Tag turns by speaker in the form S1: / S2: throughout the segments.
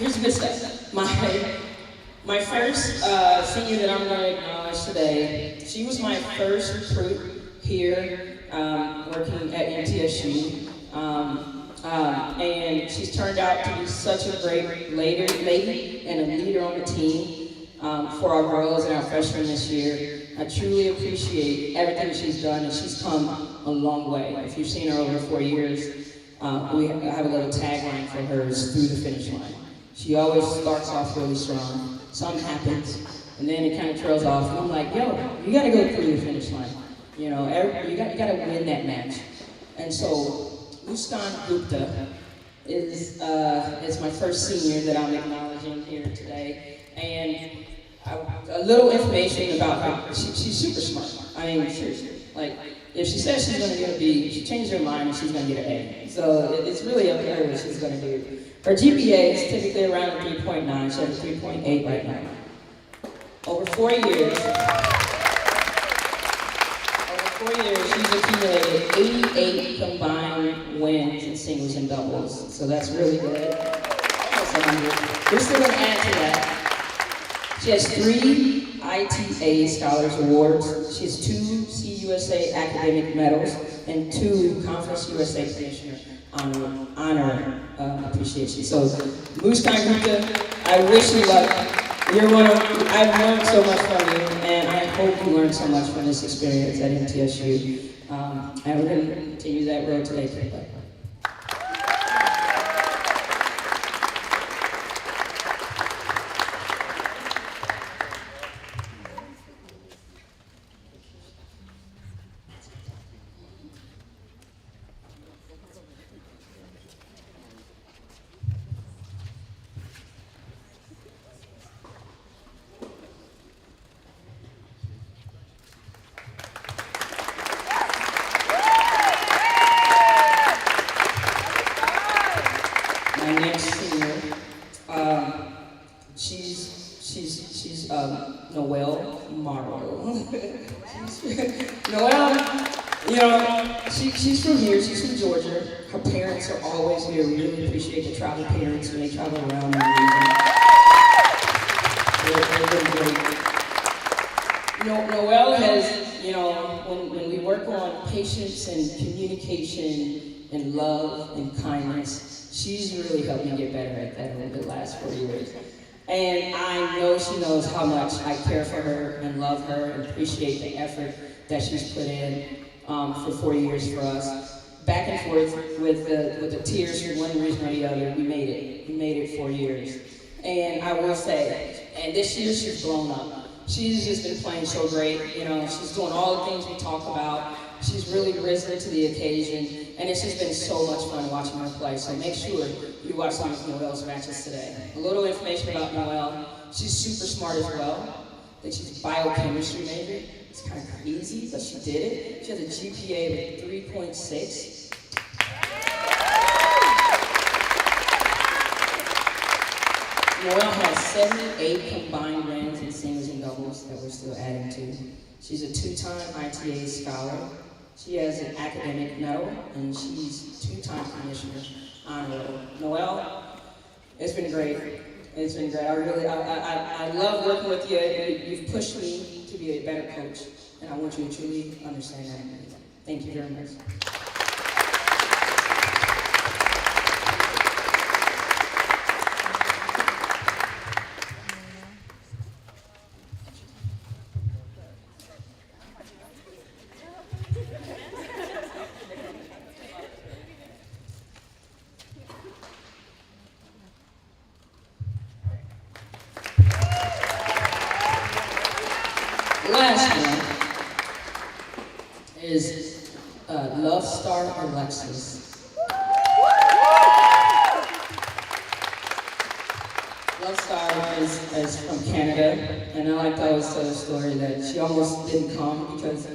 S1: here's the good stuff. My first senior that I'm going to acknowledge today, she was my first recruit here working at MTSU. And she's turned out to be such a great lady and a leader on the team for our girls and our freshmen this year. I truly appreciate everything she's done, and she's come a long way. If you've seen her over 4 years, we have a little tagline for hers, through the finish line. She always starts off really strong. Something happens, and then it kind of trails off. And I'm like, yo, you got to go through the finish line. You know, you got to win that match. And so, Muskan Gupta is my first senior that I'm acknowledging here today. And a little information about her. She's super smart. I mean, seriously. Like, if she says she's going to get a B, she changes her mind and she's going to get an A. So it's really up to her what she's going to do. Her GPA is typically around 3.9. She has a 3.8 right now. Over 4 years, she's accumulated 88 combined wins in singles and doubles. So that's really good. Almost 100. We're still going to add to that. She has 3 ITA Scholars Awards. She has 2 CUSA academic medals and 2 Conference USA Commissioner honor appreciation. So, Muskan Gupta, I wish you luck. I've learned so much from you, and I hope you learned so much from this experience at MTSU. And we're going to continue that road today. My next senior, she's Noelle Morrow. Noelle, you know, she's from here. She's from Georgia. Her parents are always here. We really appreciate the travel parents when they travel around the region. They've been great. You know, Noelle has, you know, when we work on patience and communication and love and kindness, she's really helped me get better at that over the last 4 years. And I know she knows how much I care for her and love her and appreciate the effort that she's put in for 4 years for us. Back and forth with the tears for one reason or the other, we made it. We made it 4 years. And I will say, and this year she's blown up. She's just been playing so great. You know, she's doing all the things we talk about. She's really risen to the occasion, and it's just been so much fun watching her play. So make sure you watch some of Noelle's matches today. A little information about Noelle. She's super smart as well. I think she's a biochemistry major. It's kind of crazy, but she did it. She has a GPA of 3.6. Noelle has 78 combined wins in singles and doubles that we're still adding to. She's a 2-time ITA scholar. She has an academic medal, and she's 2-time commissioner honorable. Noelle, it's been great. It's been great. I love working with you. You've pushed me to be a better coach, and I want you to truly understand that. Thank you very much. Last one is Love Star Alexis. Love Star is from Canada, and I like to always tell the story that she almost didn't come because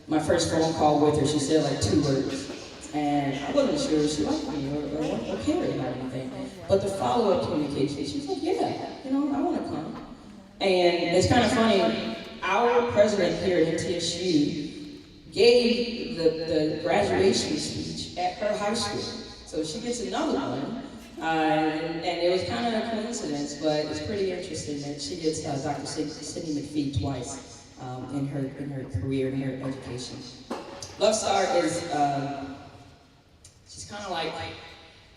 S1: my first phone call with her, she said like 2 words. And I wasn't sure if she liked me or cared or anything. But the follow-up communication, she was like, yeah, you know, I want to come. And it's kind of funny. Our president here at MTSU gave the graduation speech at her high school. So she gets another one And it was kind of a coincidence, but it's pretty interesting that she gets Dr. Sidney McPhee twice in her career, in her education. Love Star is she's kind of like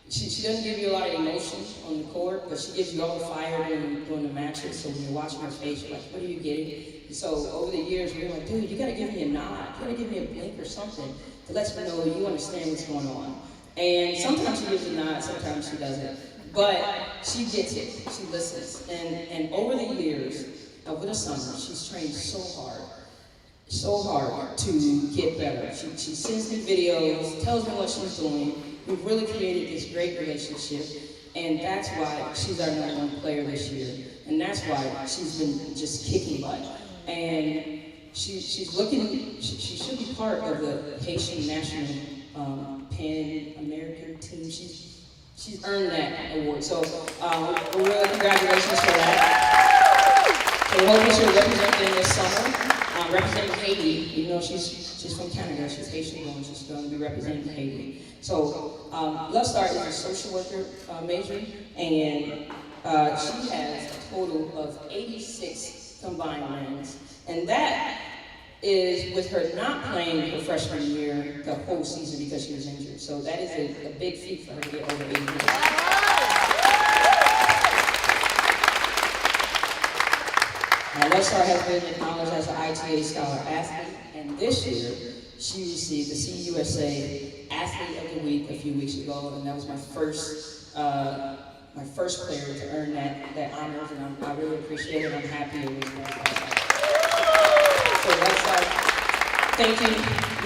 S1: she doesn't give you a lot of emotion on the court, but she gives you all the fire during the matches. So when you're watching her face, you're like, what are you getting? And so over the years, we were like, dude, you gotta give me a nod, you gotta give me a blink or something to let me know you understand what's going on. And sometimes she gives a nod, sometimes she doesn't. But she gets it, she listens. And over the years, over the summer, she's trained so hard to get better. She sends me videos, tells me what she's doing. We've really created this great relationship, and that's why she's our #1 player this year. And that's why she's been just kicking butt. And she's looking, she should be part of the Haitian national Pan-American team. She's earned that award. So really congratulations for that. So we're hoping she'll represent them this summer. Representing Haiti, even though she's from Canada, she's Haitian born, she's going to be representing Haiti. So Love Star is a social worker major, and she has a total of 86 combined wins, and that is with her not playing her freshman year the whole season because she was injured. So that is a big feat for her to get over 80 wins. Love Star has been acknowledged as an ITA Scholar Athlete, and this year she received the CUSA Athlete of the Week a few weeks ago, and that was my first player to earn that honor, and I really appreciate it. I'm happy it was Love Star. So Love Star, thank you.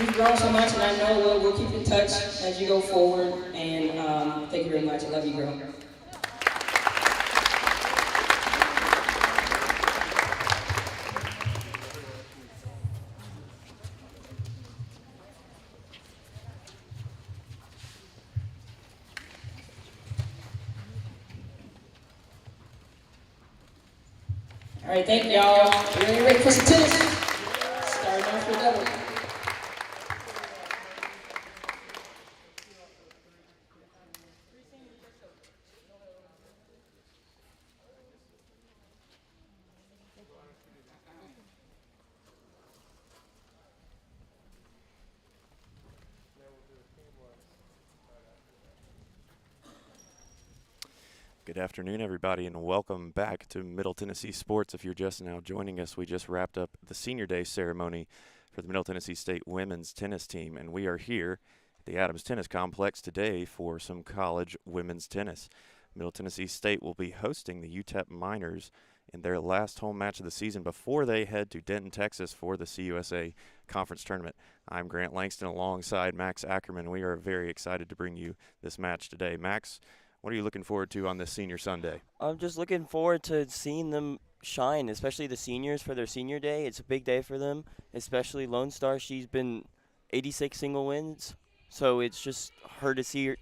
S1: You've grown so much, and I know we'll keep in touch as you go forward, and thank you very much. I love you, girl. All right, thank y'all. We're ready for some tennis. Starting off with double.
S2: Good afternoon, everybody, and welcome back to Middle Tennessee Sports. If you're just now joining us, we just wrapped up the Senior Day ceremony for the Middle Tennessee State women's tennis team, and we are here at the Adams Tennis Complex today for some college women's tennis. Middle Tennessee State will be hosting the UTEP Miners in their last home match of the season before they head to Denton, Texas for the CUSA Conference Tournament. I'm Grant Langston alongside Max Ackerman. We are very excited to bring you this match today. Max, what are you looking forward to on this Senior Sunday?
S3: I'm just looking forward to seeing them shine, especially the seniors for their senior day. It's a big day for them, especially Lone Star. She's been 86 single wins, so it's just her to see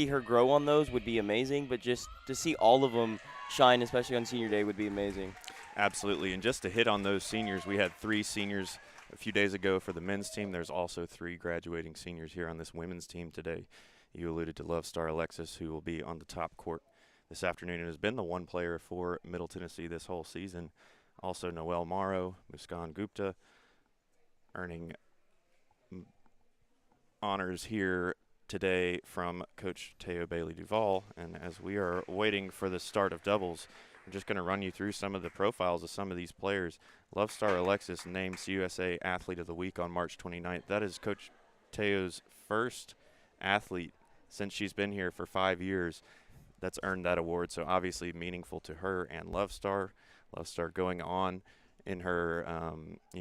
S3: her grow on those would be amazing. But just to see all of them shine, especially on senior day, would be amazing.
S2: Absolutely, and just to hit on those seniors, we had 3 seniors a few days ago for the men's team. There's also 3 graduating seniors here on this women's team today. You alluded to Love Star Alexis, who will be on the top court this afternoon and has been the one player for Middle Tennessee this whole season. Also Noelle Morrow, Muskan Gupta, earning honors here today from Coach Teo Bailey Duvall. And as we are waiting for the start of doubles, I'm just going to run you through some of the profiles of some of these players. Love Star Alexis named CUSA Athlete of the Week on March 29th. That is Coach Teo's first athlete since she's been here for 5 years that's earned that award, so obviously meaningful to her and Love Star. Love Star going on in her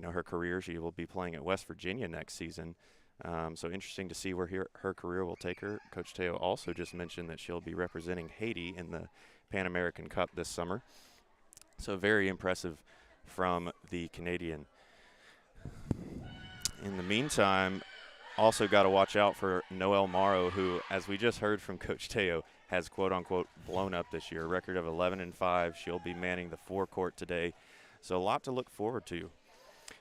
S2: her career. She will be playing at West Virginia next season, so interesting to see where her career will take her. Coach Teo also just mentioned that she'll be representing Haiti in the Pan American Cup this summer, so very impressive from the Canadian. In the meantime, also got to watch out for Noelle Morrow, who, as we just heard from Coach Teo, has quote-unquote blown up this year. A record of 11-5. She'll be manning the forecourt today. So a lot to look forward to.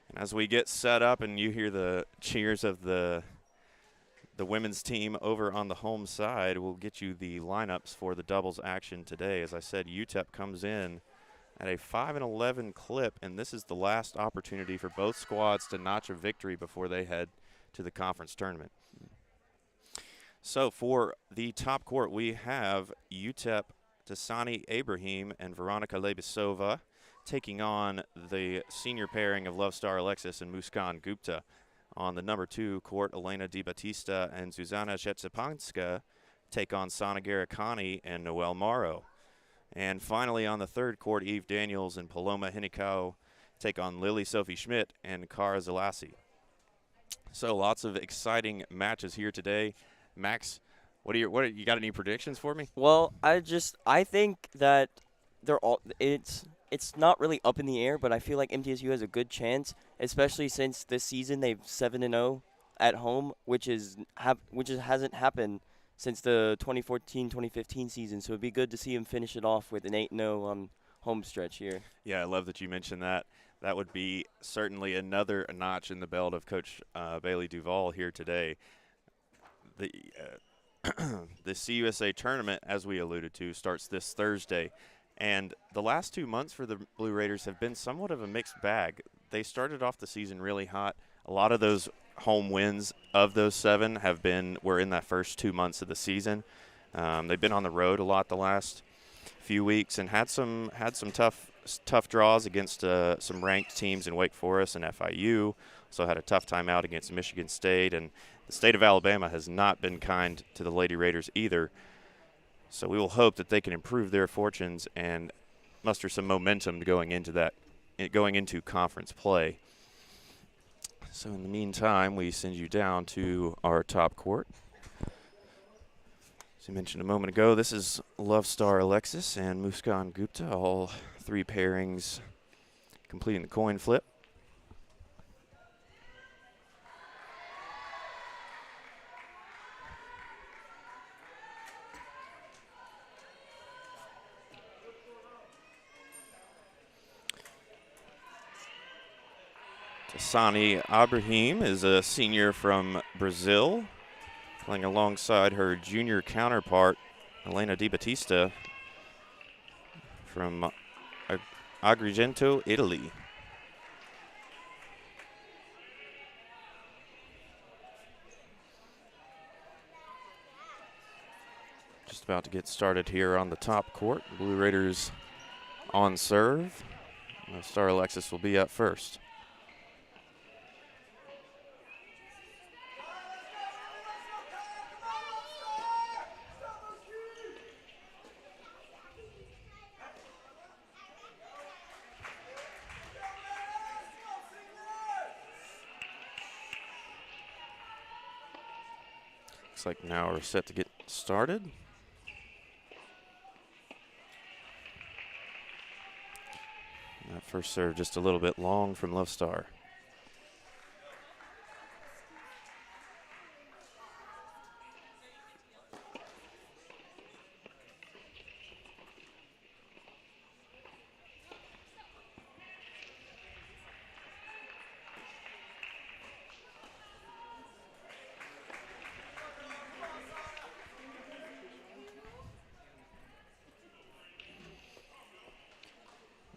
S2: And as we get set up and you hear the cheers of the the women's team over on the home side. We'll get you the lineups for the doubles action today. As I said, UTEP comes in at a 5-11 clip, and this is the last opportunity for both squads to notch a victory before they head to the conference tournament. So for the top court, we have UTEP Tasani Ibrahim and Veronica Lebesova taking on the senior pairing of Love Star Alexis and Muskan Gupta. On the number 2 court, Elena Di Battista and Zuzana Shetsepanska take on Sana Garikani and Noelle Morrow. And finally on the 3rd court, Eve Daniels and Paloma Hinikau take on Lily Sophie Schmidt and Cara Zalassi. So lots of exciting matches here today. Max, you got any predictions for me?
S3: Well, I think that it's not really up in the air, but I feel like MTSU has a good chance, especially since this season they've 7-0 at home, which hasn't happened since the 2014-2015 season. So it'd be good to see him finish it off with an 8-0 home stretch here.
S2: Yeah, I love that you mentioned that. That would be certainly another notch in the belt of Coach Bailey Duvall here today. The CUSA tournament, as we alluded to, starts this Thursday. And the last 2 months for the Blue Raiders have been somewhat of a mixed bag. They started off the season really hot. A lot of those home wins of those 7 were in that first 2 months of the season. They've been on the road a lot the last few weeks and had some tough draws against some ranked teams in Wake Forest and FIU. Also had a tough time out against Michigan State, and the state of Alabama has not been kind to the Lady Raiders either. So we will hope that they can improve their fortunes and muster some momentum going into conference play. So in the meantime, we send you down to our top court. As I mentioned a moment ago, this is Love Star Alexis and Muskan Gupta, all 3 pairings completing the coin flip. Tasani Ibrahim is a senior from Brazil, playing alongside her junior counterpart, Elena Di Battista, from Agrigento, Italy. Just about to get started here on the top court. Blue Raiders on serve. Star Alexis will be up first. Looks like now we're set to get started. That first serve just a little bit long from Love Star.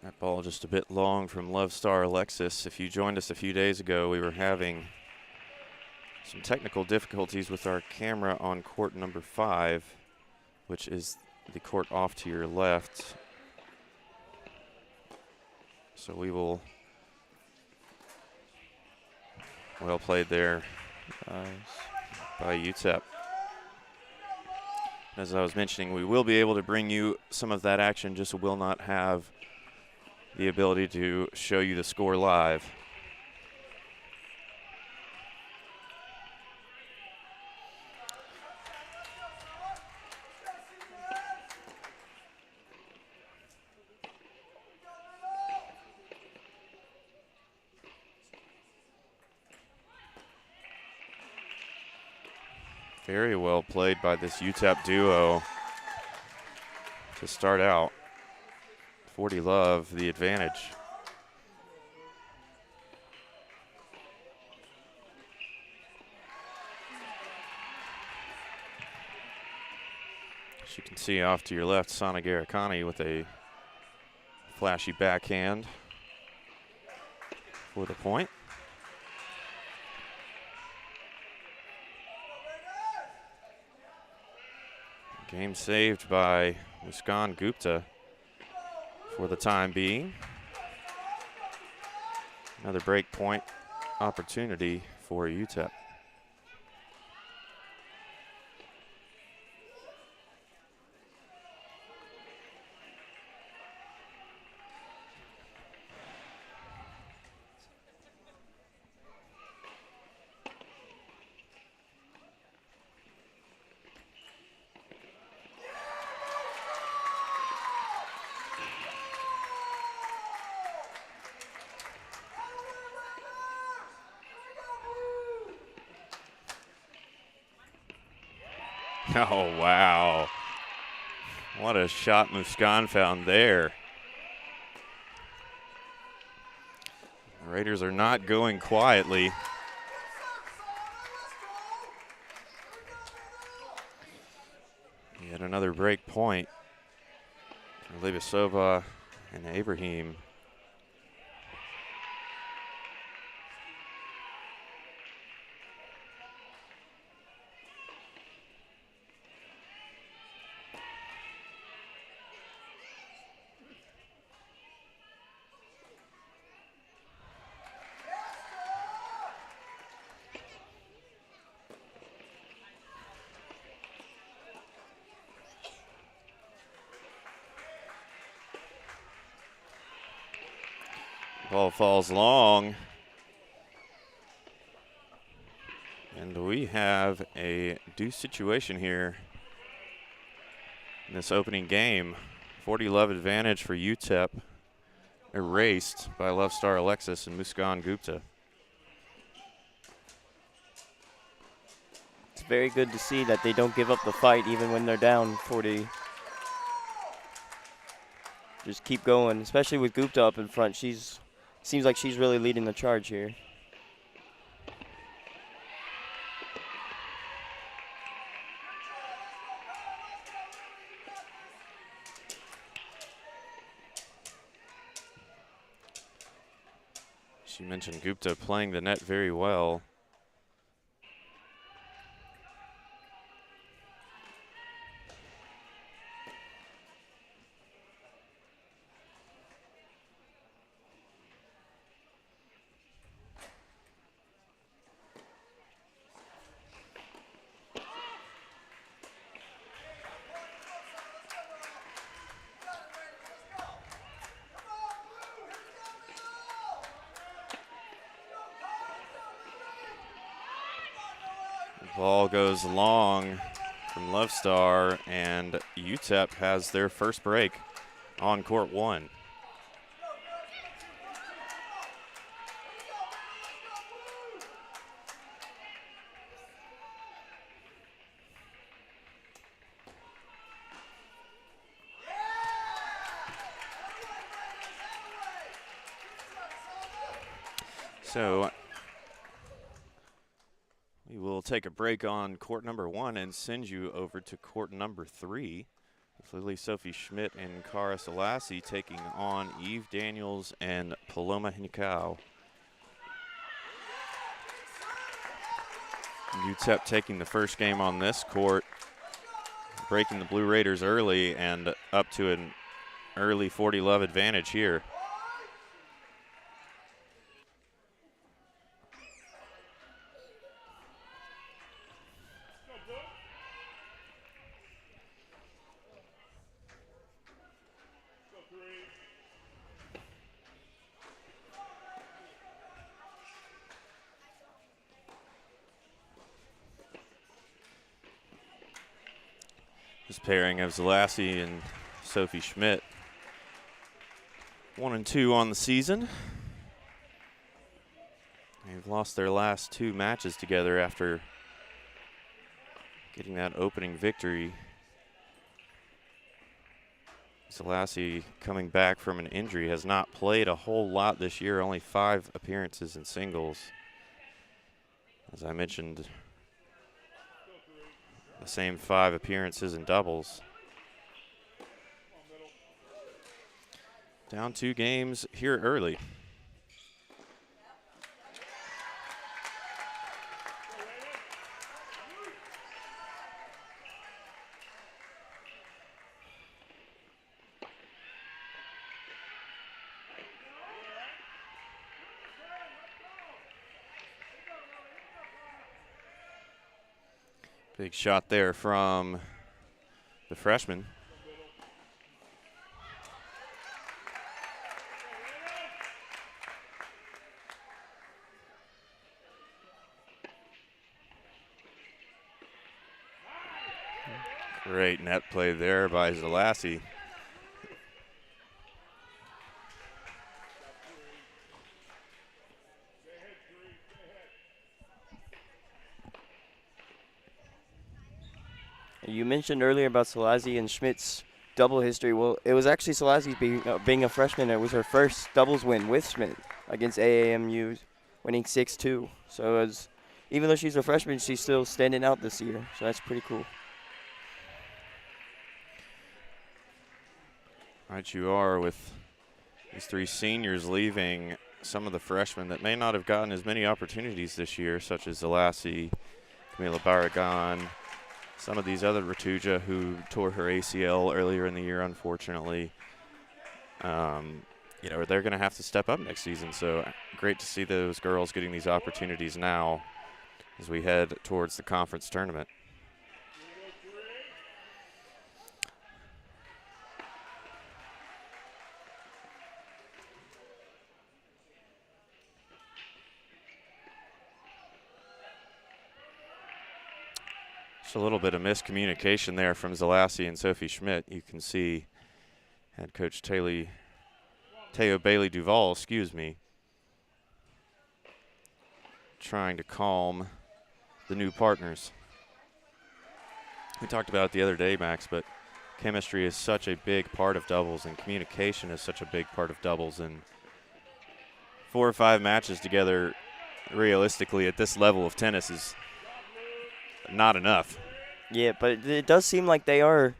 S2: That ball just a bit long from Love Star Alexis. If you joined us a few days ago, we were having some technical difficulties with our camera on court number 5, which is the court off to your left. So we will, well played there by UTEP. As I was mentioning, we will be able to bring you some of that action, just will not have the ability to show you the score live. Very well played by this UTEP duo to start out. 40 Love, the advantage. As you can see off to your left, Sana Garikani with a flashy backhand for the point. Game saved by Muskan Gupta for the time being. Another break point opportunity for UTEP. Oh, wow. What a shot Muskan found there. The Raiders are not going quietly. Yet another break point for Libasova and Ibrahim. Ball falls long. And we have a deuce situation here in this opening game. 40-love advantage for UTEP, erased by Love Star Alexis and Muskan Gupta.
S3: It's very good to see that they don't give up the fight even when they're down 40. Just keep going, especially with Gupta up in front. Seems like she's really leading the charge here.
S2: She mentioned Gupta playing the net very well. Ball goes long from Love Star, and UTEP has their first break on court one. So we will take a break on court number one and send you over to court number three with Lily Sophie Schmidt and Cara Selassie taking on Eve Daniels and Paloma Hincao. UTEP taking the first game on this court, breaking the Blue Raiders early and up to an early 40-love advantage here. This pairing of Selassie and Sophie Schmidt, 1-2 on the season. They've lost their last two matches together after getting that opening victory. Selassie, coming back from an injury, has not played a whole lot this year, only 5 appearances in singles. As I mentioned, the same 5 appearances in doubles. Down 2 games here early. Big shot there from the freshman. Great net play there by Zalassi.
S3: You mentioned earlier about Salazzi and Schmidt's double history. Well, it was actually Salazzi being a freshman. It was her first doubles win with Schmidt against AAMU, winning 6-2. So even though she's a freshman, she's still standing out this year. So that's pretty cool.
S2: Right, you are with these 3 seniors leaving some of the freshmen that may not have gotten as many opportunities this year, such as Zalassi, Camila Barragan, some of these other Ratuja who tore her ACL earlier in the year, unfortunately. You know, they're going to have to step up next season. So great to see those girls getting these opportunities now as we head towards the conference tournament. Just a little bit of miscommunication there from Zalassi and Sophie Schmidt. You can see head coach Teo Bailey Duval, trying to calm the new partners. We talked about it the other day, Max, but chemistry is such a big part of doubles and communication is such a big part of doubles, and 4 or 5 matches together realistically at this level of tennis is not enough.
S3: Yeah, but it does seem like they are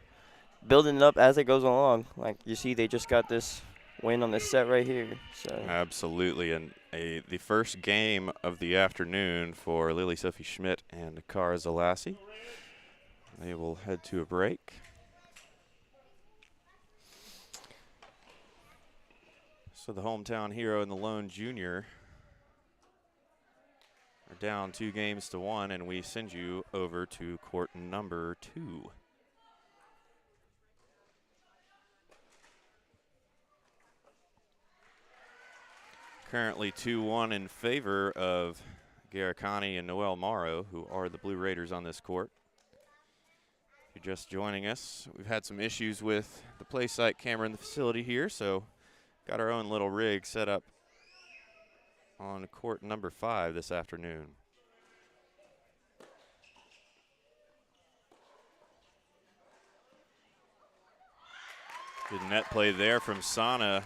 S3: building it up as it goes along. Like you see, they just got this win on this set right here. So
S2: Absolutely, and the first game of the afternoon for Lily Sophie Schmidt and Cara Zalassi. They will head to a break. So the hometown hero and the lone junior are down 2 games to 1, and we send you over to court number 2. Currently 2-1 in favor of Garicani and Noel Morrow, who are the Blue Raiders on this court. If you're just joining us, we've had some issues with the play site camera in the facility here, so got our own little rig set up on court number 5 this afternoon. Good net play there from Sana.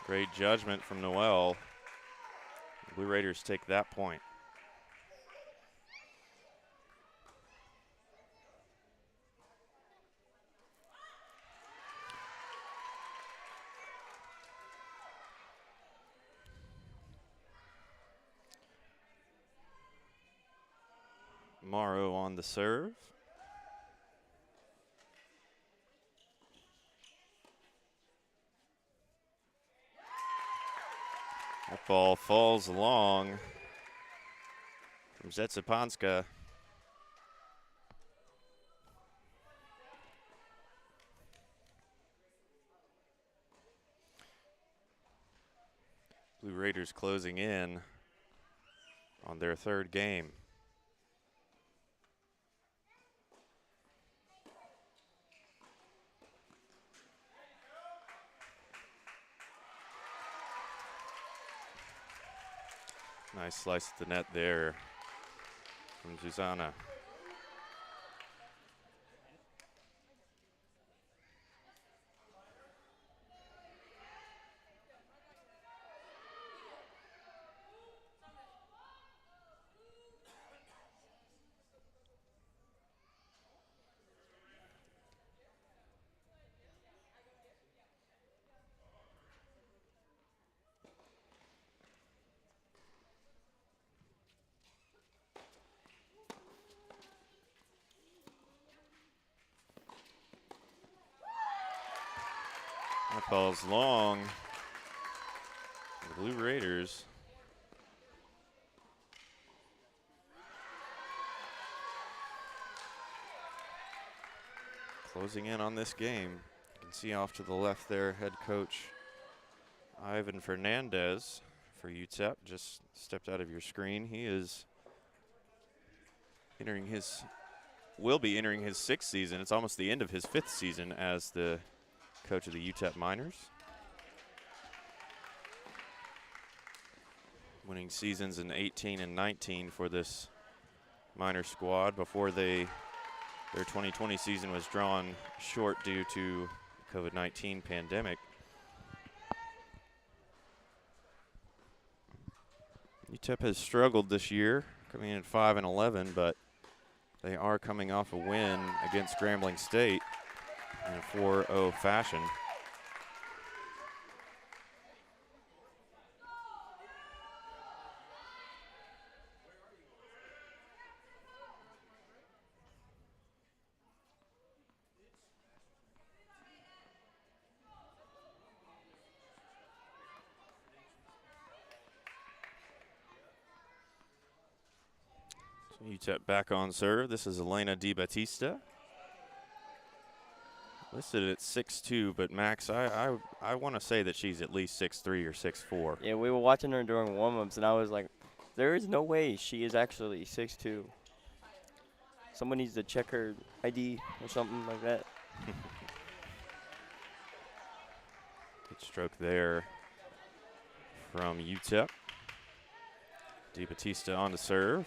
S2: Great judgment from Noel. The Blue Raiders take that point. Morrow on the serve. That ball falls long from Zetsapanska. Blue Raiders closing in on their 3rd game. Nice slice at the net there from Zuzana. That ball's long. The Blue Raiders. Closing in on this game. You can see off to the left there, head coach Ivan Fernandez for UTEP just stepped out of your screen. He is will be entering his 6th season. It's almost the end of his 5th season as the coach of the UTEP Miners. Winning seasons in 18 and 19 for this minor squad before their 2020 season was drawn short due to COVID-19 pandemic. UTEP has struggled this year, coming in at 5-11, but they are coming off a win against Grambling State in a 4-0 fashion. UTEP back on serve. This is Elena DiBattista. Listed at 6'2", but Max, I want to say that she's at least 6'3" or 6'4".
S3: Yeah, we were watching her during warm-ups, and I was like, there is no way she is actually 6'2". Someone needs to check her ID or something like that.
S2: Good stroke there from UTEP. DiBattista on to serve.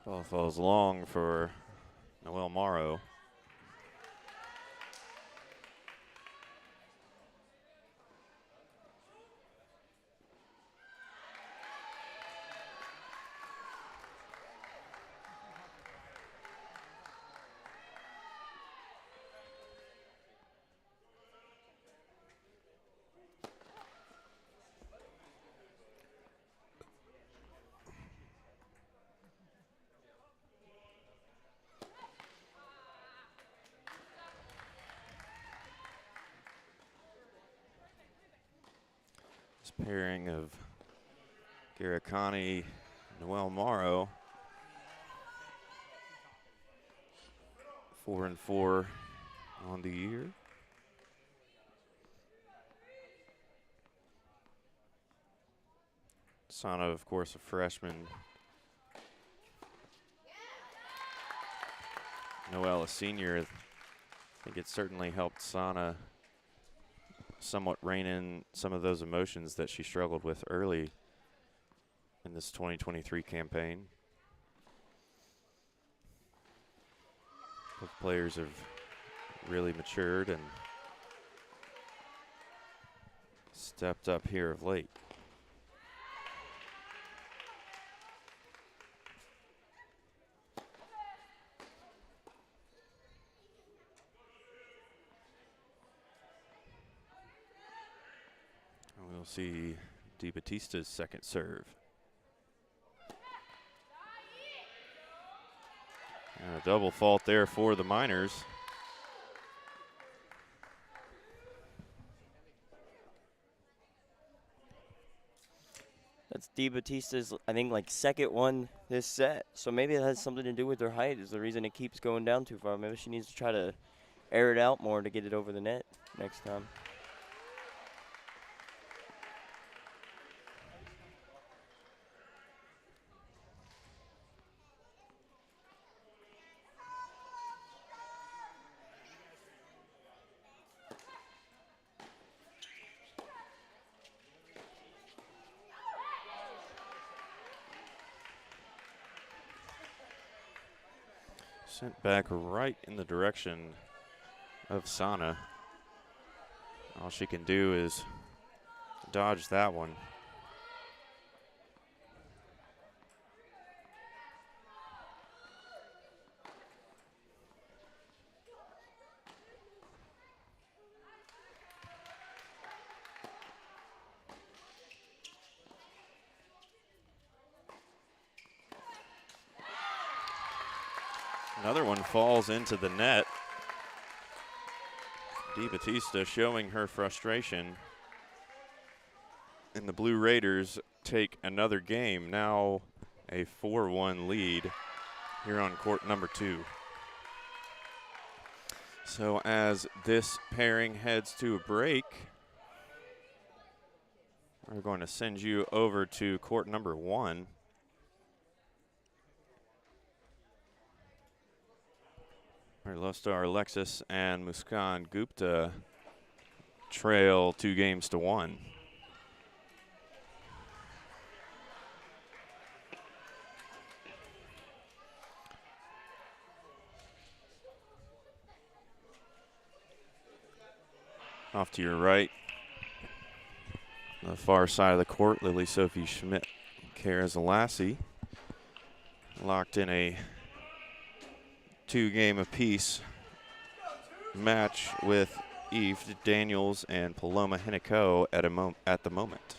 S2: Ball falls long for Noelle Morrow. Pairing of Garicani, Noelle Morrow, 4-4 on the year. Sana, of course, a freshman. Noelle, a senior. I think it certainly helped Sana somewhat rein in some of those emotions that she struggled with early in this 2023 campaign. Both players have really matured and stepped up here of late. We'll see DiBattista's second serve. And a double fault there for the Miners.
S3: That's DiBattista's, I think, like second one this set. So maybe it has something to do with her height is the reason it keeps going down too far. Maybe she needs to try to air it out more to get it over the net next time.
S2: Sent back right in the direction of Sana. All she can do is dodge that one. Another one falls into the net. DeBattista showing her frustration. And the Blue Raiders take another game, now a 4-1 lead here on court number 2. So as this pairing heads to a break, we're going to send you over to court number 1. Where Love Star Alexis and Muskan Gupta trail 2-1. Off to your right, the far side of the court, Lily Sophie Schmidt, Kara Zalassi, locked in a 2-game apiece match with Eve Daniels and Paloma Hinico at the moment.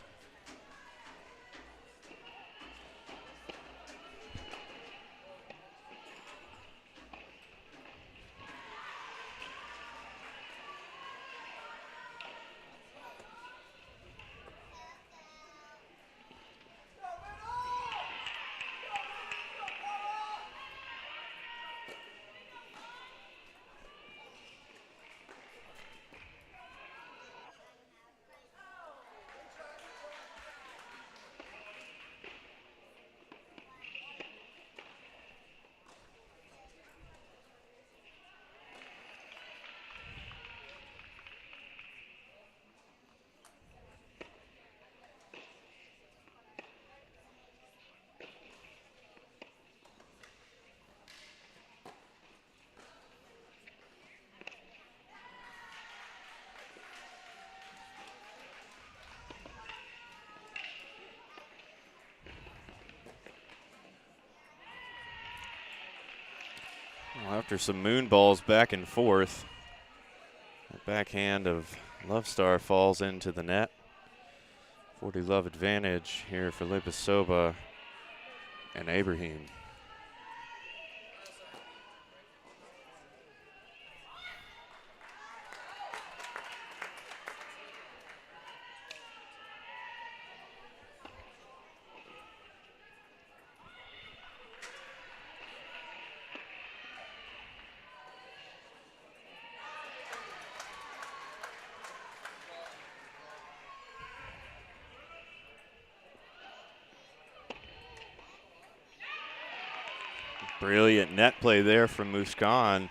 S2: Well, after some moon balls back and forth, the backhand of Love Star falls into the net. 40-love advantage here for Lipisoba and Ibrahim. Brilliant net play there from Muskan.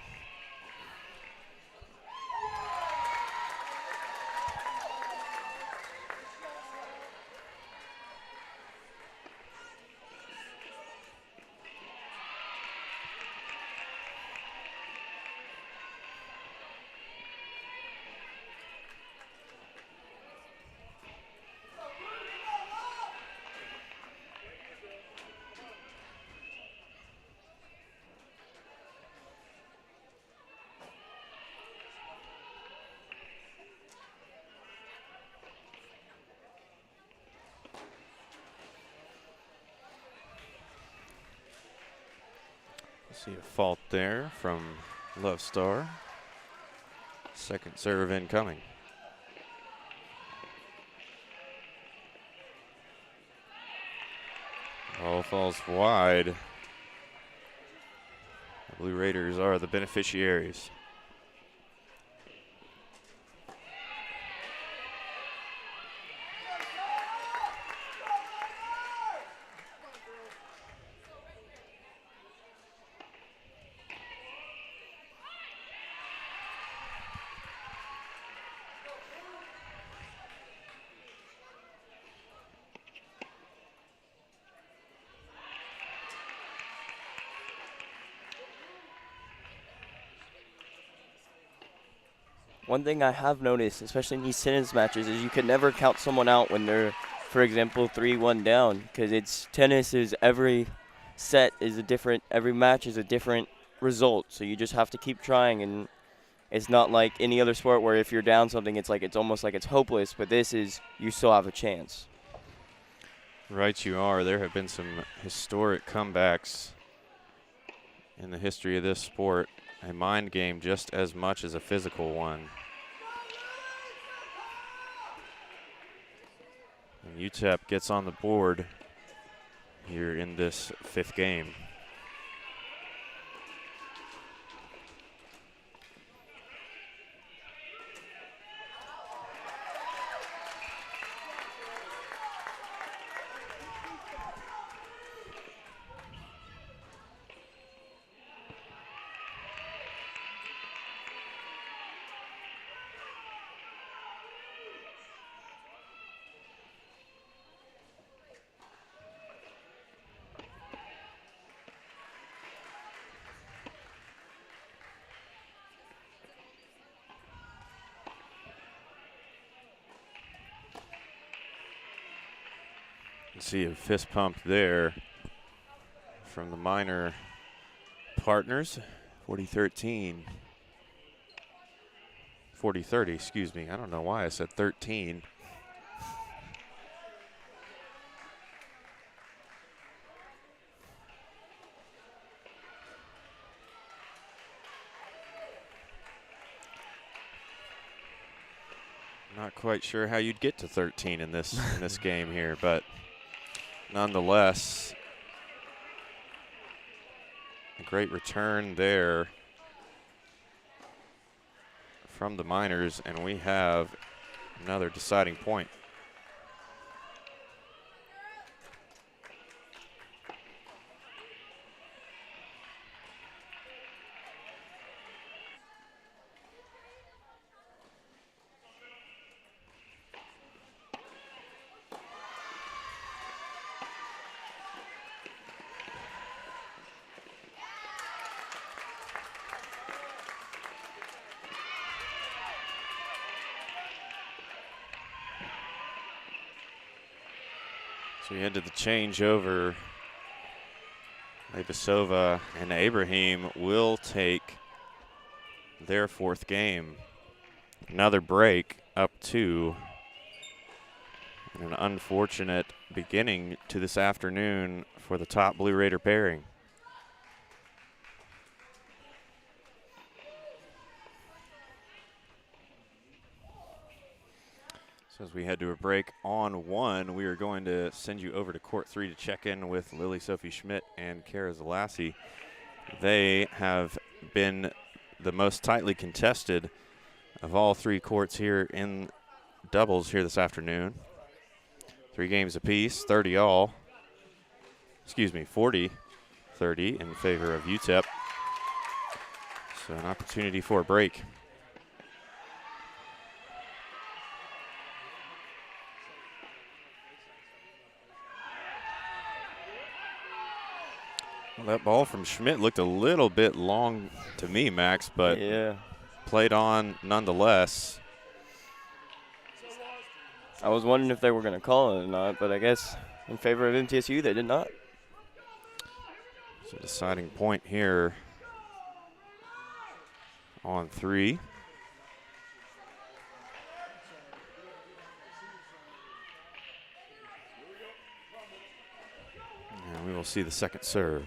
S2: See a fault there from Love Star. Second serve incoming. Ball falls wide. The Blue Raiders are the beneficiaries.
S3: One thing I have noticed, especially in these tennis matches, is you can never count someone out when they're, for example, 3-1 down, because it's tennis is every set is a different, every match is a different result. So you just have to keep trying, and it's not like any other sport where if you're down something, it's like it's almost like it's hopeless. But this is you still have a chance.
S2: Right, you are. There have been some historic comebacks in the history of this sport, a mind game just as much as a physical one. And UTEP gets on the board here in this 5th game. See a fist pump there from the minor partners. 40-13. 40-30, excuse me. I don't know why I said 13. Not quite sure how you'd get to 13 in this game here, but nonetheless, a great return there from the Miners, and we have another deciding point. So we head to the changeover. Leibasova and Ibrahim will take their 4th game. Another break, up 2. And an unfortunate beginning to this afternoon for the top Blue Raider pairing. So as we head to a break on 1, we are going to send you over to court 3 to check in with Lily Sophie Schmidt and Kara Zalassi. They have been the most tightly contested of all 3 courts here in doubles here this afternoon. 3 games apiece, 30 all. Excuse me, 40-30 in favor of UTEP. So an opportunity for a break. Well, that ball from Schmidt looked a little bit long to me, Max, but
S3: yeah,
S2: played on nonetheless.
S3: I was wondering if they were going to call it or not, but I guess in favor of MTSU, they did not.
S2: It's a deciding point here on 3. And we will see the second serve.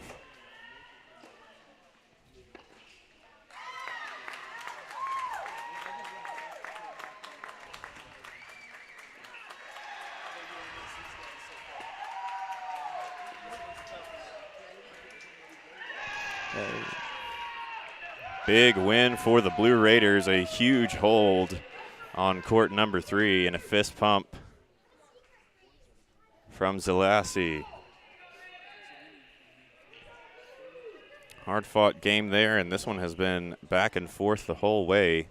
S2: Big win for the Blue Raiders, a huge hold on court number 3 and a fist pump from Zalassi. Hard-fought game there, and this one has been back and forth the whole way.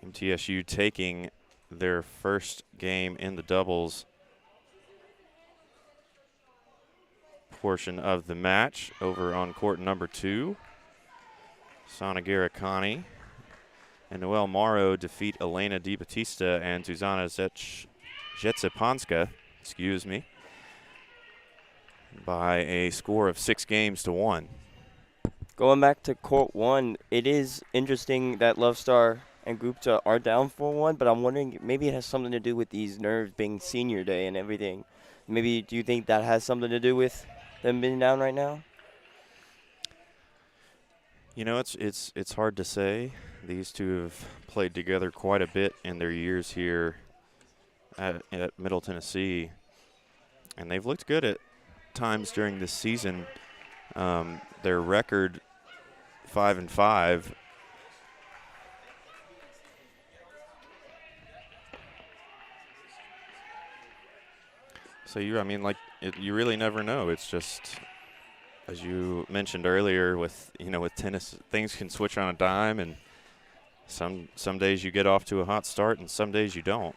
S2: MTSU taking their first game in the doubles portion of the match over on court number 2. Sana Garicani and Noelle Morrow defeat Elena Di Battista and Zuzana Zetsepanska, by a score of 6-1.
S3: Going back to court 1, it is interesting that Love Star and Gupta are down 4-1, but I'm wondering maybe it has something to do with these nerves being senior day and everything. Maybe do you think that has something to do with them being down right now?
S2: You know, it's hard to say. These two have played together quite a bit in their years here at Middle Tennessee, and they've looked good at times during this season. Their record 5-5. So you really never know. It's just, as you mentioned earlier, with tennis, things can switch on a dime, and some days you get off to a hot start, and some days you don't.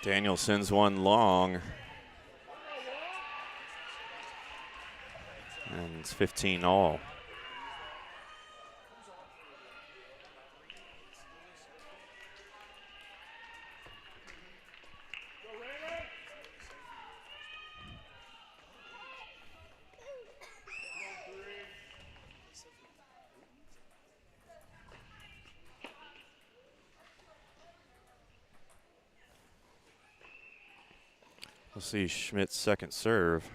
S2: Daniel sends one long, and it's 15 all. We'll see Schmidt's second serve.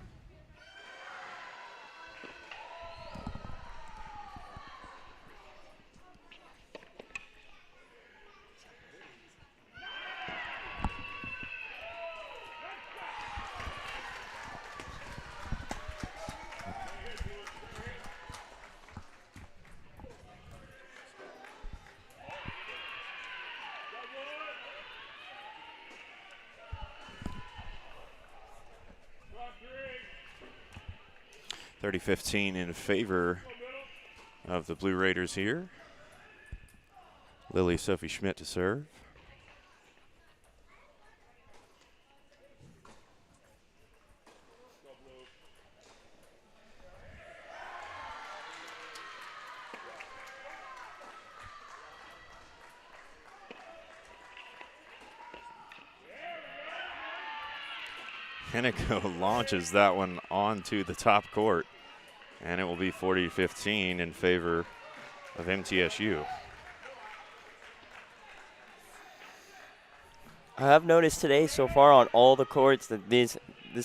S2: (30-15) in favor of the Blue Raiders here. Lily Sophie Schmidt to serve. Hennico launches that one onto the top court, and it will be 40-15 in favor of MTSU.
S3: I have noticed today so far on all the courts that this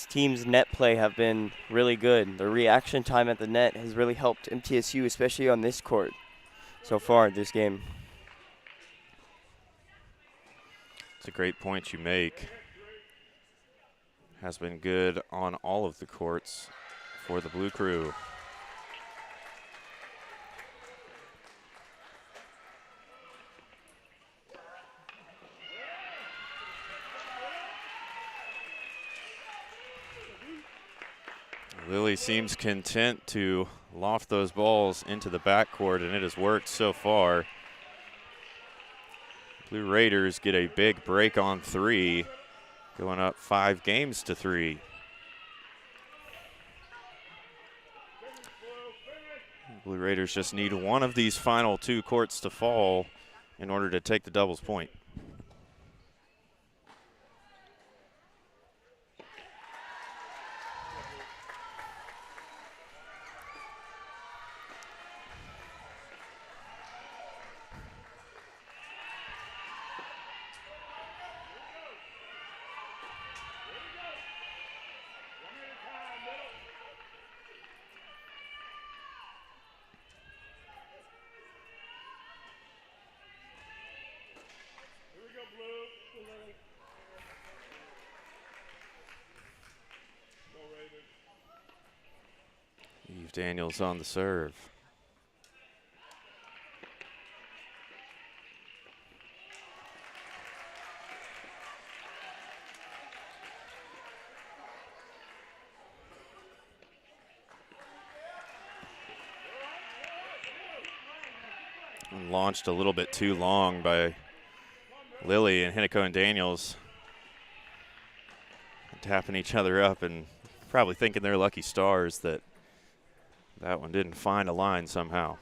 S3: team's net play have been really good. The reaction time at the net has really helped MTSU, especially on this court so far this game.
S2: It's a great point you make. Has been good on all of the courts for the Blue Crew. Lily seems content to loft those balls into the backcourt, and it has worked so far. Blue Raiders get a big break on three, going up 5-3. Blue Raiders just need one of these final two courts to fall in order to take the doubles point. Eve Daniels on the serve. And launched a little bit too long by Lily, and Hennico and Daniels tapping each other up and probably thinking they're lucky stars that That one didn't find a line somehow.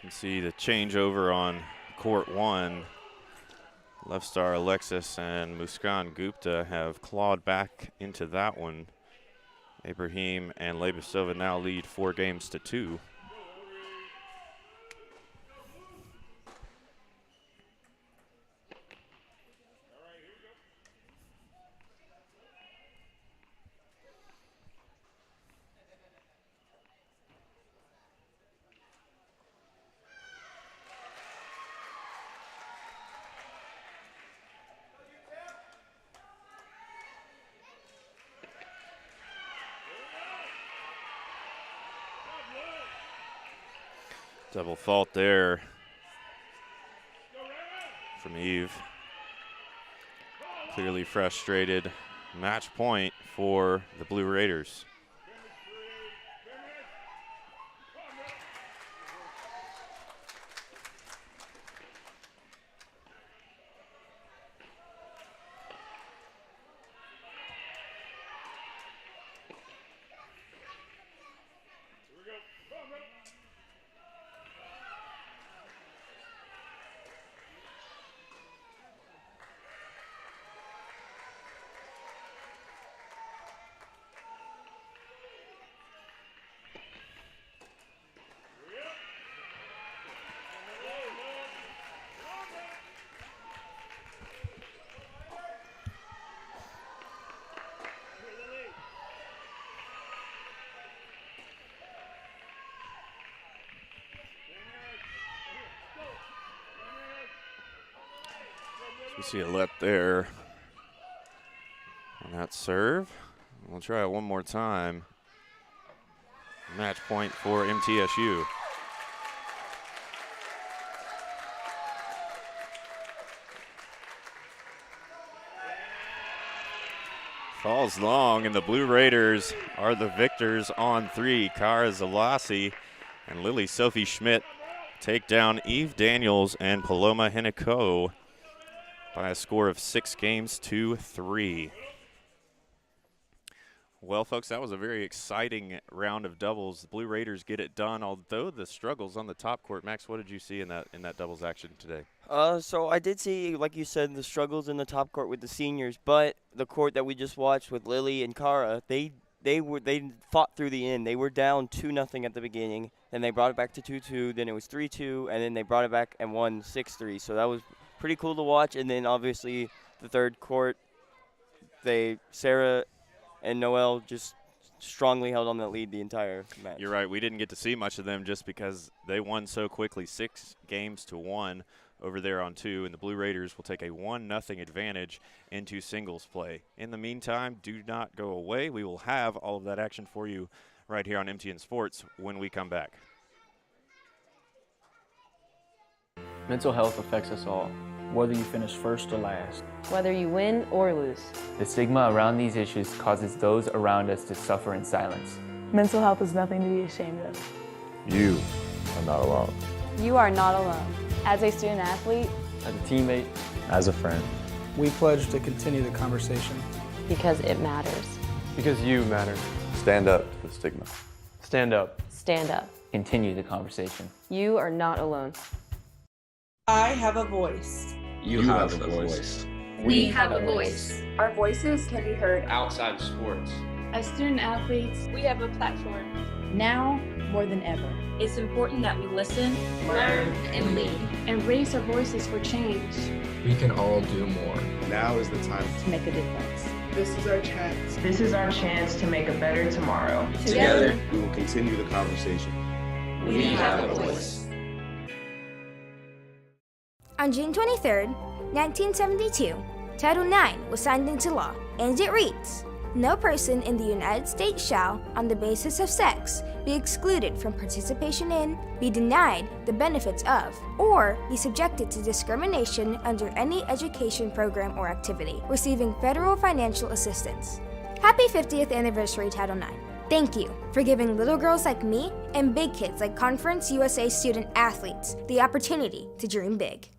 S2: You can see the changeover on court 1. Left star Alexis and Muskan Gupta have clawed back into that one. Ibrahim and Lebesova now lead 4-2. Double fault there from Eve. Clearly frustrated. Match point for the Blue Raiders. We see a let there on that serve. We'll try it one more time. Match point for MTSU. Falls long, and the Blue Raiders are the victors on 3. Kara Zalasi and Lily Sophie Schmidt take down Eve Daniels and Paloma Hinoco by a score of 6-3. Well, folks, that was a very exciting round of doubles. The Blue Raiders get it done, although the struggles on the top court. Max, what did you see in that doubles action today?
S3: So I did see, like you said, the struggles in the top court with the seniors, but the court that we just watched with Lily and Kara, they fought through the end. They were down 2-0 at the beginning, then they brought it back to 2-2, then it was 3-2, and then they brought it back and won 6-3. So that was pretty cool to watch. And then obviously the third court, Sarah and Noelle just strongly held on that lead the entire match.
S2: You're right. We didn't get to see much of them just because they won so quickly, 6-1 over there on 2, and the Blue Raiders will take a 1-0 advantage into singles play. In the meantime, do not go away. We will have all of that action for you right here on MTN Sports when we come back.
S4: Mental health affects us all, whether you finish first or last.
S5: Whether you win or lose.
S6: The stigma around these issues causes those around us to suffer in silence.
S7: Mental health is nothing to be ashamed of.
S8: You are not alone.
S5: You are not alone. As a student athlete,
S4: As a teammate,
S8: As a friend,
S9: we pledge to continue the conversation.
S5: because it matters.
S4: because you matter.
S8: stand up to the stigma.
S4: Stand up.
S5: Stand up.
S6: Continue the conversation.
S5: You are not alone.
S10: I have a voice.
S11: You have a voice.
S12: We have a voice.
S10: Our voices can be heard
S11: Outside of sports.
S12: As student athletes, we have a platform.
S7: Now more than ever.
S12: It's important that we listen, learn, and lead, and raise our voices for change.
S11: We can all do more.
S8: Now is the time
S7: To make a difference.
S10: This is our chance.
S13: This is our chance to make a better tomorrow.
S12: Together,
S8: we will continue the conversation.
S12: we have a voice.
S14: On June 23, 1972, Title IX was signed into law, and it reads, No person in the United States shall, on the basis of sex, be excluded from participation in, be denied the benefits of, or be subjected to discrimination under any education program or activity, receiving federal financial assistance. Happy 50th anniversary, Title IX. Thank you for giving little girls like me and big kids like Conference USA student athletes the opportunity to dream big.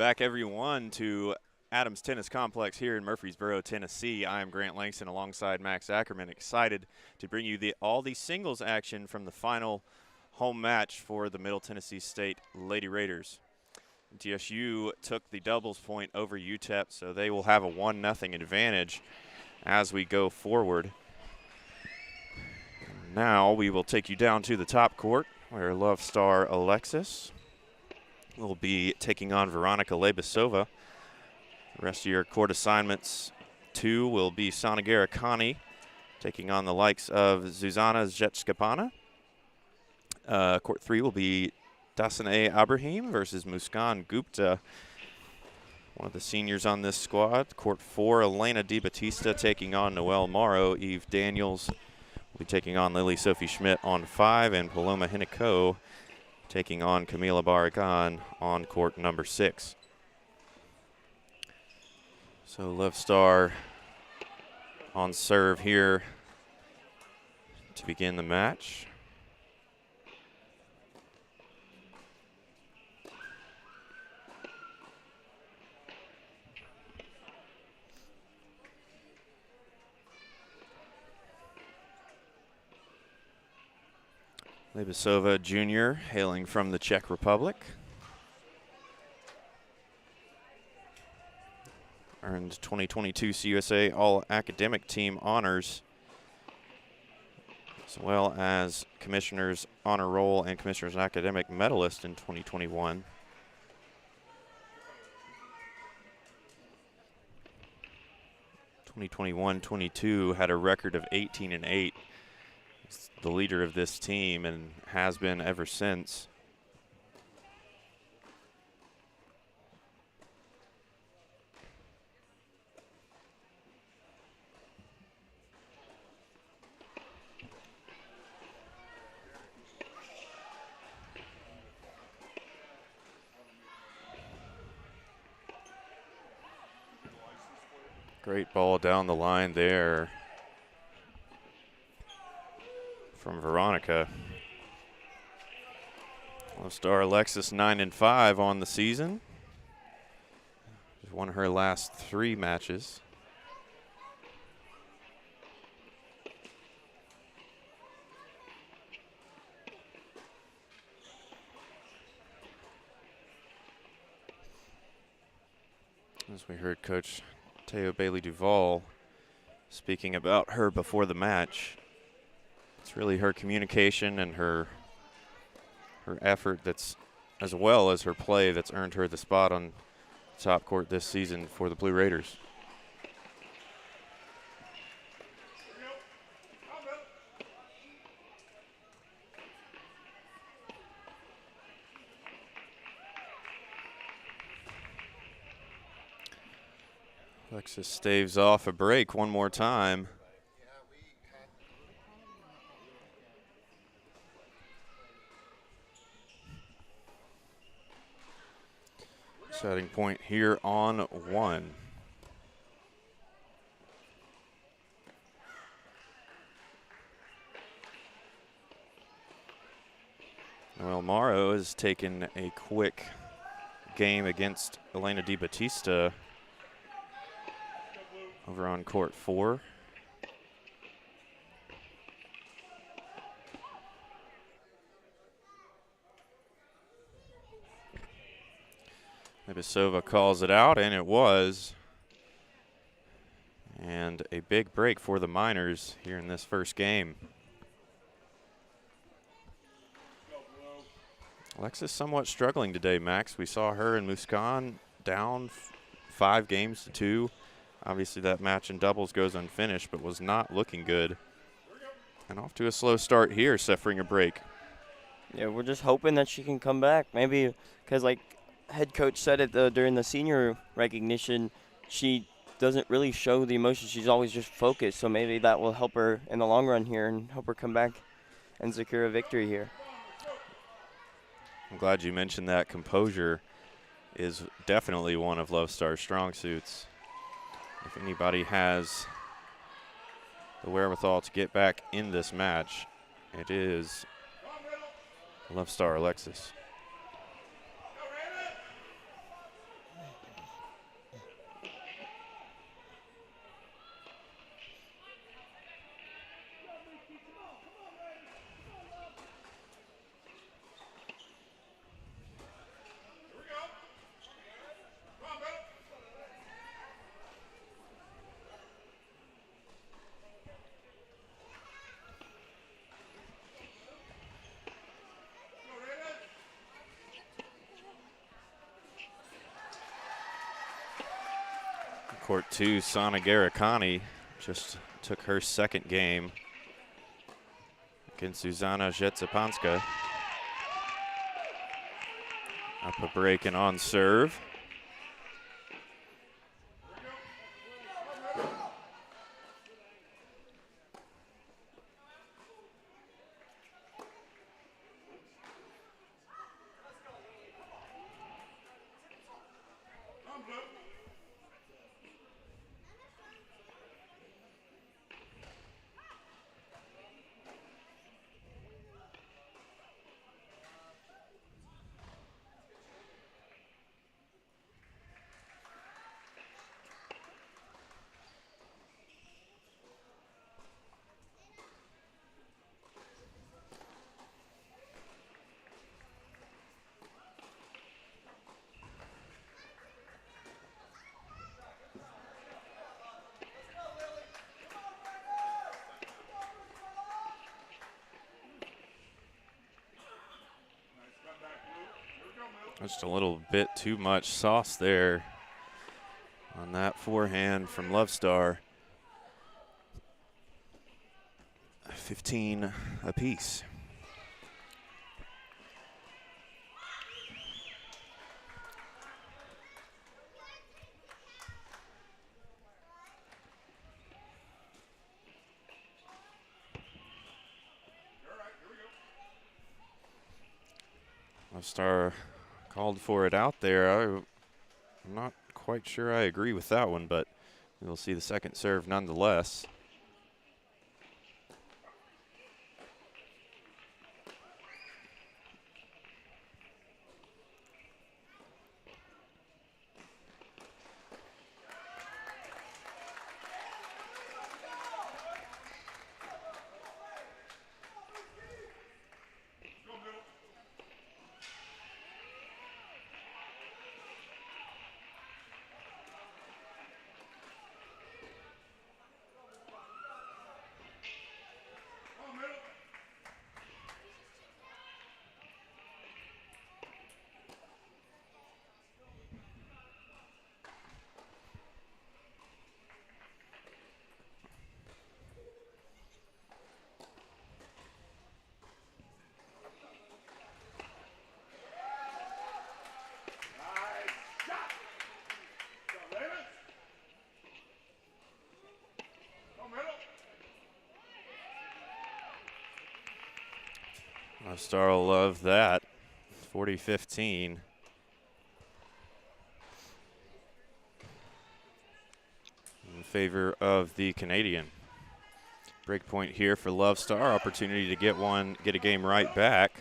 S2: back, everyone, to Adams Tennis Complex here in Murfreesboro, Tennessee. I am Grant Langston alongside Max Ackerman, excited to bring you all the singles action from the final home match for the Middle Tennessee State Lady Raiders. MTSU took the doubles point over UTEP, so they will have a 1-0 advantage as we go forward. Now we will take you down to the top court where Love Star Alexis will be taking on Veronica Lebesova. The rest of your court assignments, 2 will be Sanagera Kani taking on the likes of Zuzana Zetskapana. Court 3 will be Dasane Abraham versus Muskan Gupta, one of the seniors on this squad. Court 4, Elena Di Battista taking on Noelle Morrow. Eve Daniels will be taking on Lily Sophie Schmidt on 5, and Paloma Hinico taking on Camila Barragan on court number 6. So Love Star on serve here to begin the match. Lebesova Jr., hailing from the Czech Republic. Earned 2022 CUSA All-Academic Team honors, as well as Commissioner's Honor Roll and Commissioner's Academic Medalist in 2021. (2021-22) had a record of 18-8. The leader of this team and has been ever since. Great ball down the line there from Veronica. Love Star Alexis 9-5 on the season. She's won her last 3 matches. As we heard Coach Teo Bailey Duvall speaking about her before the match, it's really her communication and her effort that's, as well as her play, that's earned her the spot on top court this season for the Blue Raiders. Alexis staves off a break one more time. Setting point here on 1. Noelle Morrow has taken a quick game against Elena Di Battista over on court 4. Lebesova calls it out, and it was. And a big break for the Miners here in this first game. Alexis somewhat struggling today, Max. We saw her and Muskan down 5 games to 2. Obviously that match in doubles goes unfinished, but was not looking good. And off to a slow start here, suffering a break.
S3: Yeah, we're just hoping that she can come back. Maybe because, like head coach said it during the senior recognition, she doesn't really show the emotion. She's always just focused. So maybe that will help her in the long run here and help her come back and secure a victory here.
S2: I'm glad you mentioned that. Composure is definitely one of Love Star's strong suits. If anybody has the wherewithal to get back in this match, it is Love Star Alexis. Court 2, Sana Garikani just took her second game against Zuzana Jetsapanska. Up a break and on serve. Just a little bit too much sauce there on that forehand from Love Star. 15 apiece. Love Star called for it out there. I'm not quite sure I agree with that one, but we'll see the second serve nonetheless. Star will love that. 40-15. In favor of the Canadian. Break point here for Love Star. Opportunity to get a game right back.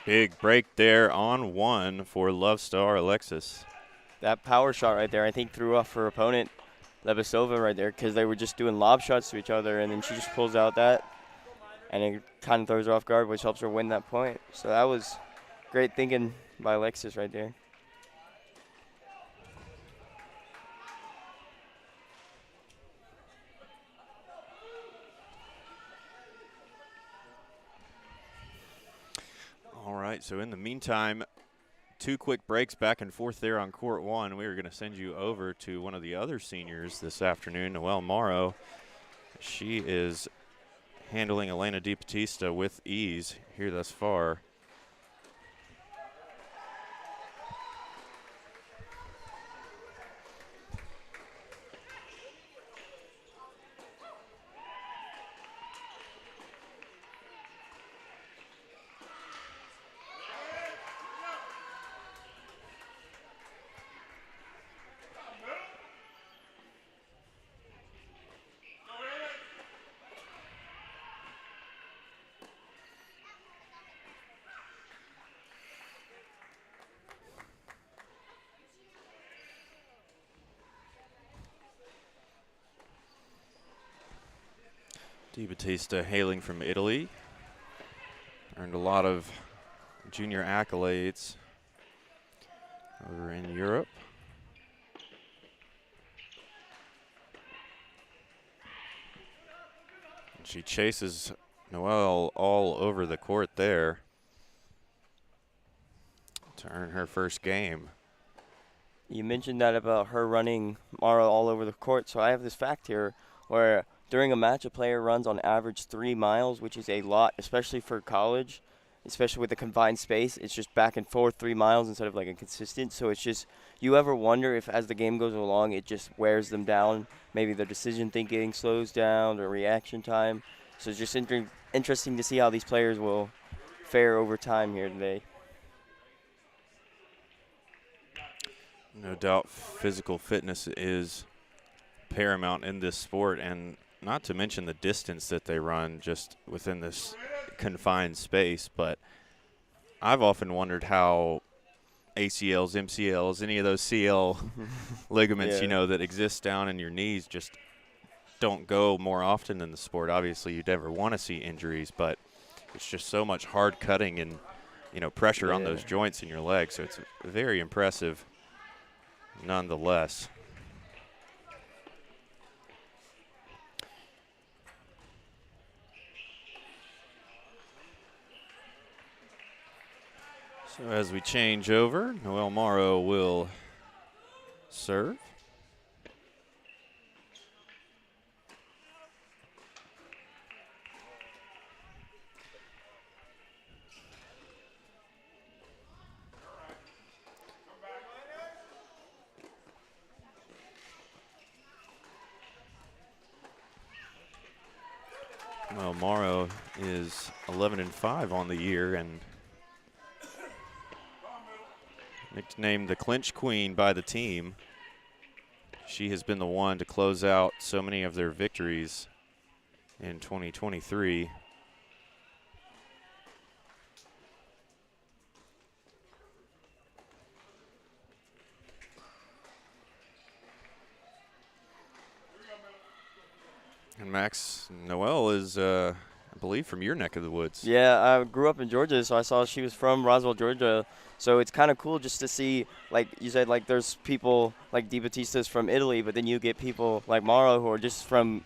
S2: Big break there on one for Love Star Alexis.
S3: That power shot right there, I think, threw off her opponent, Lebesova, right there, because they were just doing lob shots to each other, and then she just pulls out that, and it kind of throws her off guard, which helps her win that point. So that was great thinking by Alexis right there.
S2: All right, so in the meantime, 2 quick breaks back and forth there on court 1. We are going to send you over to one of the other seniors this afternoon, Noelle Morrow. She is handling Elena DiBattista with ease here thus far. Di Battista hailing from Italy. Earned a lot of junior accolades over in Europe. She chases Noelle all over the court there to earn her first game.
S3: You mentioned that about her running Mara all over the court, so I have this fact here where during a match a player runs on average 3 miles, which is a lot, especially for college, especially with the confined space. It's just back and forth 3 miles instead of like a consistent. So it's just, you ever wonder if as the game goes along it just wears them down, maybe their decision thinking slows down, their reaction time. So it's just interesting to see how these players will fare over time here today.
S2: No doubt physical fitness is paramount in this sport, and not to mention the distance that they run just within this confined space. But I've often wondered how ACLs, MCLs, any of those CL ligaments,
S3: Yeah.
S2: you know, that exist down in your knees just don't go more often in the sport. Obviously, you'd never want to see injuries, but it's just so much hard cutting and, you know, pressure on those joints in your legs. So it's very impressive nonetheless. So as we change over, Noelle Morrow will serve. Well, Morrow is 11-5 on the year and nicknamed the Clinch Queen by the team. She has been the one to close out so many of their victories in 2023. And Max, Noelle is, I believe, from your neck of the woods.
S3: Yeah, I grew up in Georgia, so I saw she was from Roswell, Georgia. So it's kind of cool just to see, like you said, like there's people like Di Battista's from Italy, but then you get people like Mara who are just from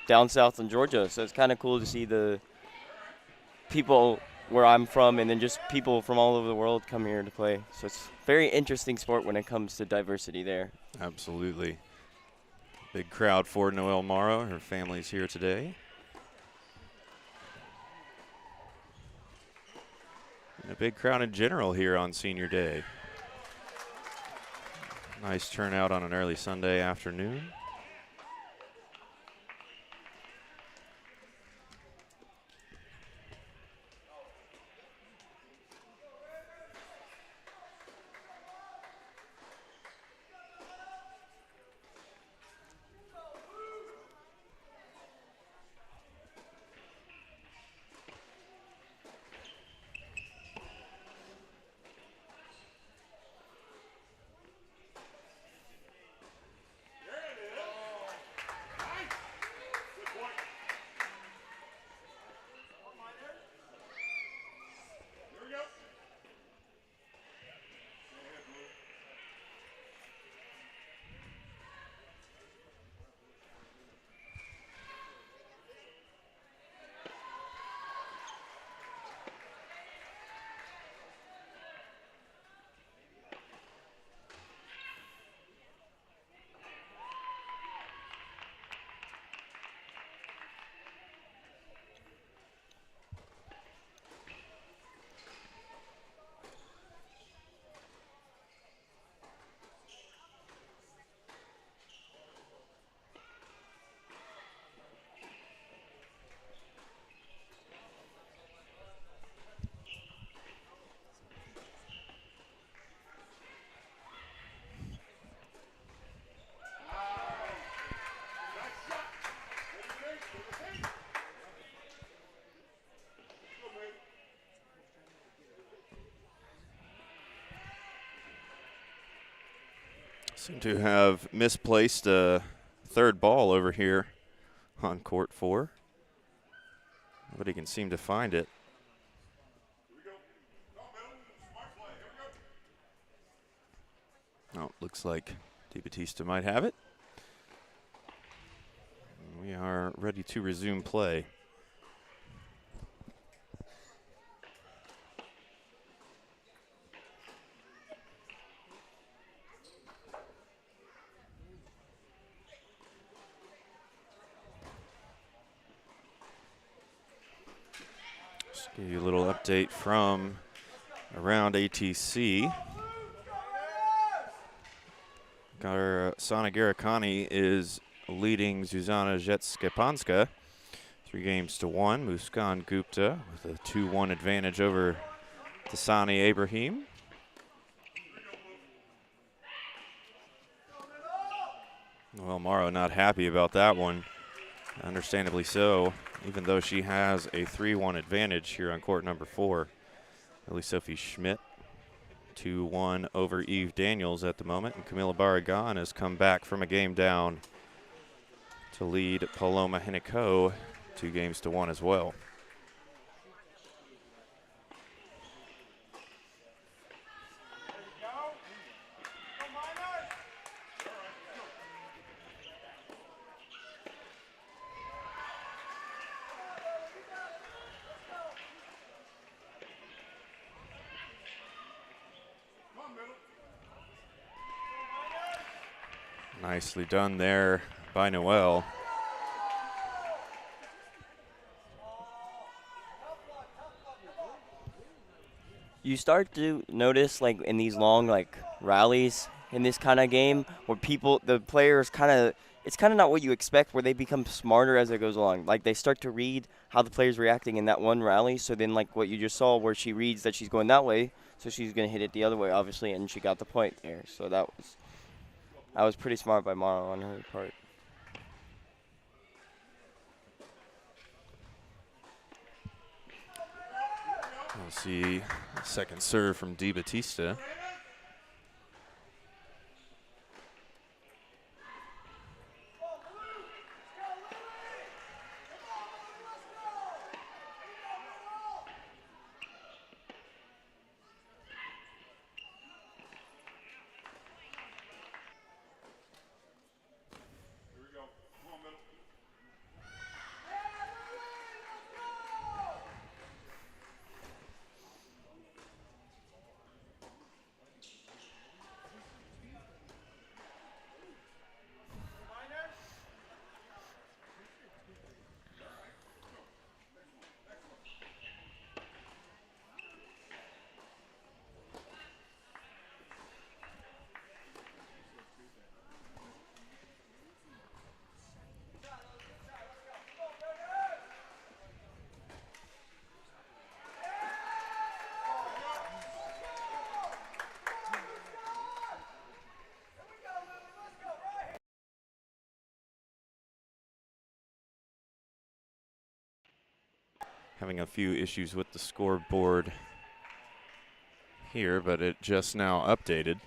S3: down south in Georgia. So it's kind of cool to see the people where I'm from and then just people from all over the world come here to play. So it's a very interesting sport when it comes to diversity there.
S2: Absolutely. Big crowd for Noelle Morrow. Her family's here today. And a big crowd in general here on Senior Day. Nice turnout on an early Sunday afternoon. Seem to have misplaced a third ball over here on court 4. Nobody can seem to find it. Oh, looks like DeBattista might have it. We are ready to resume play. Just give you a little update from around ATC. Sana Garikani is leading Zuzana Jetskepanska 3-1. Muskan Gupta with a 2-1 advantage over Tasani Ibrahim. Well, Morrow not happy about that one. Understandably so, even though she has a 3-1 advantage here on court number 4. Ellie Sophie Schmidt 2-1 over Eve Daniels at the moment, and Camila Barragan has come back from a game down to lead Paloma Hinoco 2-1 as well. Nicely done there by Noelle.
S3: You start to notice, like, in these long, like, rallies in this kind of game where the players it's kind of not what you expect, where they become smarter as it goes along. Like, they start to read how the player's reacting in that one rally. So then, like what you just saw, where she reads that she's going that way, so she's going to hit it the other way, obviously, and she got the point there. So that was pretty smart by Mara on her part.
S2: We'll see a second serve from DeBattista. Having a few issues with the scoreboard here, but it just now updated.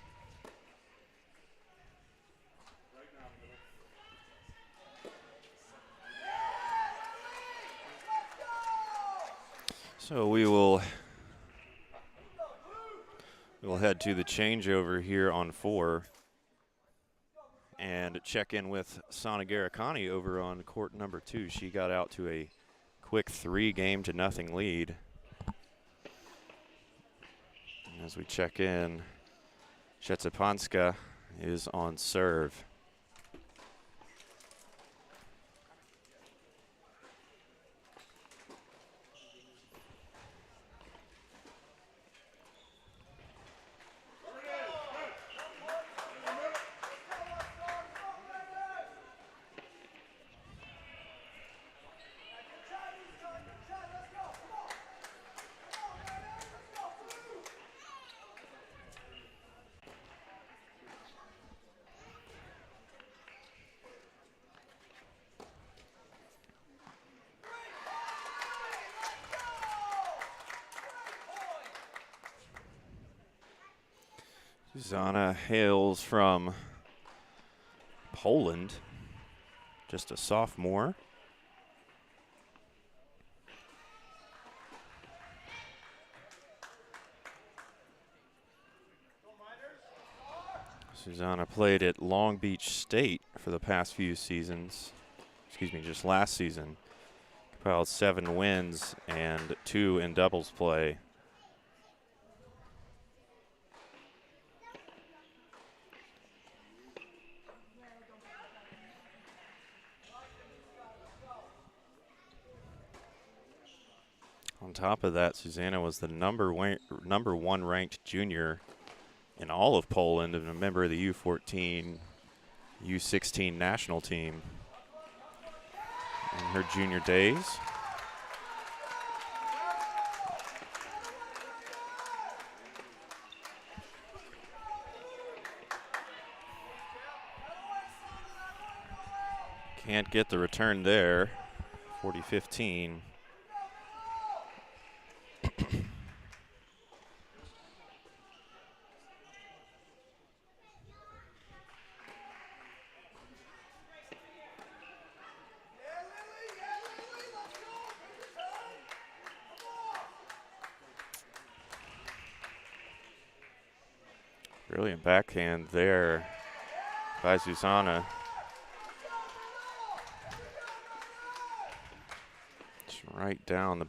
S2: So we will head to the changeover here on 4 and check in with Sana Garikani over on court number 2. She got out to a quick 3-0 lead. And as we check in, Jetskepanska is on serve. Zana hails from Poland, just a sophomore. Susanna played at Long Beach State for the past few seasons. Excuse me, just last season. Compiled 7 wins and 2 in doubles play. On top of that, Susanna was the number 1 ranked junior in all of Poland and a member of the U14, U16 national team in her junior days. Can't get the return there, 40-15. Brilliant backhand there by Susanna. Just right down the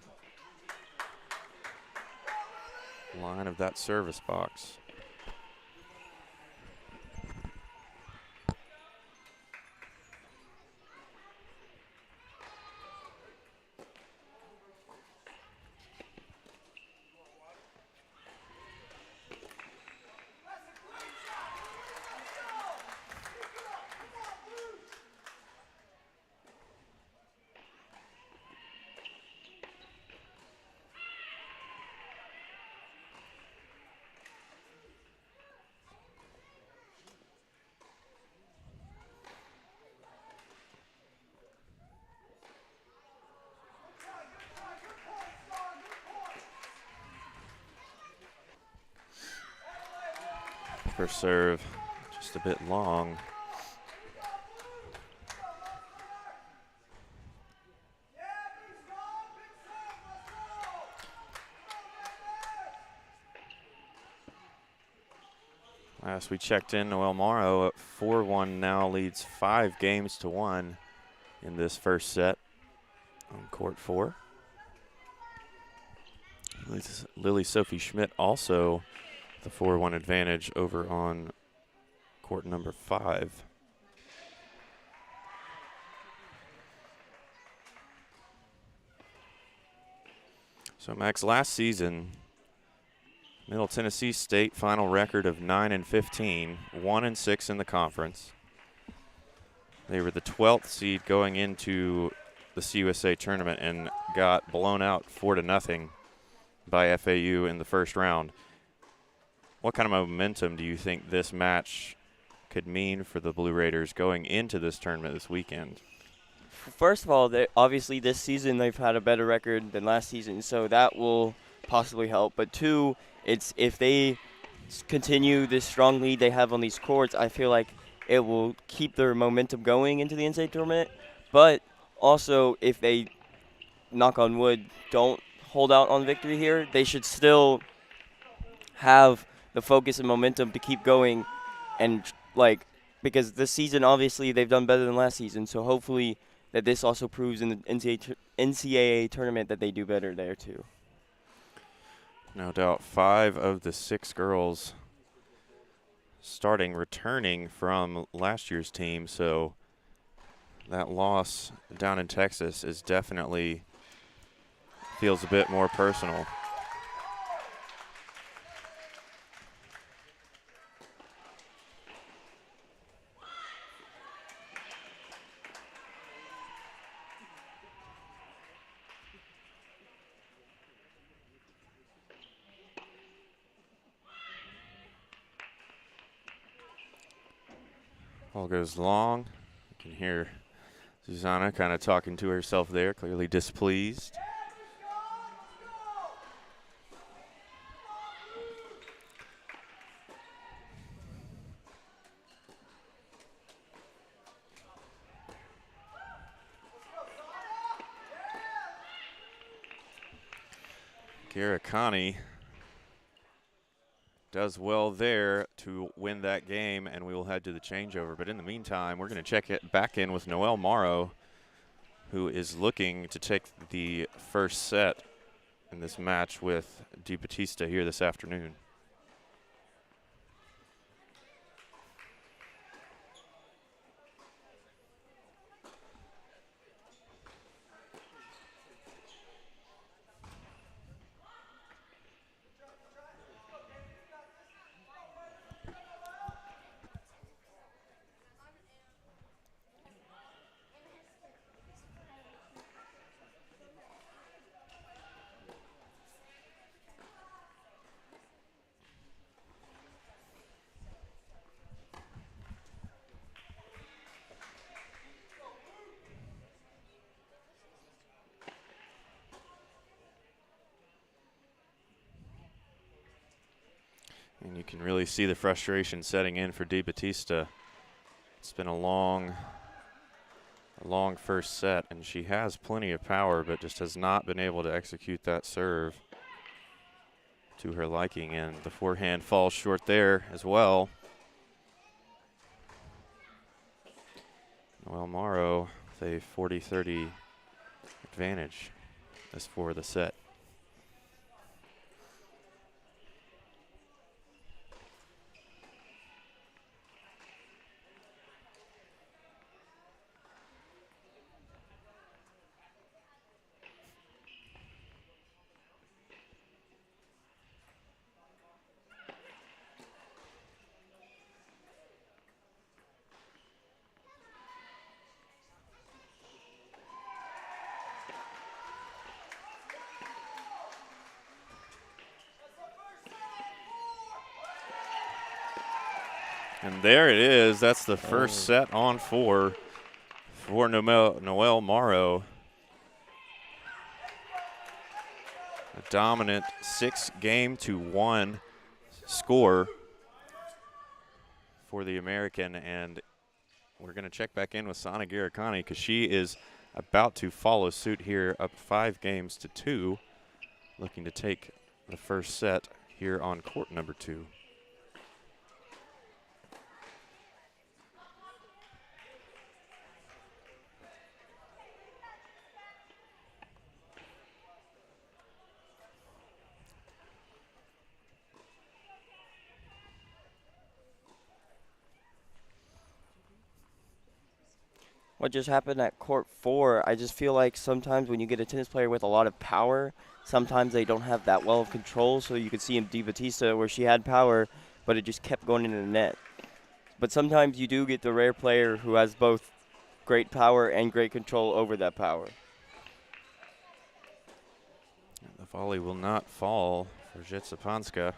S2: line of that service box. First serve, just a bit long. Last we checked in, Noel Morrow at 4-1 now leads 5-1 in this first set on court 4. Lily Sophie Schmidt also the 4-1 advantage over on court number 5. So Max, last season, Middle Tennessee State final record of 9-15, 1-6 in the conference. They were the 12th seed going into the CUSA tournament and got blown out 4-0 by FAU in the first round. What kind of momentum do you think this match could mean for the Blue Raiders going into this tournament this weekend?
S3: First of all, obviously this season they've had a better record than last season, so that will possibly help. But 2, it's if they continue this strong lead they have on these courts, I feel like it will keep their momentum going into the NCAA tournament. But also, if they, knock on wood, don't hold out on victory here, they should still have the focus and momentum to keep going, and because this season obviously they've done better than last season, so hopefully that this also proves in the NCAA tournament that they do better there too.
S2: No doubt 5 of the 6 girls returning from last year's team, so that loss down in Texas is definitely feels a bit more personal. Ball goes long. You can hear Susanna kind of talking to herself there, clearly displeased. Garikani does well there to win that game, and we will head to the changeover. But in the meantime, we're going to check it back in with Noelle Morrow, who is looking to take the first set in this match with DeBattista here this afternoon. And you can really see the frustration setting in for DeBattista. It's been a long first set, and she has plenty of power, but just has not been able to execute that serve to her liking, and the forehand falls short there as well. Noelle Morrow with a 40-30 advantage as for the set. And there it is. That's the first set on four for Noelle Morrow. A dominant 6-1 score for the American. And we're going to check back in with Sana Girakhani because she is about to follow suit here, up 5-2, looking to take the first set here on court number 2.
S3: What just happened at court 4, I just feel like sometimes when you get a tennis player with a lot of power, sometimes they don't have that well of control. So you could see in DeBattista where she had power, but it just kept going into the net. But sometimes you do get the rare player who has both great power and great control over that power.
S2: The volley will not fall for Zetsapanska.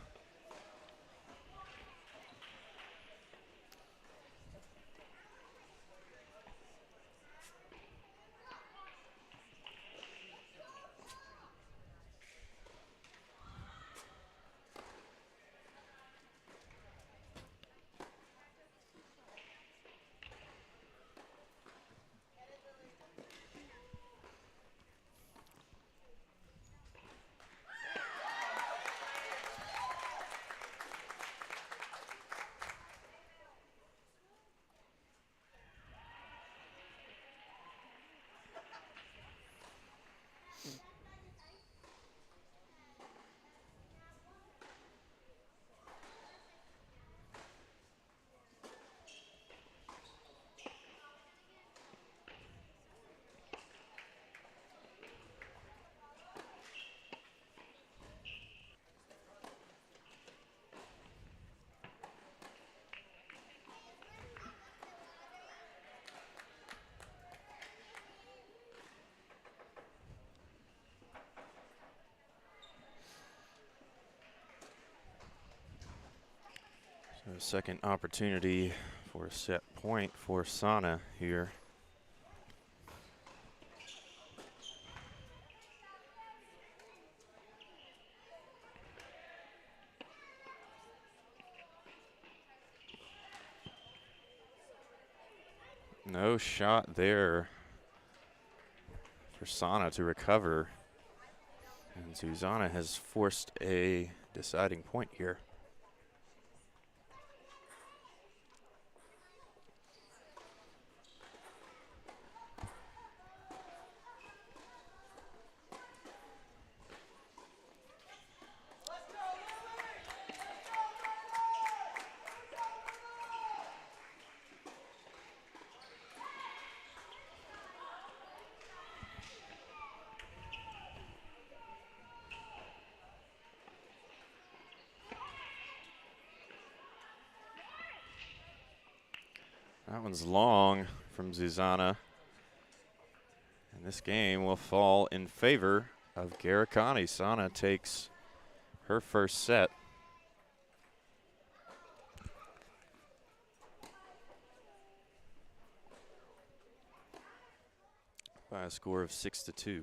S2: So a second opportunity for a set point for Sana here. No shot there for Sana to recover. And Zuzana has forced a deciding point here. That one's long from Zuzana. And this game will fall in favor of Garicani. Sana takes her first set. By a score of 6-2. So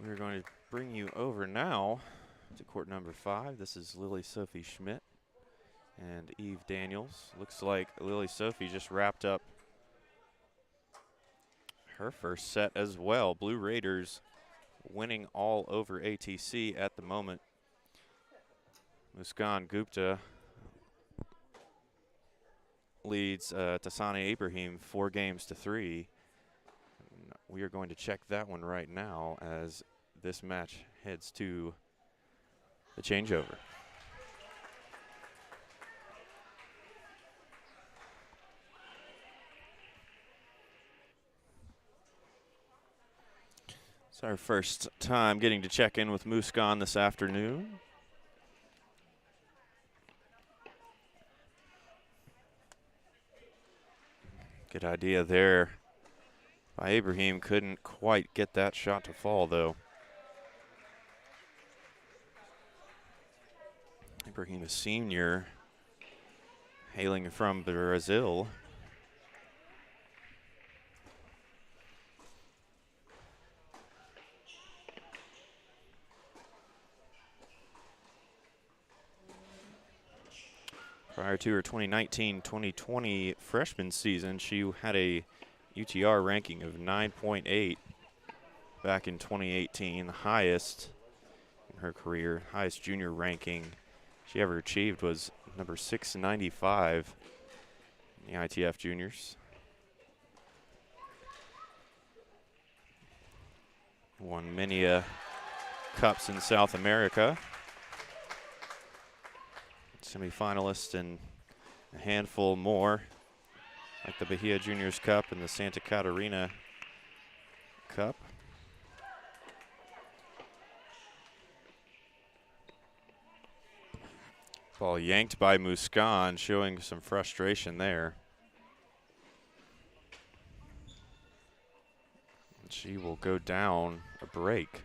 S2: we're going to bring you over now to court number 5. This is Lily Sophie Schmidt and Eve Daniels. Looks like Lily Sophie just wrapped up her first set as well. Blue Raiders winning all over ATC at the moment. Muskan Gupta leads Tasani Ibrahim 4-3. We are going to check that one right now as this match heads to the changeover. It's our first time getting to check in with Muskan this afternoon. Good idea there by Ibrahim. Couldn't quite get that shot to fall, though. Ibrahim, a senior, hailing from Brazil. Prior to her 2019-2020 freshman season, she had a UTR ranking of 9.8 back in 2018, the highest in her career. Highest junior ranking she ever achieved was number 695 in the ITF juniors. Won many cups in South America. Semi-finalist and a handful more, like the Bahia Juniors Cup and the Santa Catarina Cup. Ball yanked by Muskan, showing some frustration there. And she will go down a break.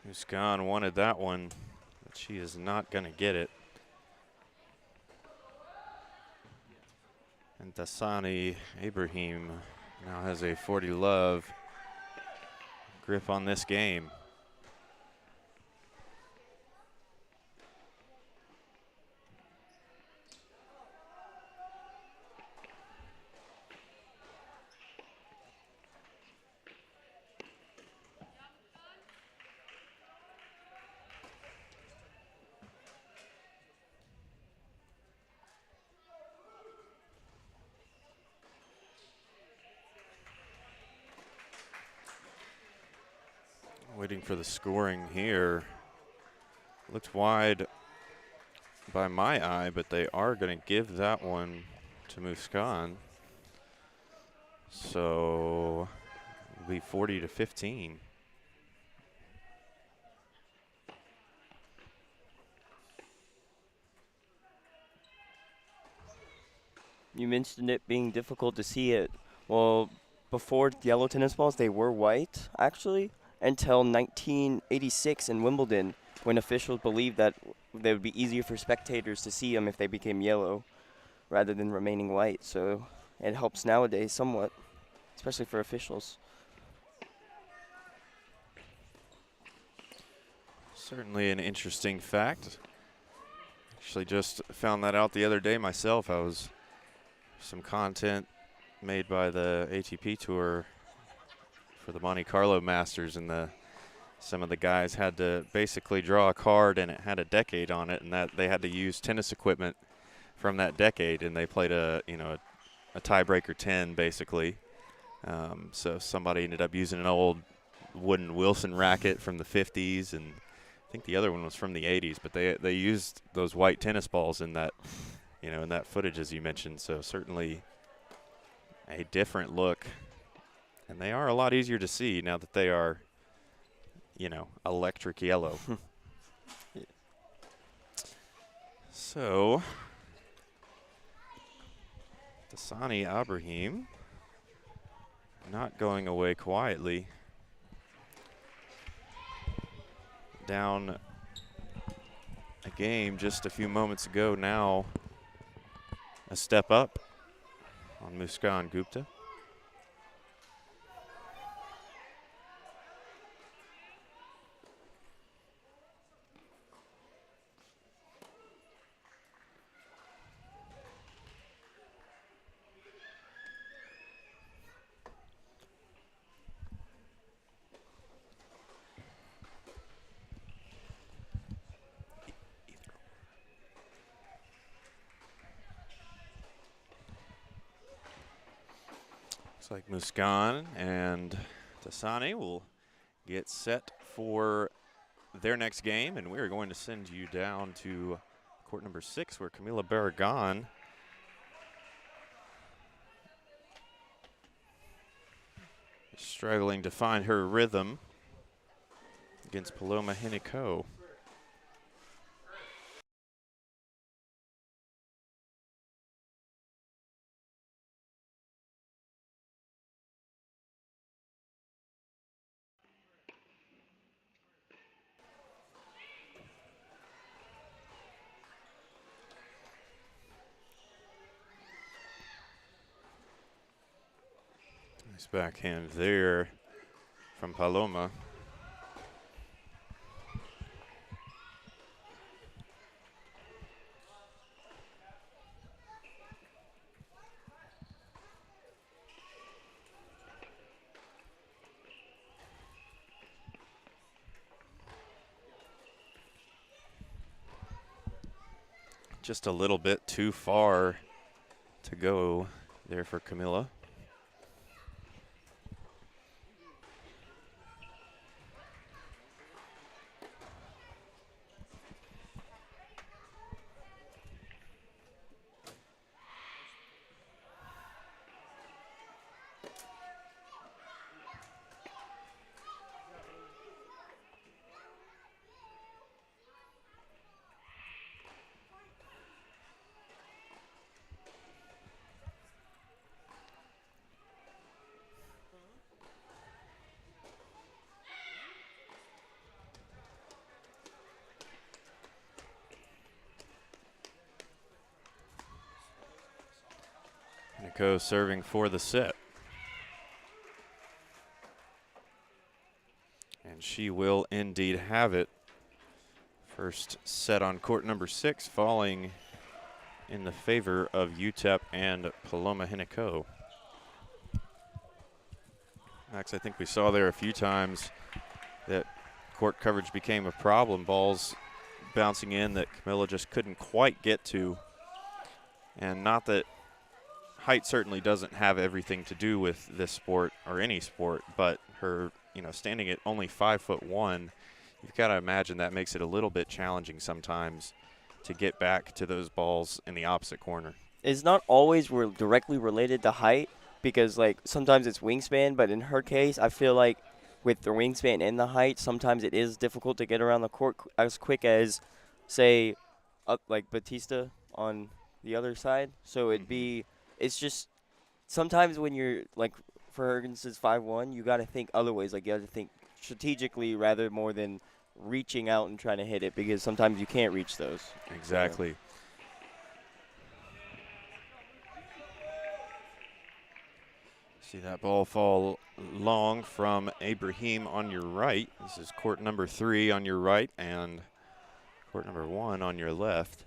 S2: Muskan wanted that one, but she is not going to get it. And Tasani Ibrahim now has a 40-love grip on this game. Waiting for the scoring here. Looked wide by my eye, but they are going to give that one to Muskan. So it'll be 40-15.
S3: You mentioned it being difficult to see it. Well, before yellow tennis balls, they were white, actually, until 1986 in Wimbledon, when officials believed that they would be easier for spectators to see them if they became yellow rather than remaining white. So it helps nowadays somewhat, especially for officials.
S2: Certainly an interesting fact. Actually just found that out the other day myself. I was some content made by the ATP Tour for the Monte Carlo Masters, and some of the guys had to basically draw a card and it had a decade on it, and that they had to use tennis equipment from that decade, and they played a tiebreaker 10 basically. So somebody ended up using an old wooden Wilson racket from the 50s, and I think the other one was from the 80s, but they used those white tennis balls in that in that footage, as you mentioned. So certainly a different look, and they are a lot easier to see now that they are electric yellow. So Dasani Ibrahim not going away quietly. Down a game just a few moments ago, now a step up on Muskan Gupta. Looks like Muskan and Dasani will get set for their next game, and we're going to send you down to court number 6, where Camila Barragan is struggling to find her rhythm against Paloma Hinico. Nice backhand there from Paloma. Just a little bit too far to go there for Camila. Hinico serving for the set. And she will indeed have it. First set on court number 6, falling in the favor of UTEP and Paloma Hinico. Max, I think we saw there a few times that court coverage became a problem. Balls bouncing in that Camila just couldn't quite get to. And not that height certainly doesn't have everything to do with this sport or any sport, but her, standing at only 5'1", you've got to imagine that makes it a little bit challenging sometimes to get back to those balls in the opposite corner.
S3: it's not always directly related to height because, like, sometimes it's wingspan, but in her case, I feel like with the wingspan and the height, sometimes it is difficult to get around the court as quick as, say, like Batista on the other side. So it's just sometimes when you're, like, for instance, 5'1", you got to think other ways. Like, you got to think strategically rather more than reaching out and trying to hit it because sometimes you can't reach those.
S2: Exactly.
S3: So.
S2: See that ball fall long from Ibrahim on your right. This is court number 3 on your right and court number 1 on your left.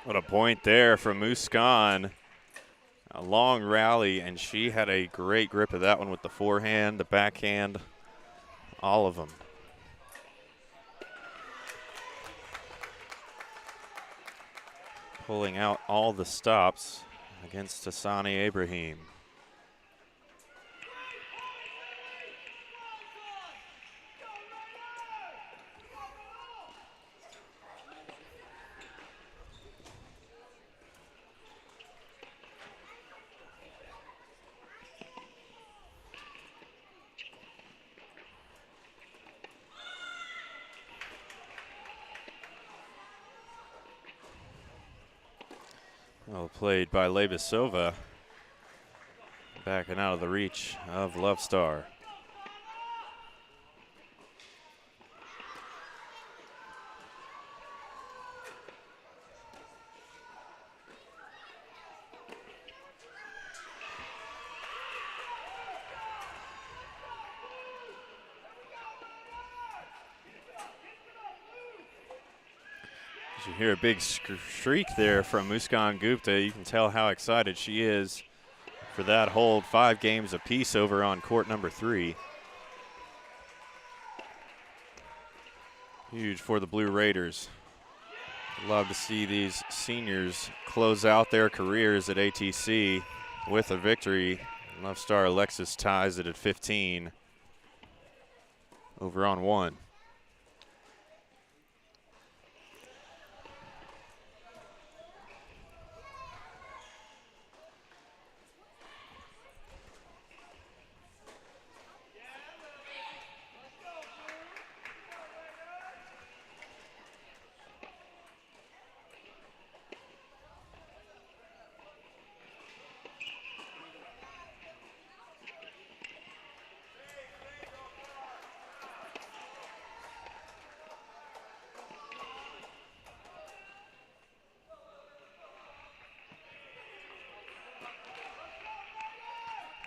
S2: What a point there from Muskan. A long rally, and she had a great grip of that one with the forehand, the backhand, all of them. Pulling out all the stops against Hassani Ibrahim. Well played by Lebesova. Backing out of the reach of Love Star. As you hear a big shriek there from Muskan Gupta, you can tell how excited she is for that hold. 5 games apiece over on court number 3. Huge for the Blue Raiders. Love to see these seniors close out their careers at ATC with a victory. Love Star Alexis ties it at 15 over on 1.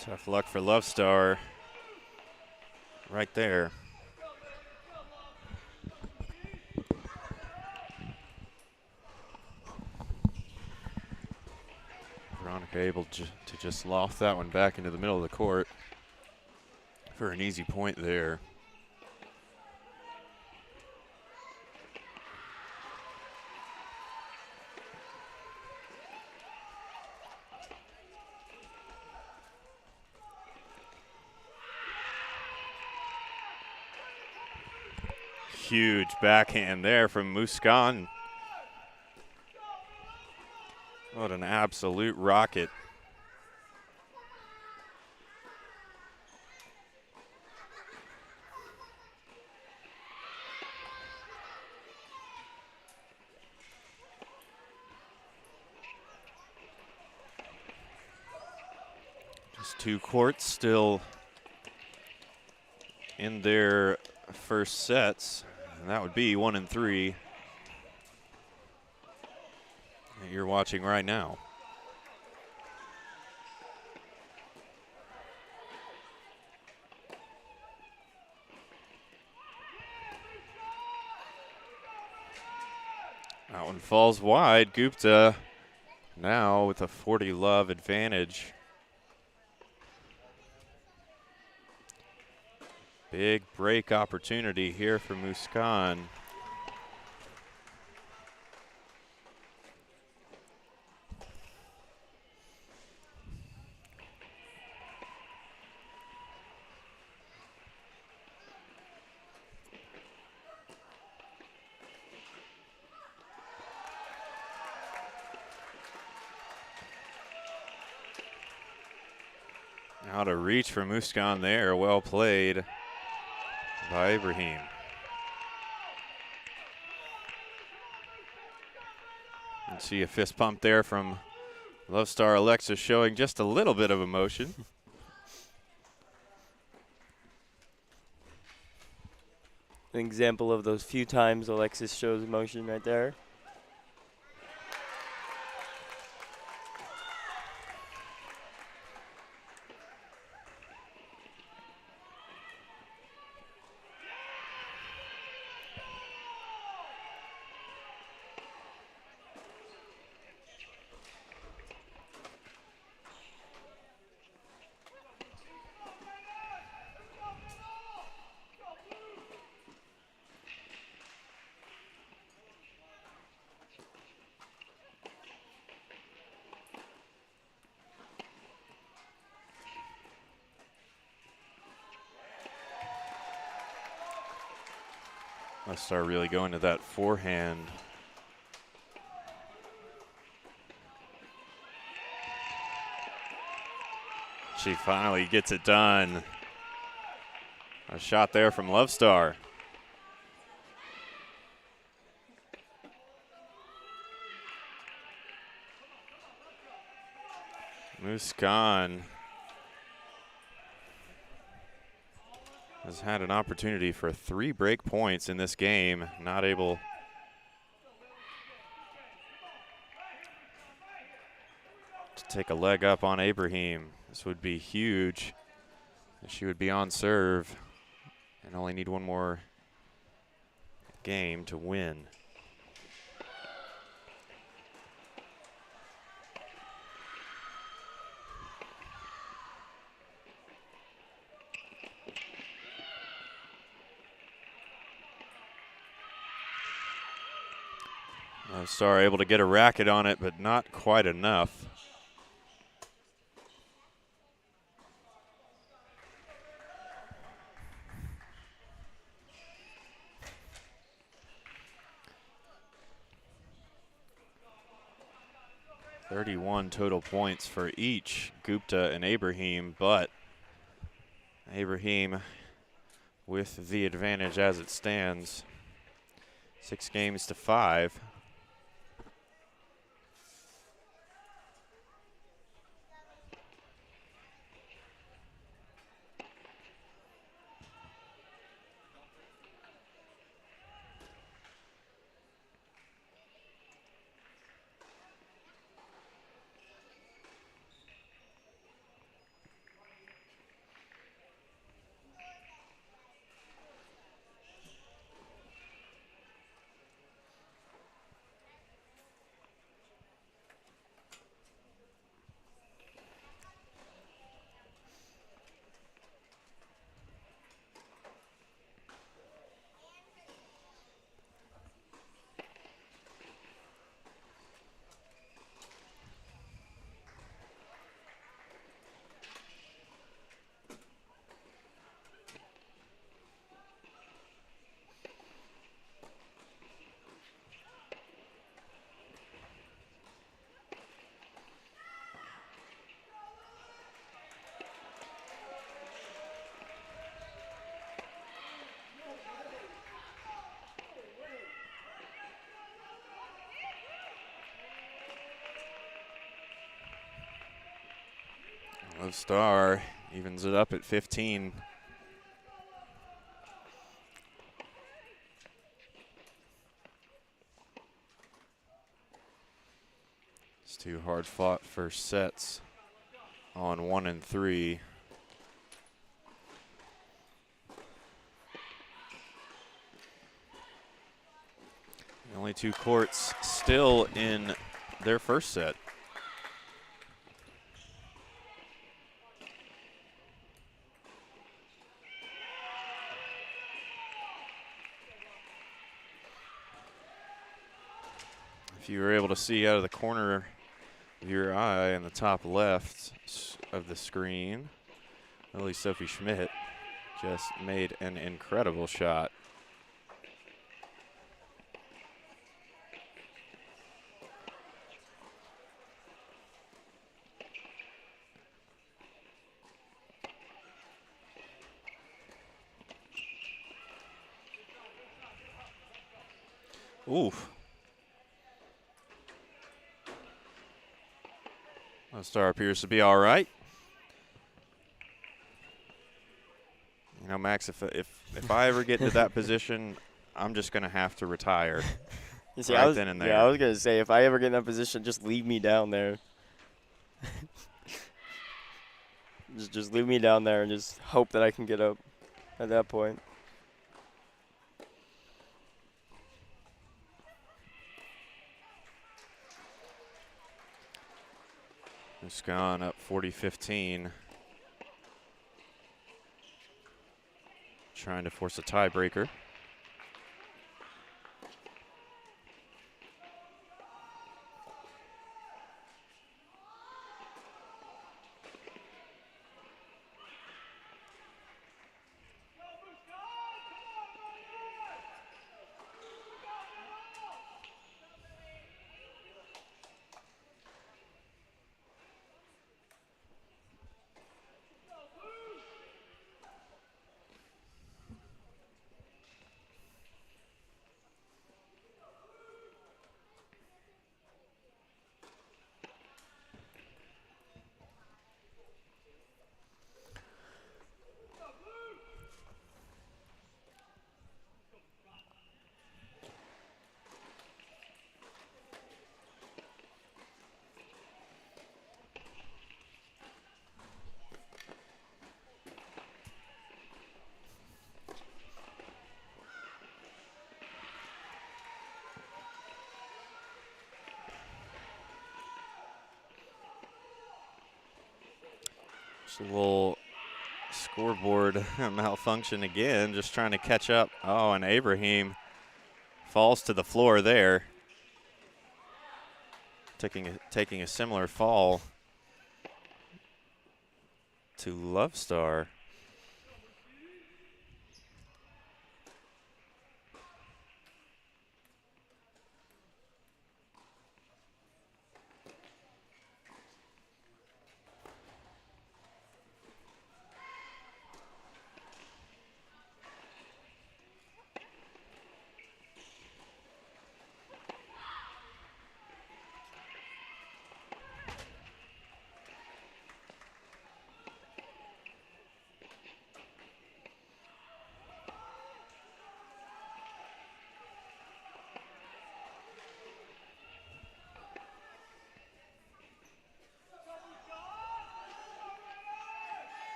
S2: Tough luck for Love Star right there. Veronica able to just loft that one back into the middle of the court for an easy point there. Huge backhand there from Muskan. What an absolute rocket. Just 2 courts still in their first sets, and that would be 1 and 3 that you're watching right now. That one falls wide. Gupta now with a 40-love advantage. Big break opportunity here for Muskan. Out of reach for Muskan there. Well played by Ibrahim. You see a fist pump there from Love Star Alexa, showing just a little bit of emotion.
S3: An example of those few times Alexis shows emotion right there.
S2: Let's start really going to that forehand. She finally gets it done. A shot there from Love Star. Muskan has had an opportunity for 3 break points in this game, not able to take a leg up on Ibrahim. This would be huge. She would be on serve and only need one more game to win. Star able to get a racket on it, but not quite enough. .31 total points for each, Gupta and Ibrahim, but Ibrahim with the advantage as it stands. 6 games to 5. Love Star evens it up at 15. It's 2 hard-fought first sets on 1 and 3. The only two courts still in their first set. If you were able to see out of the corner of your eye in the top left of the screen, Lily Sophie Schmidt just made an incredible shot. Oof. Lone Star appears to be all right. You know, Max, if I ever get into that position, I'm just going to have to retire.
S3: You see,
S2: right then and there.
S3: Yeah, I was going to say, if I ever get in that position, just leave me down there. just leave me down there and just hope that I can get up at that point.
S2: It's gone up 40-15. Trying to force a tiebreaker. Just a little scoreboard malfunction again, just trying to catch up. Oh, and Ibrahim falls to the floor there. Taking a similar fall to Love Star.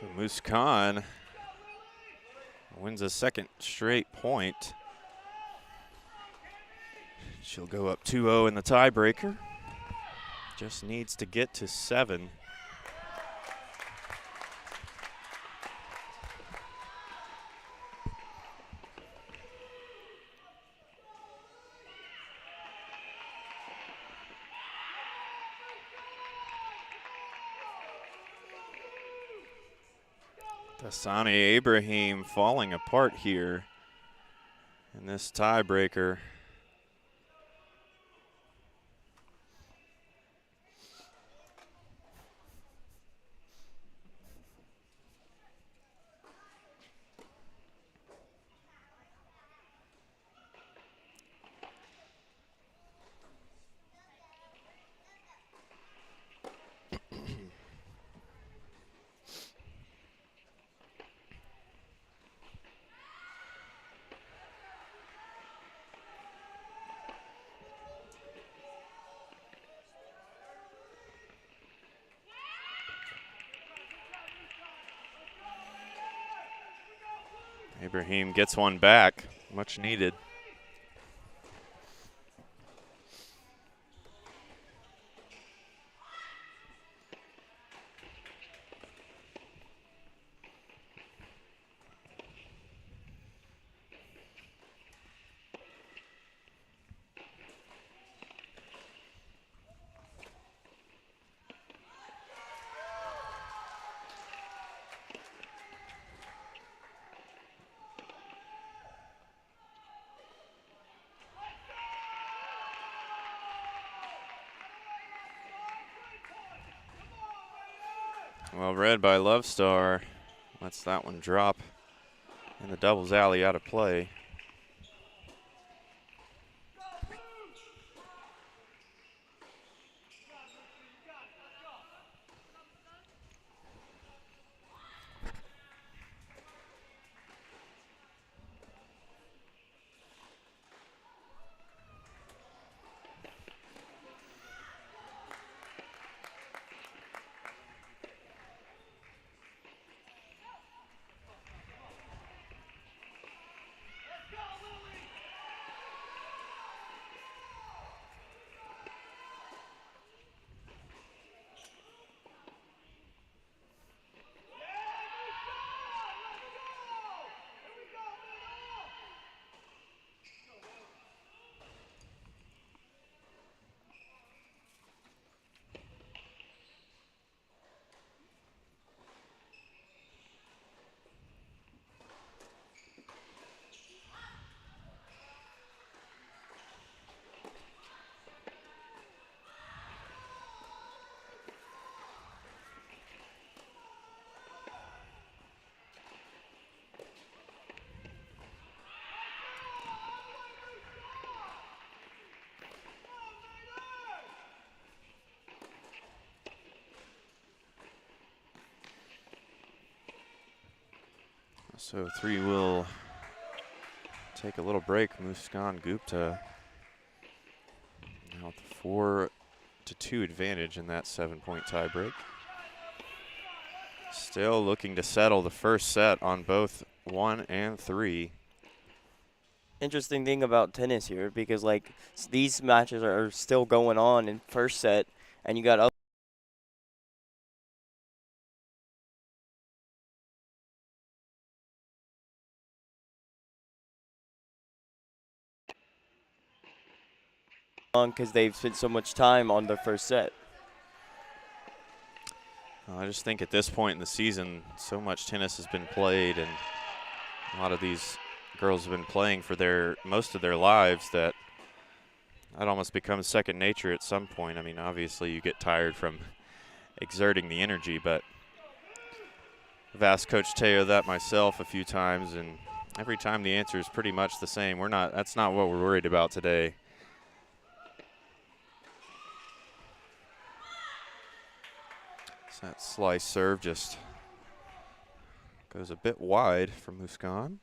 S2: So Moose Khan wins a second straight point. She'll go up 2-0 in the tiebreaker. Just needs to get to 7. Dasani Ibrahim falling apart here in this tiebreaker. Ibrahim gets one back. Much needed. Well read by Love Star. Lets that one drop in the doubles alley out of play. So 3 will take a little break. Muskan Gupta now with the 4-2 advantage in that 7-point tiebreak. Still looking to settle the first set on both 1 and 3.
S3: Interesting thing about tennis here, because like these matches are still going on in first set, and you got other because they've spent so much time on their first set.
S2: I just think at this point in the season, so much tennis has been played, and a lot of these girls have been playing for most of their lives, that almost becomes second nature at some point. I mean, obviously you get tired from exerting the energy, but I've asked Coach Teo that myself a few times, and every time the answer is pretty much the same. That's not what we're worried about today. So that slice serve just goes a bit wide for Muskan.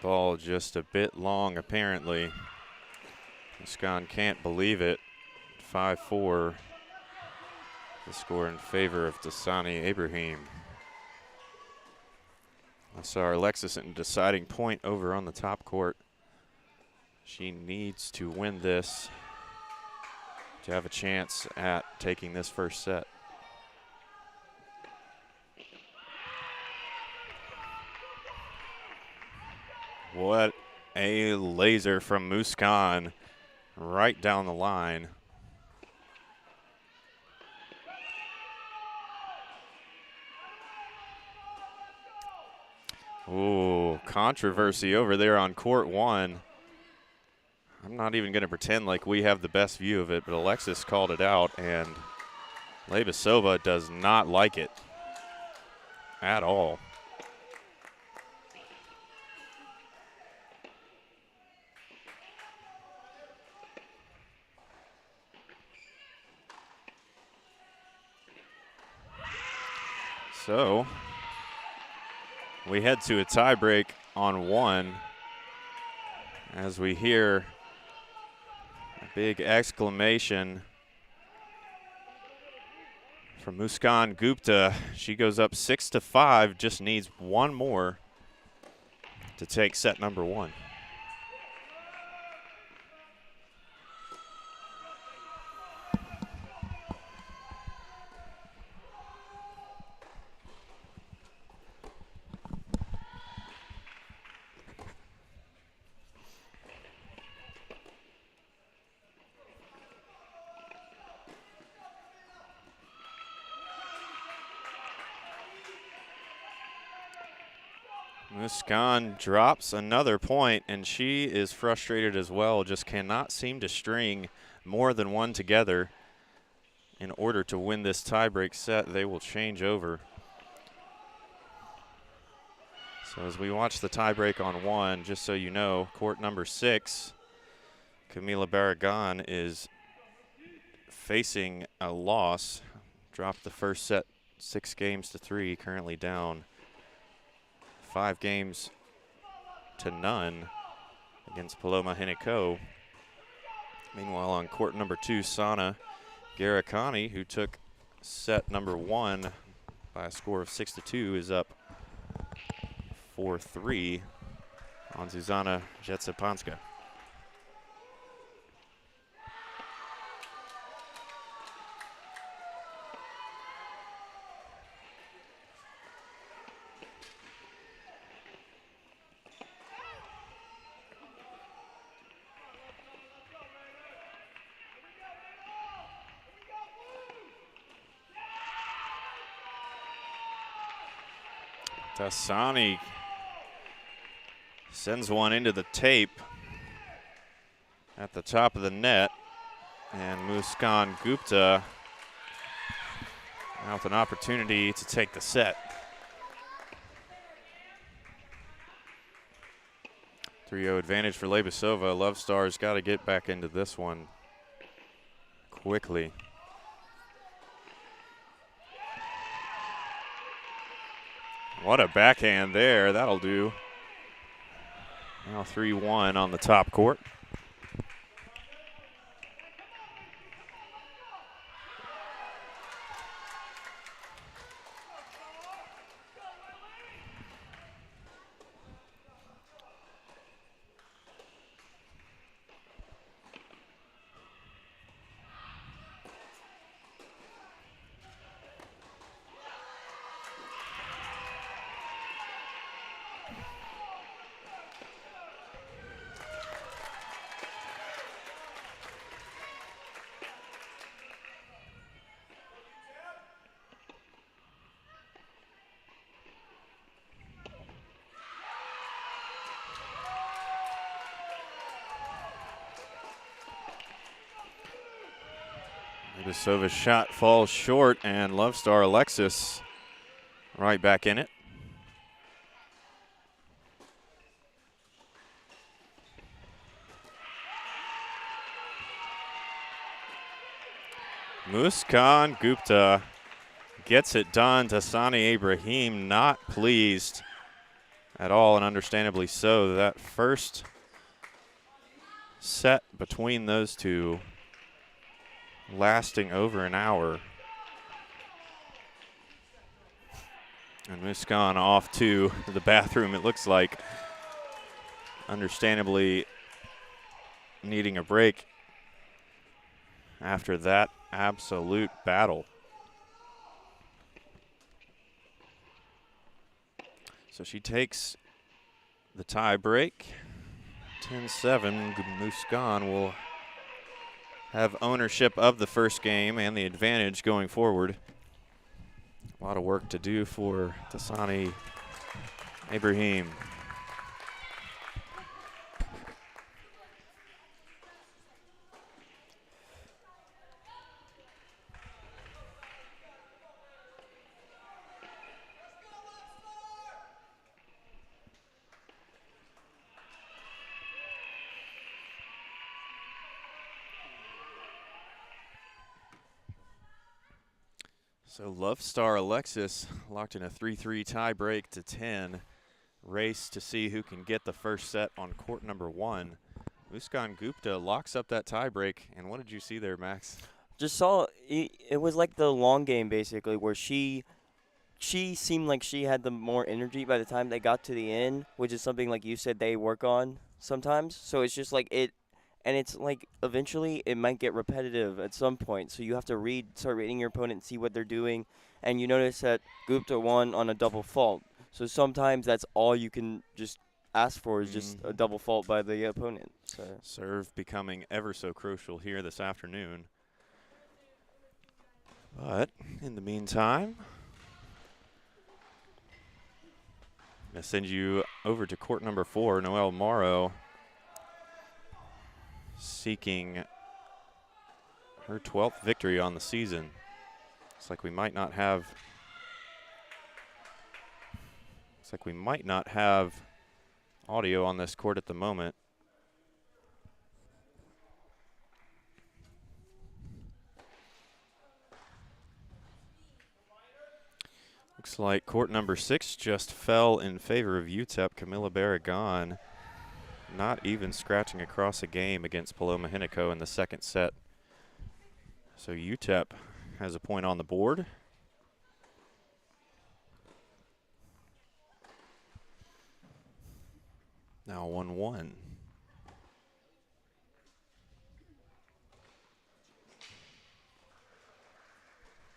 S2: Ball just a bit long, apparently. Muskan can't believe it. 5-4, the score in favor of Dasani Ibrahim. I saw Alexis in deciding point over on the top court. She needs to win this to have a chance at taking this first set. What a laser from Muskan right down the line. Ooh, controversy over there on court one. I'm not even going to pretend like we have the best view of it, but Alexis called it out, and Lebesova does not like it at all. So we head to a tiebreak on one as we hear a big exclamation from Muskan Gupta. She goes up 6-5, just needs one more to take set number one. Muskan drops another point, and she is frustrated as well, just cannot seem to string more than one together. In order to win this tiebreak set, they will change over. So as we watch the tiebreak on one, just so you know, court number 6, Camila Barragan is facing a loss. Dropped the first set 6-3, currently down 5-0 against Paloma Hinoco. Meanwhile, on court number 2, Sana Garakani, who took set number 1 by a score of 6-2, is up 4-3 on Zuzana Jetsepanska. Dasani sends one into the tape at the top of the net, and Muskan Gupta now with an opportunity to take the set. 3-0 advantage for Lebesova. Love Star's got to get back into this one quickly. What a backhand there. That'll do. Now 3-1 on the top court. Lebesova's shot falls short, and Love Star Alexis right back in it. Muskan Gupta gets it done. Dasani Ibrahim not pleased at all, and understandably so. That first set between those two lasting over an hour. And Muskan off to the bathroom, it looks like, understandably needing a break after that absolute battle. So she takes the tie break. 10-7, Muskan will have ownership of the first game and the advantage going forward. A lot of work to do for Tasani Ibrahim. So Love Star Alexis locked in a 3-3 tie break to 10. Race to see who can get the first set on court number 1. Muskan Gupta locks up that tie break. And what did you see there, Max?
S3: Just saw it was like the long game basically, where she seemed like she had the more energy by the time they got to the end, which is something like you said they work on sometimes. So it's just like it. And it's like eventually it might get repetitive at some point. So you have to start reading your opponent and see what they're doing. And you notice that Gupta won on a double fault. So sometimes that's all you can just ask for is just a double fault by the opponent. So
S2: serve becoming ever so crucial here this afternoon. But in the meantime, I'm going to send you over to court number 4, Noelle Morrow, seeking her 12th victory on the season. Looks like we might not have audio on this court at the moment. Looks like court number 6 just fell in favor of UTEP. Camila Barragan not even scratching across a game against Paloma Hinoco in the second set. So UTEP has a point on the board. Now 1-1.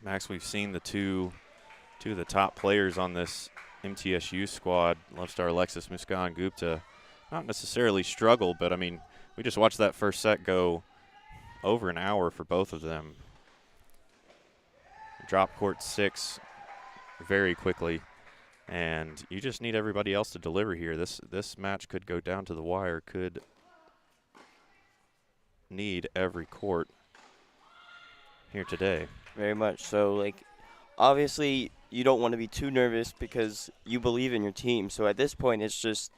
S2: Max, we've seen the two of the top players on this MTSU squad, Love Star Alexis, Muskan Gupta, not necessarily struggle, but I mean, we just watched that first set go over an hour for both of them. Drop court 6 very quickly, and you just need everybody else to deliver here. This match could go down to the wire, could need every court here today.
S3: very much so. Like, obviously, you don't want to be too nervous because you believe in your team. So at this point, it's just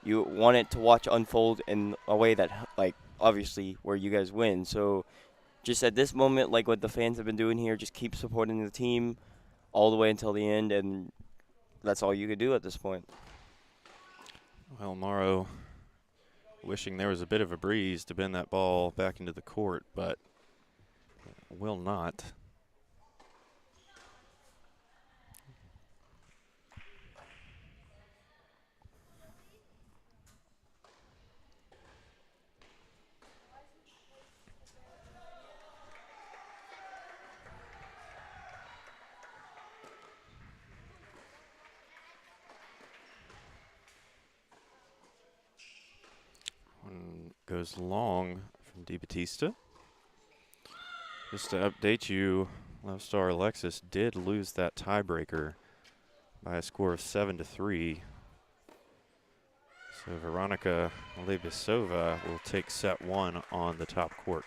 S3: you want it to watch unfold in a way that, like, obviously where you guys win. So just at this moment, like what the fans have been doing here, just keep supporting the team all the way until the end, and that's all you could do at this point.
S2: Well, Morrow wishing there was a bit of a breeze to bend that ball back into the court, but will not. One goes long from DiBattista. Just to update you, Love Star Alexis did lose that tiebreaker by a score of 7-3. So Veronica Lebesova will take set 1 on the top court.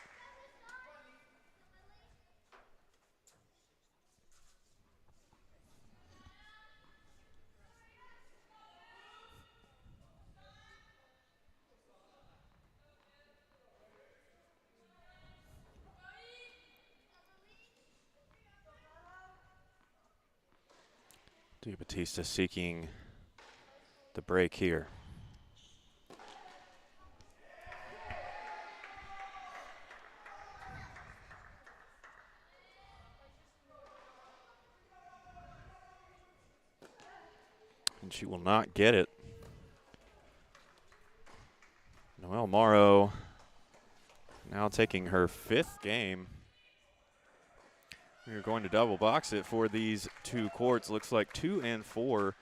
S2: DiBattista seeking the break here. And she will not get it. Noelle Morrow now taking her 5th game. We're going to double box it for these 2 courts. Looks like 2 and 4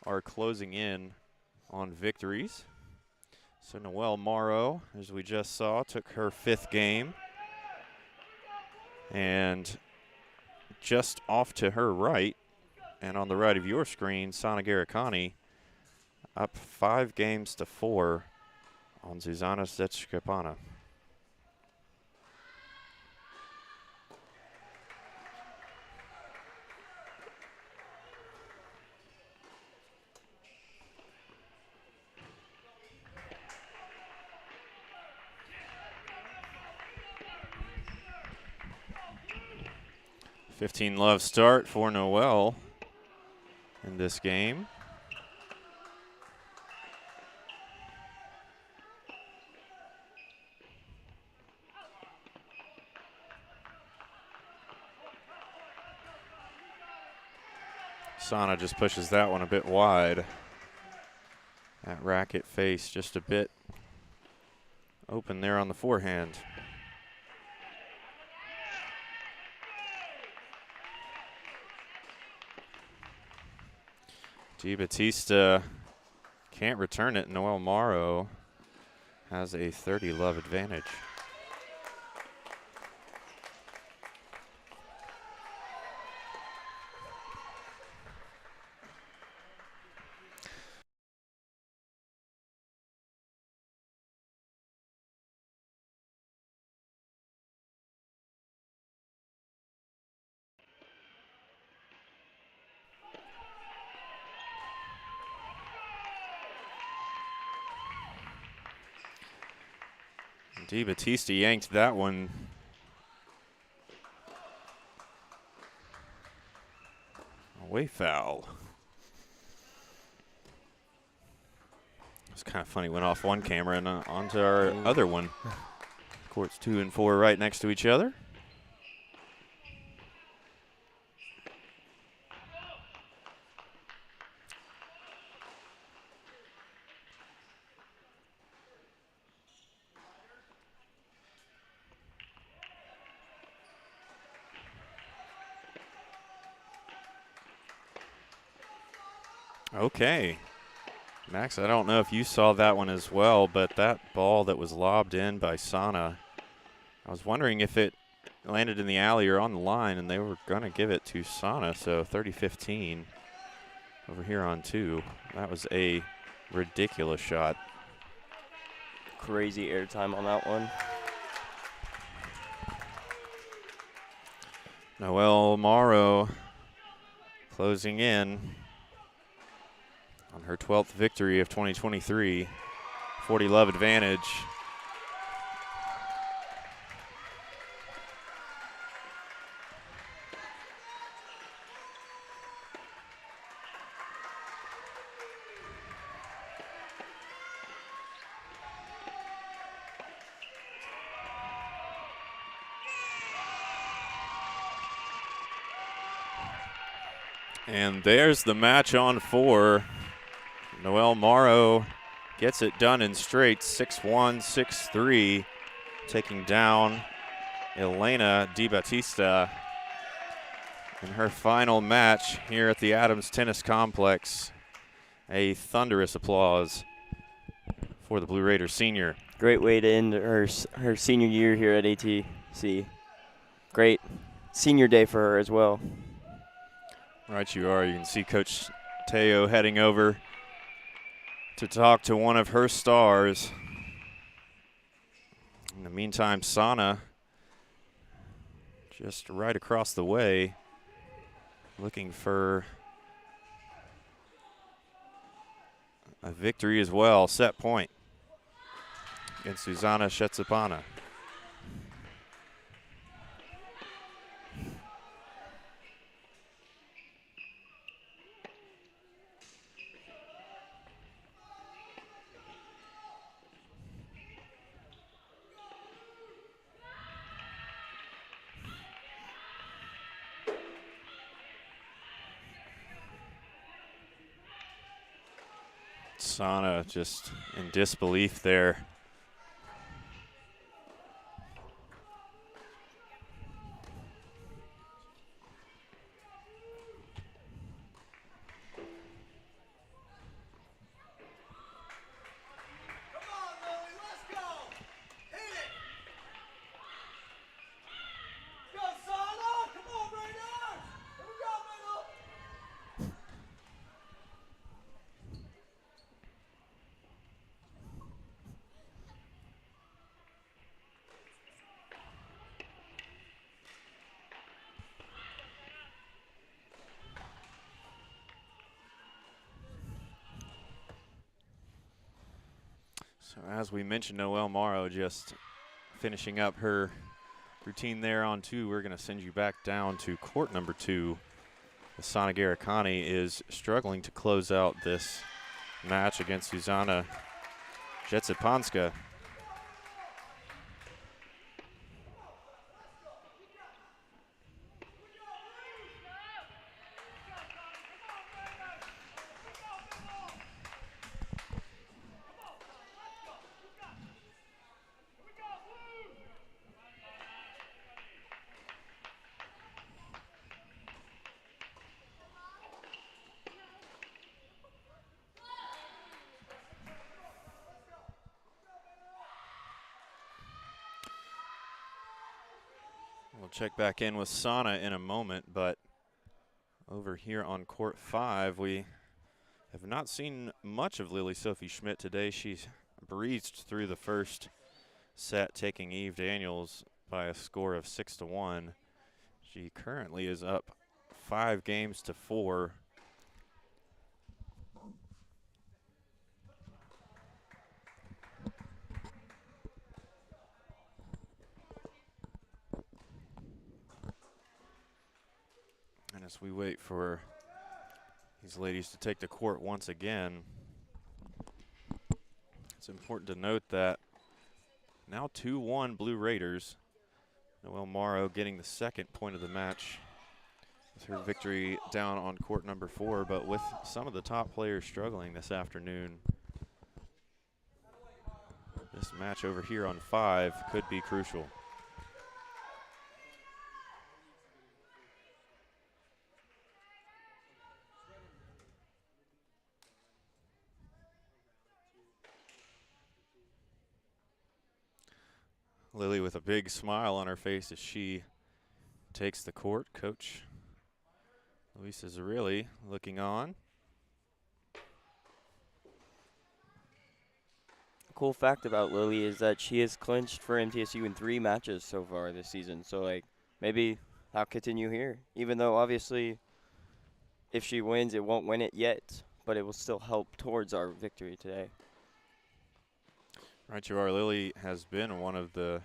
S2: are closing in on victories. So Noelle Morrow, as we just saw, took her 5th game. And just off to her right, and on the right of your screen, Sana Garicani up 5 games to 4 on Zuzana Zetskripana. Love start for Noelle in this game. Sana just pushes that one a bit wide. That racket face just a bit open there on the forehand. DiBattista can't return it. Noelle Morrow has a 30-love advantage. DiBattista yanked that one away foul. It's kind of funny, went off one camera and onto our other one. Courts 2 and 4 right next to each other. Okay. Max, I don't know if you saw that one as well, but that ball that was lobbed in by Sana, I was wondering if it landed in the alley or on the line, and they were going to give it to Sana, so 30-15 over here on 2. That was a ridiculous shot.
S3: Crazy airtime on that one.
S2: Noelle Morrow closing in on her 12th victory of 2023. 40-love advantage. And there's the match on 4. Noelle Morrow gets it done in straight, 6-1, 6-3, taking down Elena DiBattista in her final match here at the Adams Tennis Complex. A thunderous applause for the Blue Raider senior.
S3: Great way to end her senior year here at ATC. Great senior day for her as well.
S2: Right you are. You can see Coach Teo heading over to talk to one of her stars. In the meantime, Sana just right across the way, looking for a victory as well. Set point against Zuzana Zetskripana. Sana just in disbelief there. So as we mentioned, Noelle Morrow just finishing up her routine there on 2. We're going to send you back down to court number 2. Sana Garikani is struggling to close out this match against Zuzana Jetsipanska. We'll check back in with Sana in a moment, but over here on court 5, we have not seen much of Lily Sophie Schmidt today. She's breezed through the first set, taking Eve Daniels by a score of 6-1. She currently is up 5 games to 4. And as we wait for these ladies to take the court once again, it's important to note that now 2-1 Blue Raiders. Noelle Morrow getting the second point of the match with her victory down on court number 4, but with some of the top players struggling this afternoon, this match over here on 5 could be crucial. Lily with a big smile on her face as she takes the court. Coach Luis is really looking on.
S3: Cool fact about Lily is that she has clinched for MTSU in 3 matches so far this season. So, like, maybe I'll continue here. Even though, obviously, if she wins, it won't win it yet, but it will still help towards our victory today.
S2: Right, you are. Lily has been one of the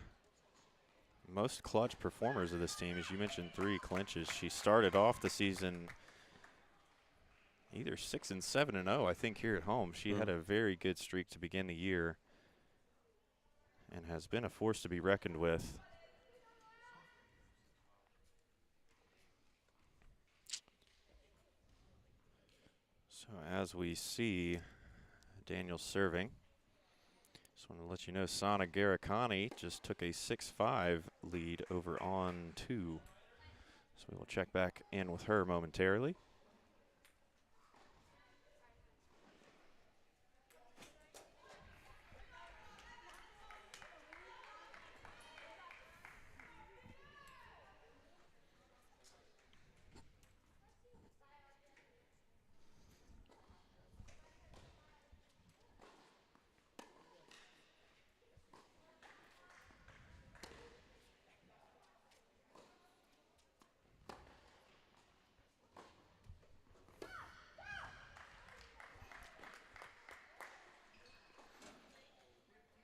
S2: most clutch performers of this team. As you mentioned, 3 clinches. She started off the season either 6-7-0, I think, here at home. She had a very good streak to begin the year and has been a force to be reckoned with. So as we see Daniel serving, just want to let you know Sana Garikani just took a 6-5 lead over on 2. So we will check back in with her momentarily.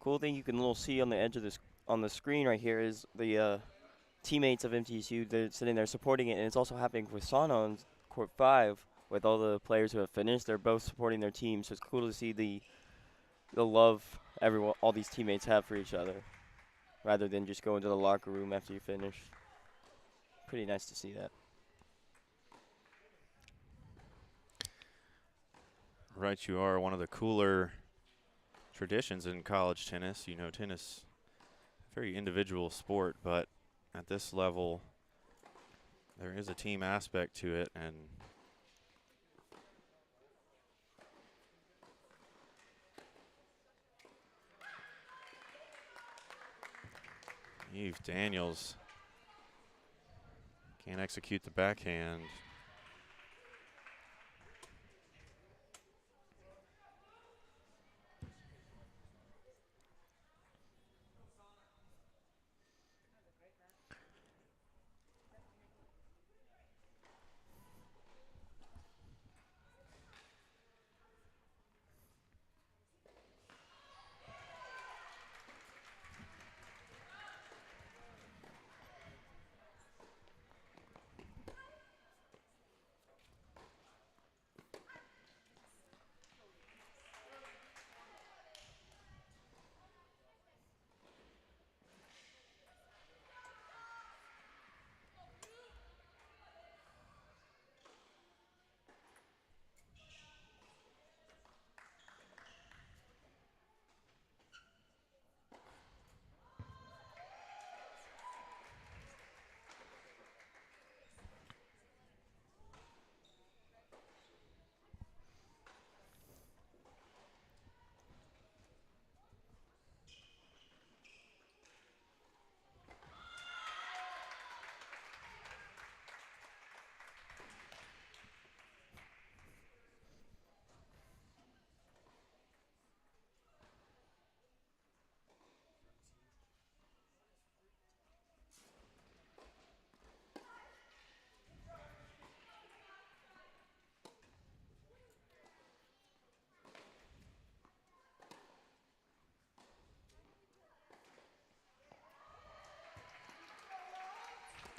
S3: Cool thing you can little see on the edge of this on the screen right here is the teammates of MTSU. They're sitting there supporting it, and it's also happening with Sana on court 5 with all the players who have finished. They're both supporting their team, so it's cool to see the love all these teammates have for each other, rather than just go into the locker room after you finish. Pretty nice to see that.
S2: Right, you are. One of the cooler traditions in college tennis. You know, tennis, very individual sport, but at this level, there is a team aspect to it, and Eve Daniels can't execute the backhand.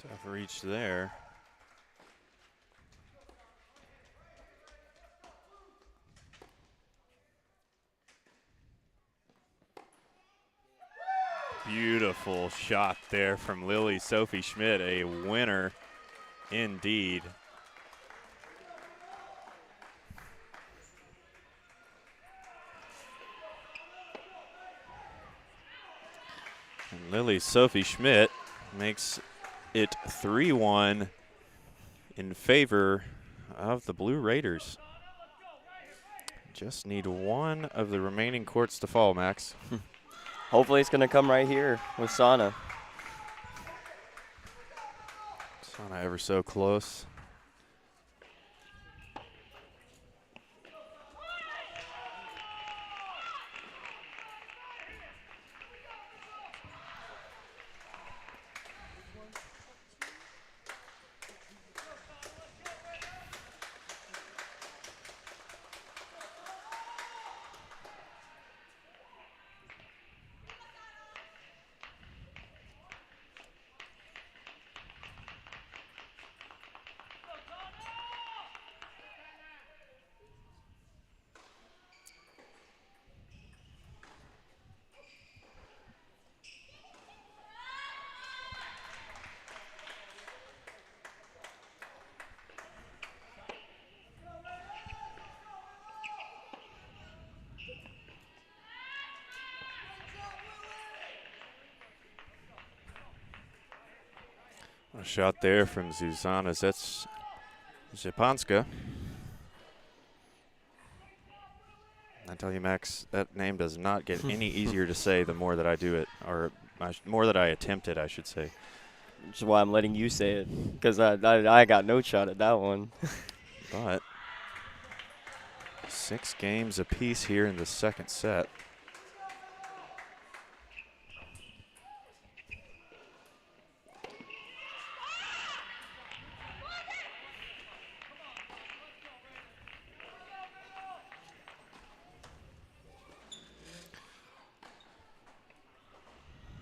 S2: Tough reach there. Beautiful shot there from Lily Sophie Schmidt, a winner indeed. And Lily Sophie Schmidt makes it 3-1 in favor of the Blue Raiders. Just need one of the remaining courts to fall, Max.
S3: Hopefully it's going to come right here with Sana.
S2: Sana ever so close. A shot there from Zuzana Zepanska. I tell you, Max, that name does not get any easier to say the more that I do it, or more that I attempt it, I should say.
S3: Which is why I'm letting you say it, because I got no shot at that one.
S2: But 6 games apiece here in the second set.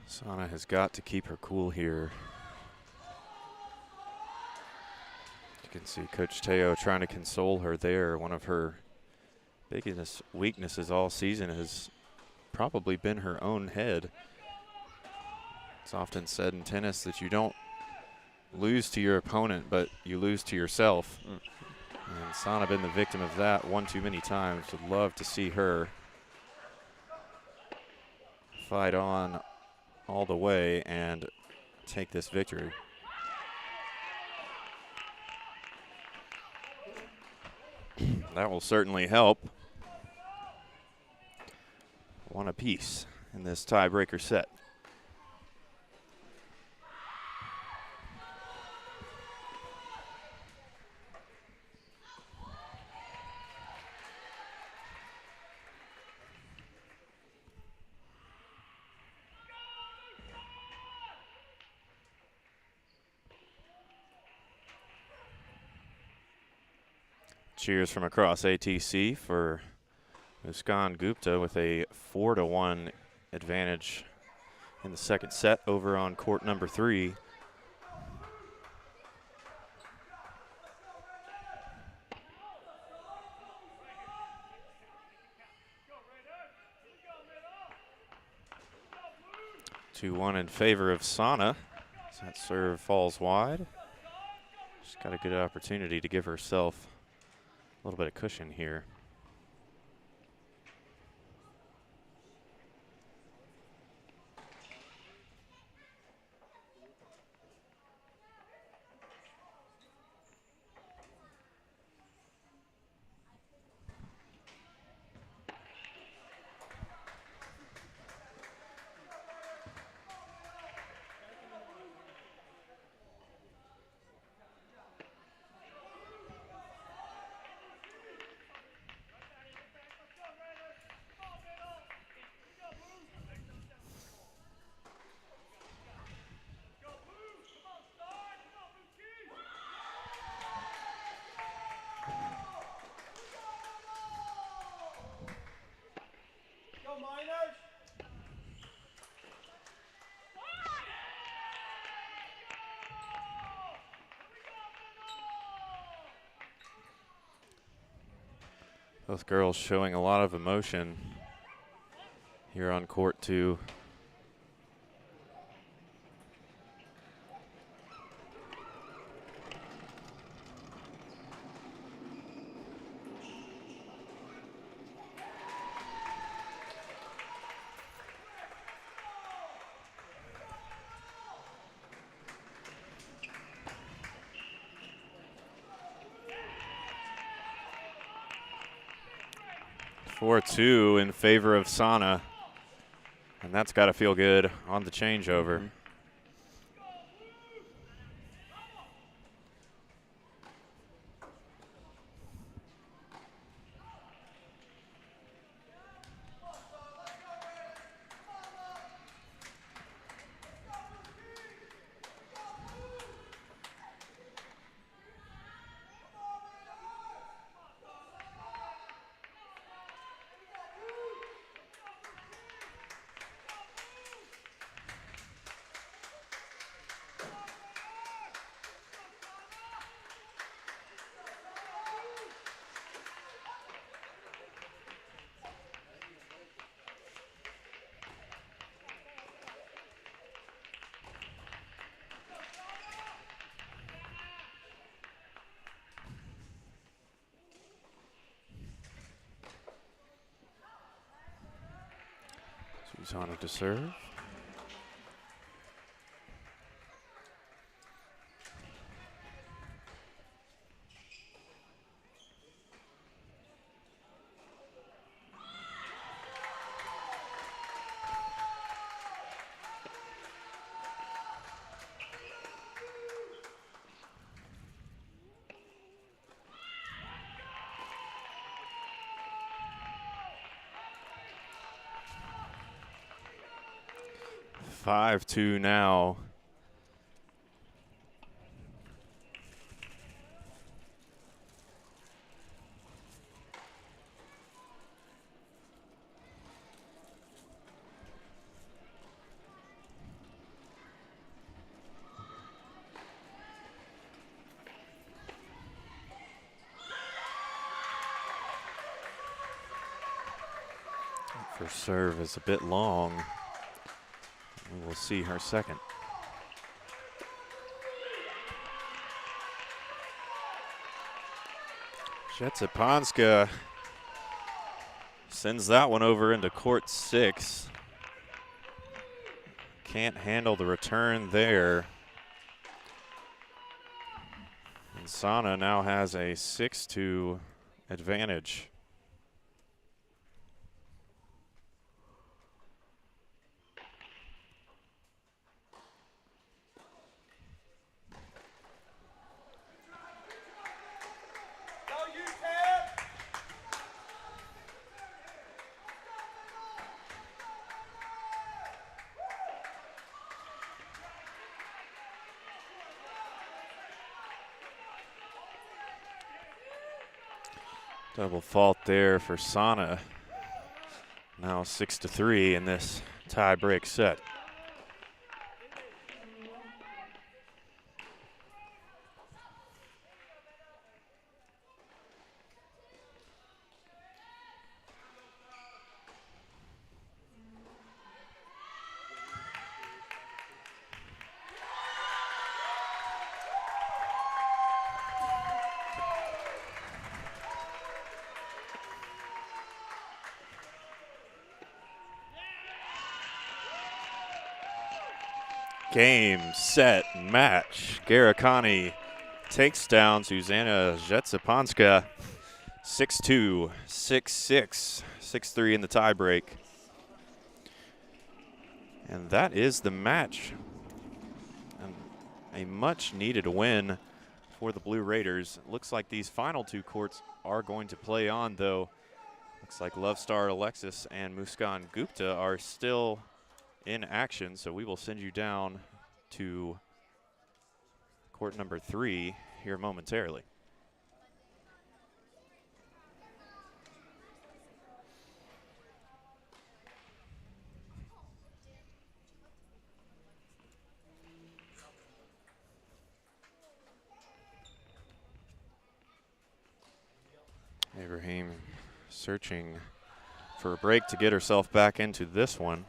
S2: Sana has got to keep her cool here. You can see Coach Teo trying to console her there. One of her biggest weaknesses all season has probably been her own head. It's often said in tennis that you don't lose to your opponent, but you lose to yourself. And Sana been the victim of that one too many times. Would love to see her fight on all the way and take this victory. That will certainly help. One apiece in this tiebreaker set. Cheers from across ATC for Muskan Gupta with a 4-1 advantage in the second set over on court number 3. Two 2-1 in favor of Sana. As that serve falls wide. She's got a good opportunity to give herself a little bit of cushion here. Both girls showing a lot of emotion here on court 2. Four-two in favor of Sana, and that's got to feel good on the changeover. Susanna to serve. Five-two now. First serve is a bit long. We will see her second. Jetsaponska sends that one over into court 6. Can't handle the return there. And Sana now has a 6-2 advantage. Double fault there for Sana. Now 6-3 in this tie-break set. Game, set, match. Garikani takes down Zuzana Jetsaponska 6-2, 6-6, 6-3 in the tiebreak. And that is the match. And a much needed win for the Blue Raiders. It looks like these final two courts are going to play on, though. Looks like Love Star Alexis and Muskan Gupta are still in action, so we will send you down to court number 3 here momentarily. Ibrahim searching for a break to get herself back into this one.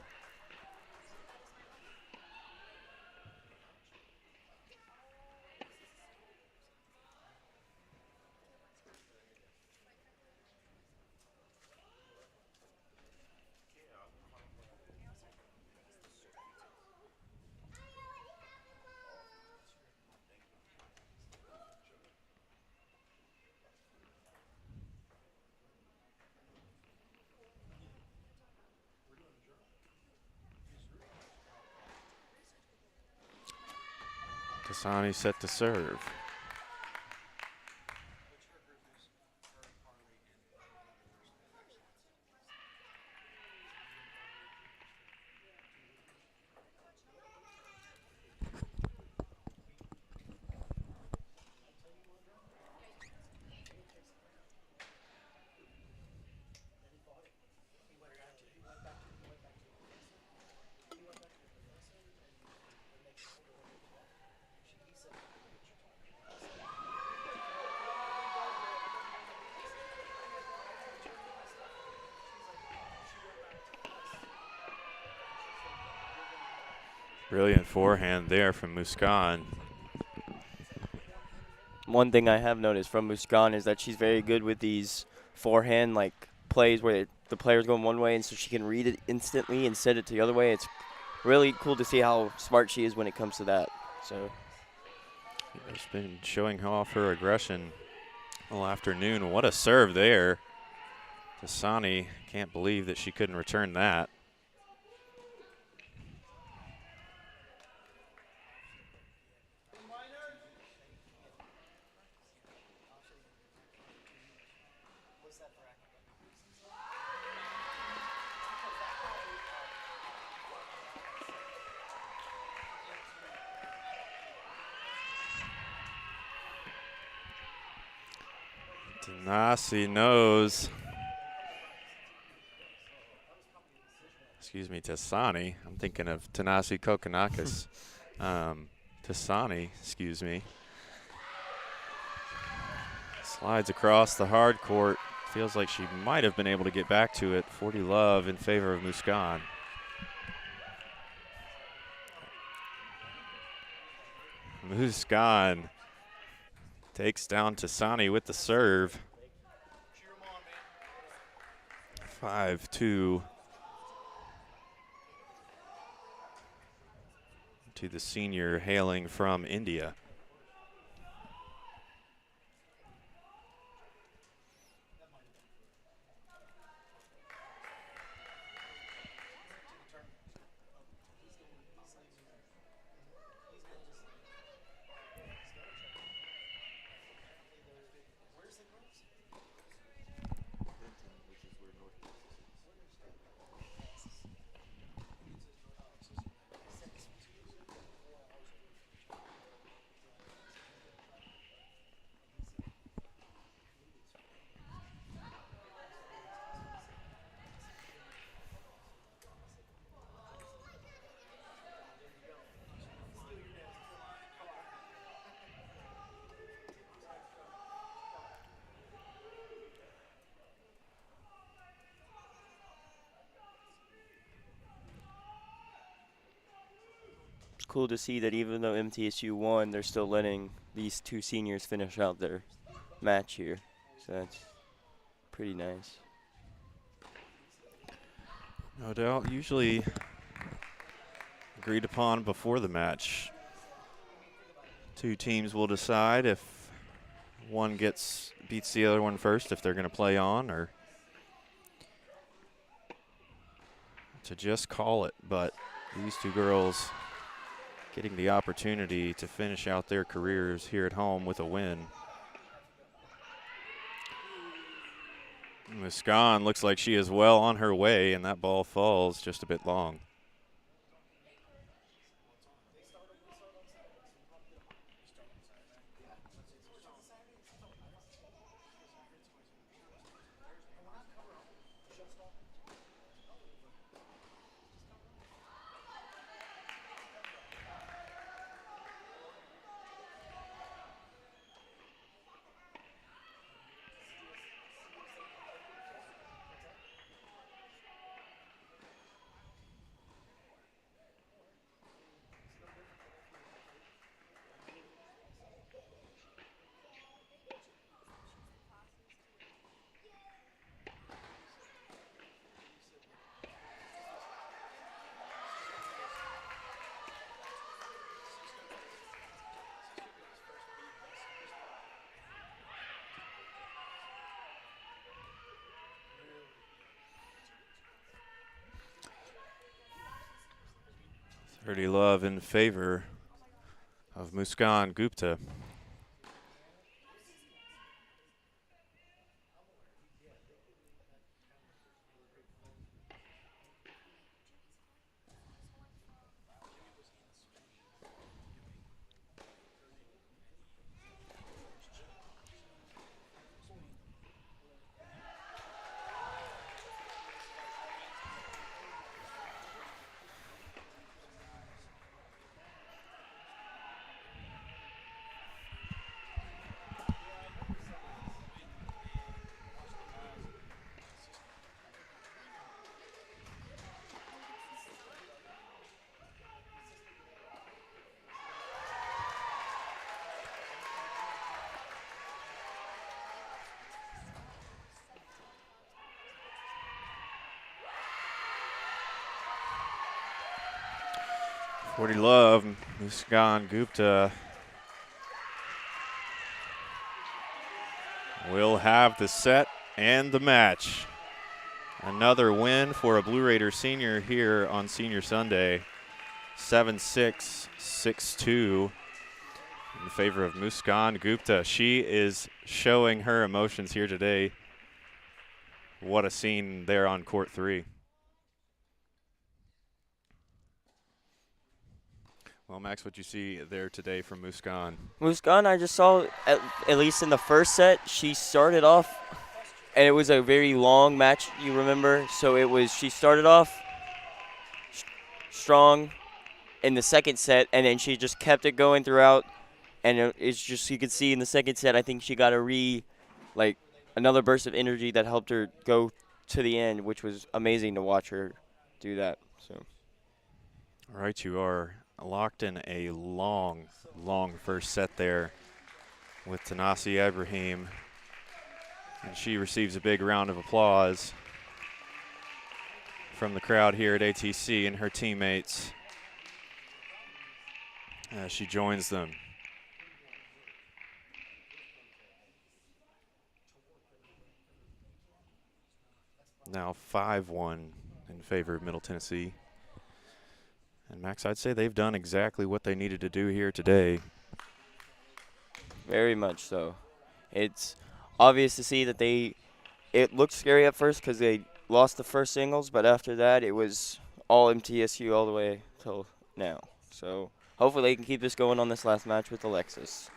S2: Tasani set to serve. Brilliant forehand there from Muskan.
S3: One thing I have noticed from Muskan is that she's very good with these forehand plays where the player's going one way and so she can read it instantly and set it to the other way. It's really cool to see how smart she is when it comes to that. So
S2: she's been showing off her aggression all afternoon. What a serve there. Tasani can't believe that she couldn't return that. Tanasi knows. Excuse me, Tasani. I'm thinking of Tanasi Kokonakis. Tasani, excuse me. Slides across the hard court. Feels like she might have been able to get back to it. 40 love in favor of Muskan. Muskan takes down Tasani with the serve. 5-2 to the senior hailing from India.
S3: Cool to see that even though MTSU won, they're still letting these two seniors finish out their match here. So that's pretty nice.
S2: No doubt, usually agreed upon before the match. Two teams will decide if one beats the other one first, if they're going to play on, or to just call it. But these two girls getting the opportunity to finish out their careers here at home with a win. Muskan looks like she is well on her way, and that ball falls just a bit long. Thirty love in favor of Muskan Gupta. Forty love, Muskan Gupta will have the set and the match. Another win for a Blue Raider senior here on Senior Sunday. 7-6, 6-2 in favor of Muskan Gupta. She is showing her emotions here today. What a scene there on court 3. Well, Max, what you see there today from Muskan?
S3: Muskan, I just saw, at least in the first set, she started off, and it was a very long match, you remember? So she started off strong in the second set, and then she just kept it going throughout. And it's just, you could see in the second set, I think she got another burst of energy that helped her go to the end, which was amazing to watch her do that. So.
S2: All right, you are locked in a long first set there with Tanasi Ibrahim, and she receives a big round of applause from the crowd here at ATC and her teammates as she joins them. Now 5-1 in favor of Middle Tennessee. And Max, I'd say they've done exactly what they needed to do here today.
S3: Very much so. It's obvious to see that it looked scary at first because they lost the first singles, but after that it was all MTSU all the way till now. So hopefully they can keep this going on this last match with Alexis.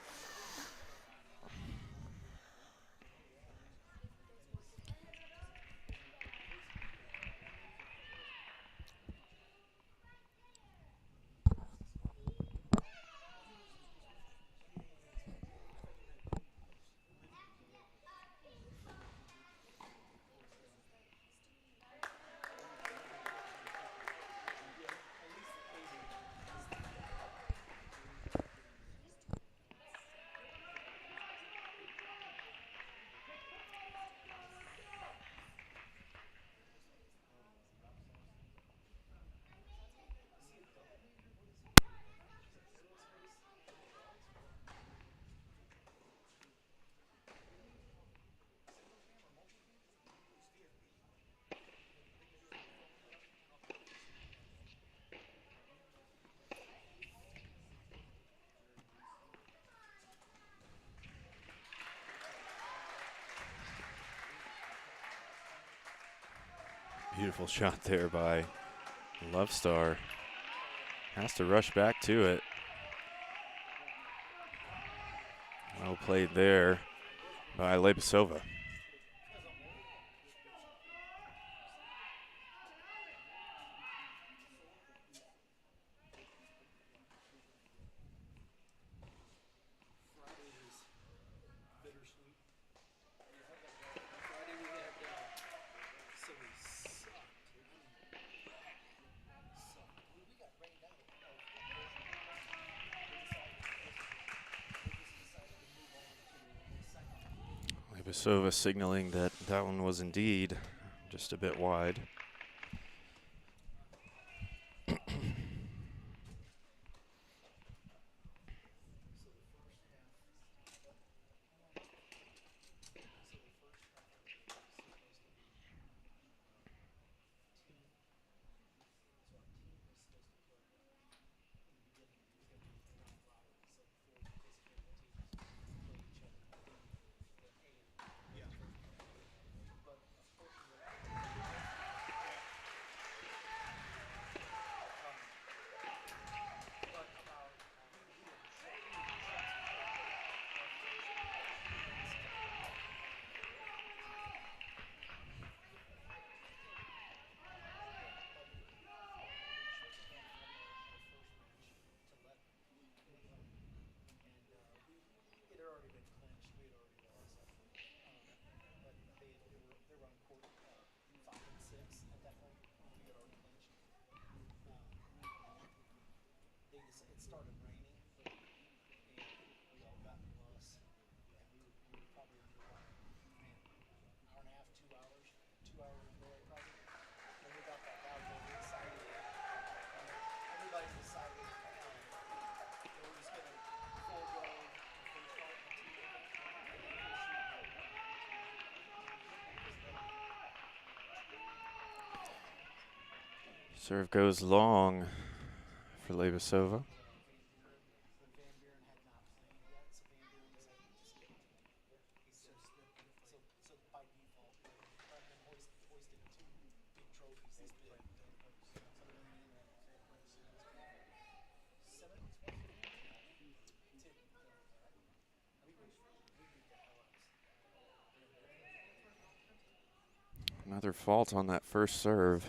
S2: Beautiful shot there by Love Star. Has to rush back to it. Well played there by Lebesova. Lebesova signaling that that one was indeed just a bit wide. Serve goes long for Lebesova. Another fault on that first serve.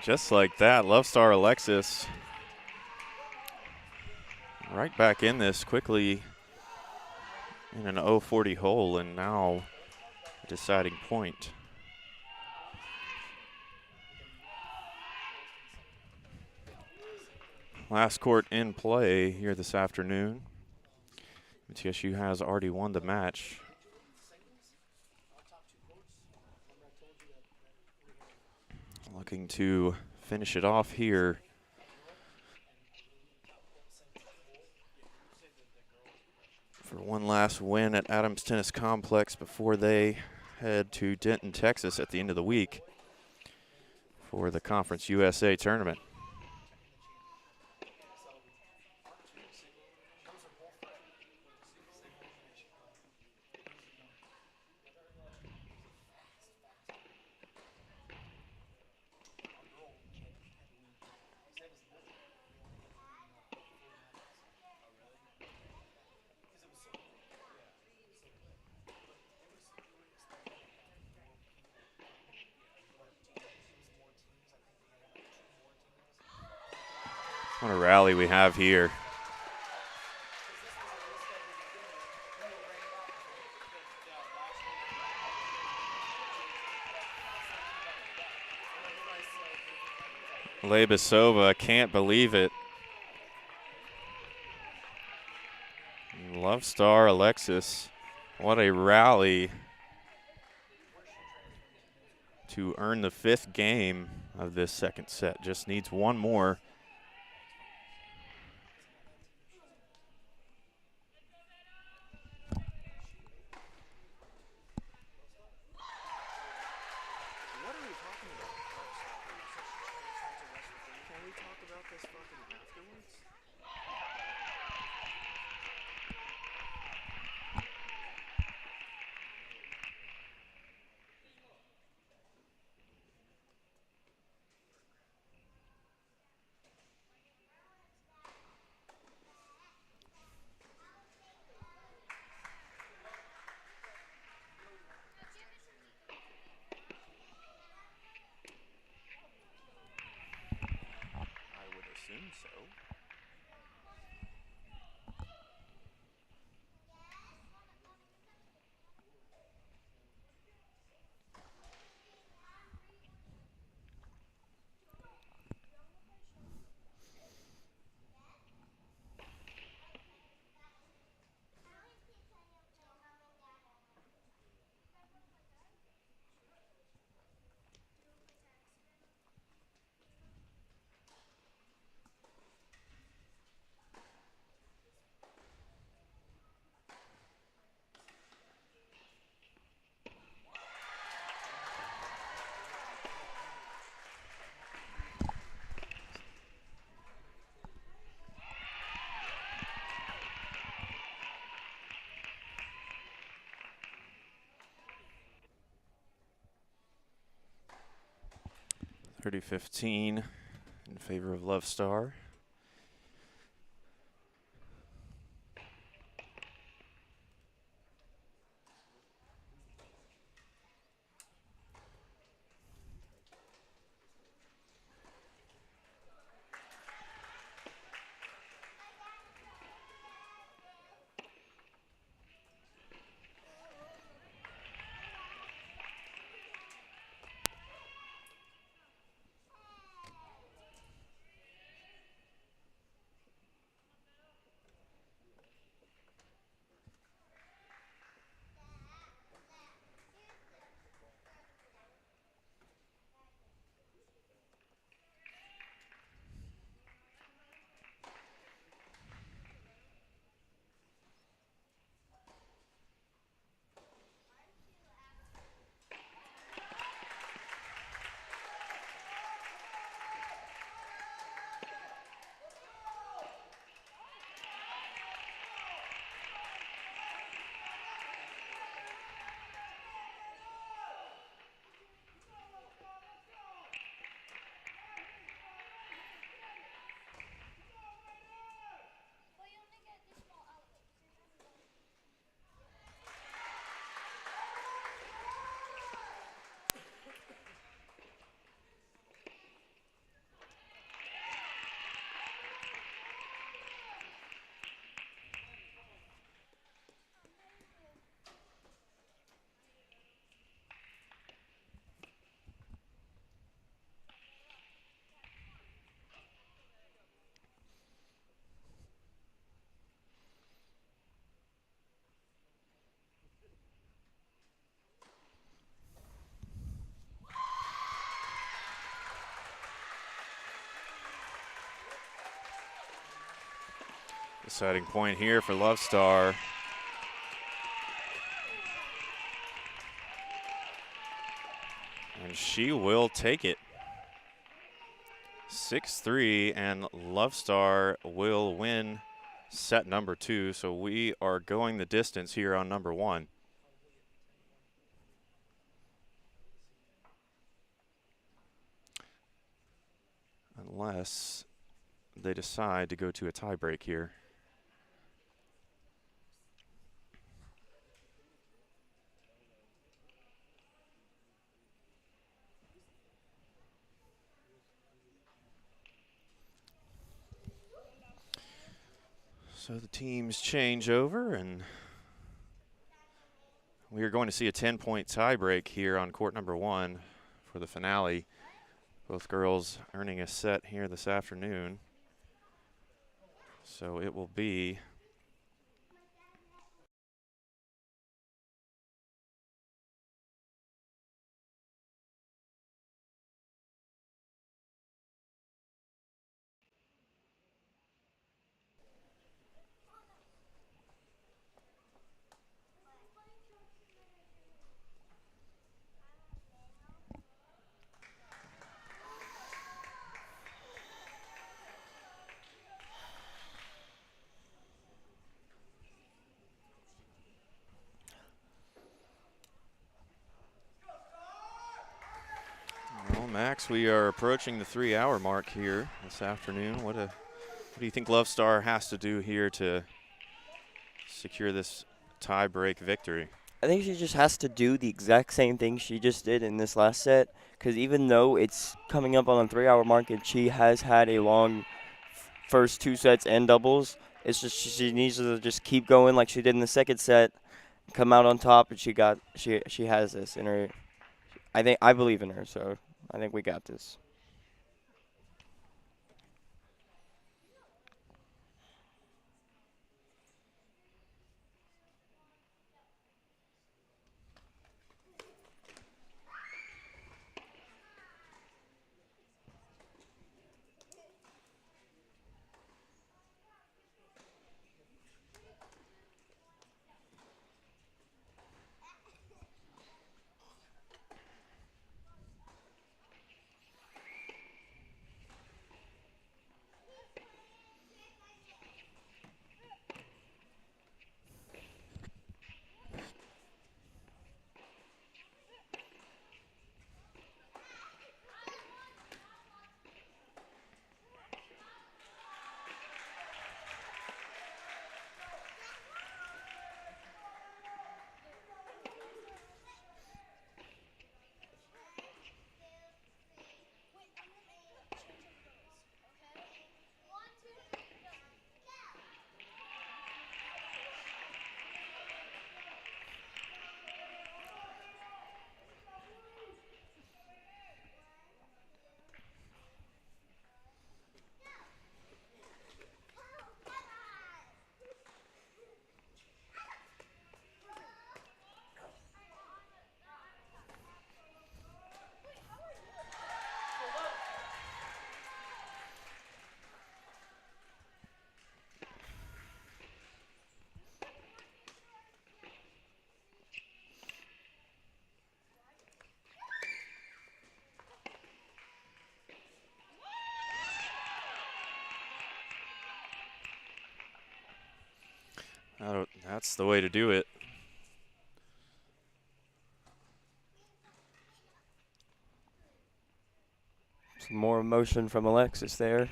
S2: Just like that, Love Star Alexis right back in this quickly in an 0-40 hole, and now deciding point. Last court in play here this afternoon. MTSU has already won the match. Looking to finish it off here. For one last win at Adams Tennis Complex before they head to Denton, Texas at the end of the week for the Conference USA tournament. What a rally we have here. Lebesova can't believe it. Love Star Alexis, what a rally to earn the 5th game of this second set. Just needs one more. Assume so. (30-15) in favor of Love Star. Deciding point here for Love Star. And she will take it. 6-3, and Love Star will win set number 2. So we are going the distance here on number 1. Unless they decide to go to a tie break here. So the teams change over, and we are going to see a 10-point tie break here on court number 1 for the finale. Both girls earning a set here this afternoon. So it will be Max, we are approaching the 3-hour mark here this afternoon. What do you think Love Star has to do here to secure this tie-break victory?
S3: I think she just has to do the exact same thing she just did in this last set, because even though it's coming up on the 3-hour mark and she has had a long first 2 sets and doubles, it's just she needs to just keep going like she did in the second set, come out on top, and she has this in her. I believe in her, so I think we got this. That's the way to do it. Some more emotion from Alexis there.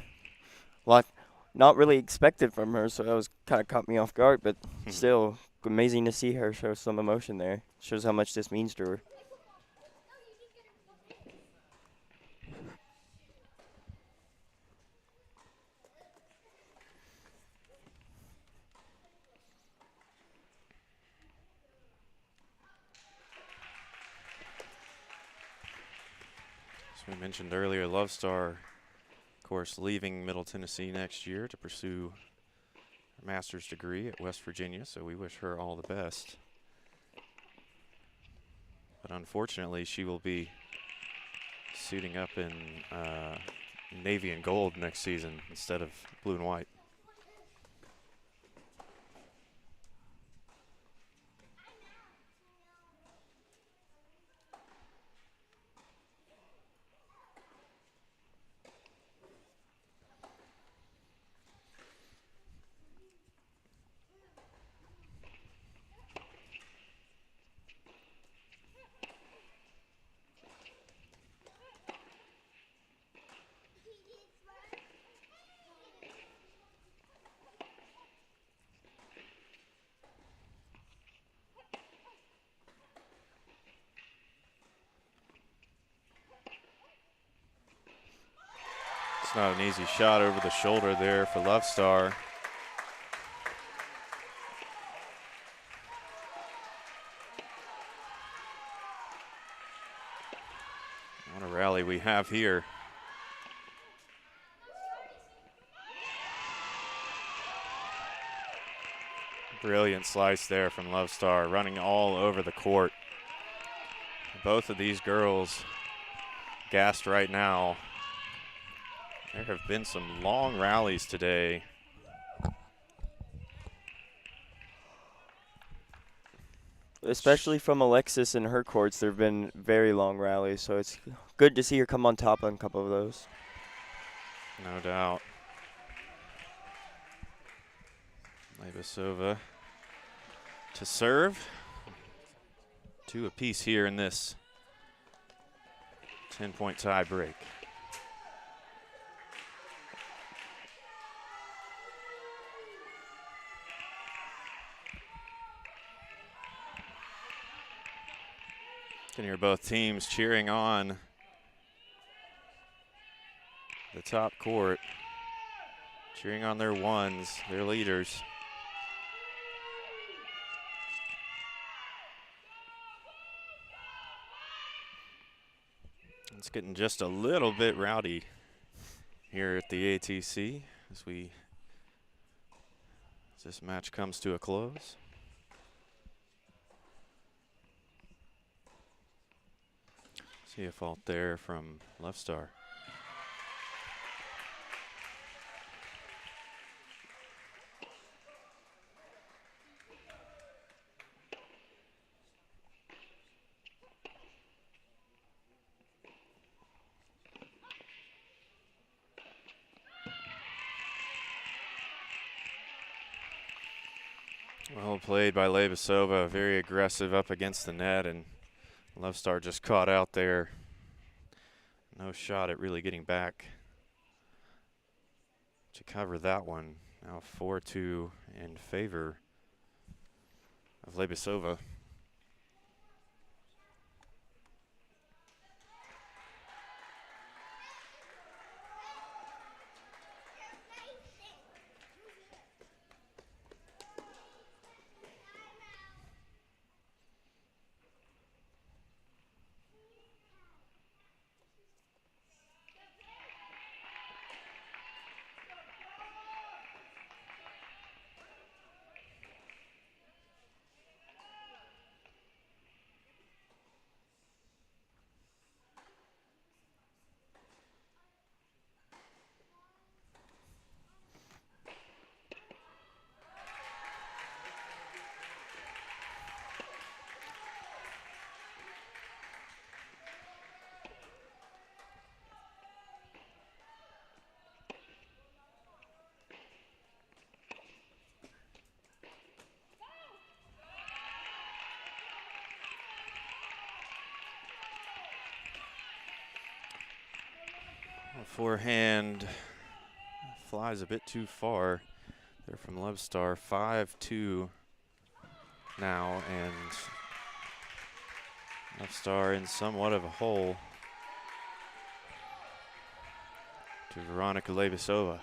S3: Not really expected from her, so that was kind of caught me off guard, but still amazing to see her show some emotion there. Shows how much this means to her. As we mentioned earlier, Love Star, of course, leaving Middle Tennessee next year to pursue her master's degree at West Virginia, so we wish her all the best. But unfortunately, she will be suiting up in navy and gold next season instead of blue and white.
S2: It's not an easy shot over the shoulder there for Love Star. What a rally we have here. Brilliant slice there from Love Star, running all over the court. Both of these girls gassed right now. There have been some long rallies today.
S3: Especially from Alexis and her courts, there have been very long rallies, so it's good to see her come on top on a couple of those.
S2: No doubt. Lebesova to serve. 2 apiece here in this 10-point tie break. You can hear both teams cheering on the top court, cheering on their ones, their leaders. It's getting just a little bit rowdy here at the ATC as this match comes to a close. See a fault there from Left Star. Well played by Lebesova, very aggressive up against the net, and Love Star just caught out there. No shot at really getting back to cover that one. Now 4-2 in favor of Lebesova. Forehand flies a bit too far there from Love Star. 5-2 now, and Love Star in somewhat of a hole to Veronica Lebesova.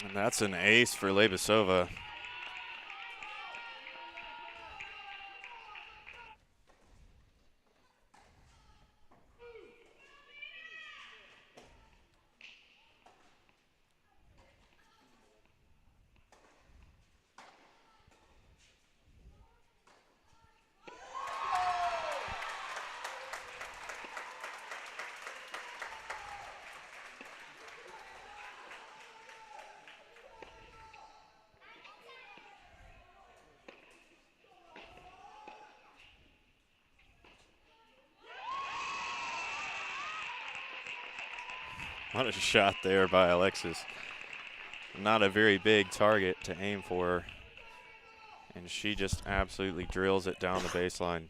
S2: And that's an ace for Lebesova. What a shot there by Alexis. Not a very big target to aim for, and she just absolutely drills it down the baseline.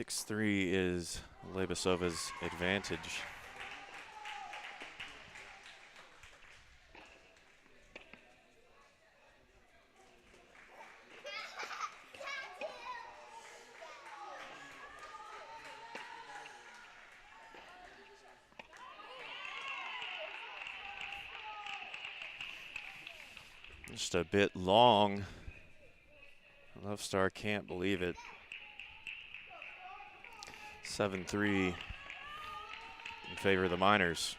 S2: 6-3 is Lebasova's advantage. Just a bit long. Love Star can't believe it. 7-3 in favor of the Miners.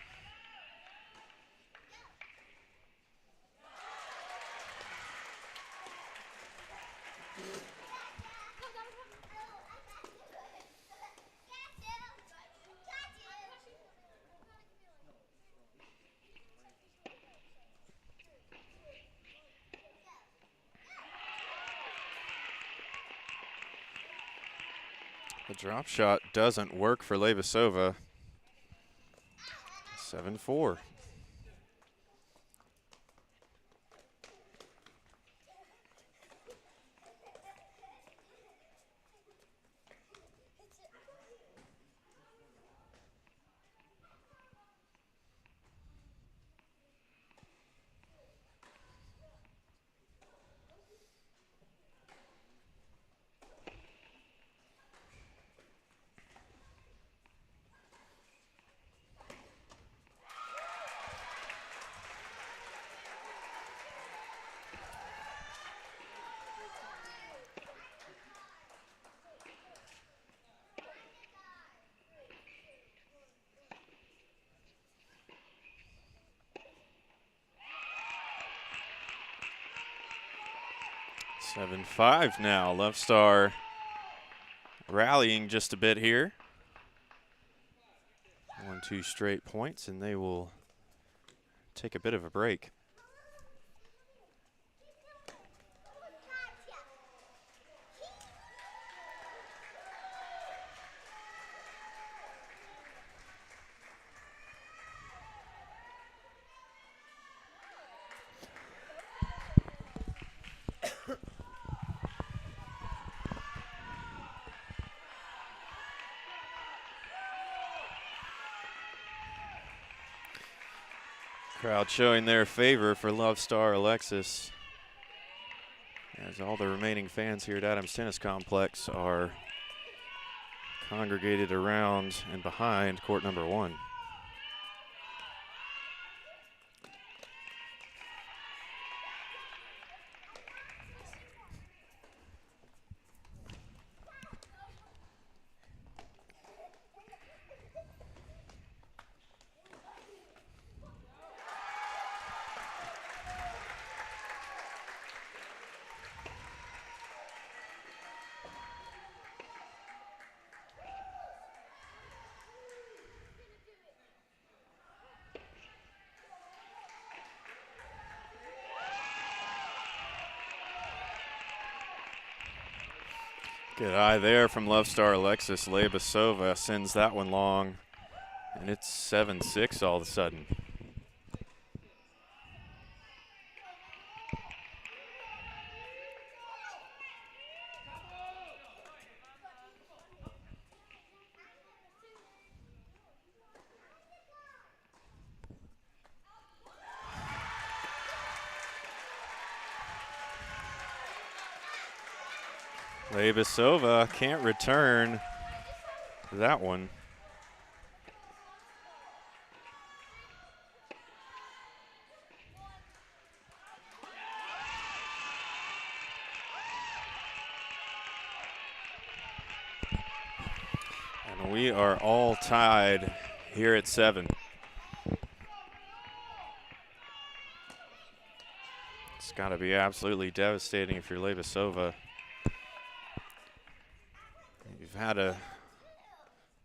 S2: The drop shot doesn't work for Leibasova. 7-4. Seven 5 now. Love Star rallying just a bit here. 1-2 straight points, and they will take a bit of a break. Crowd showing their favor for Love Star Alexis, as all the remaining fans here at Adams Tennis Complex are congregated around and behind court number 1. Good eye there from Love Star Alexis. Leibasova sends that one long, and it's 7-6 all of a sudden. Leibasova can't return that one. And we are all tied here at 7. It's got to be absolutely devastating if you're Leibasova. You've had a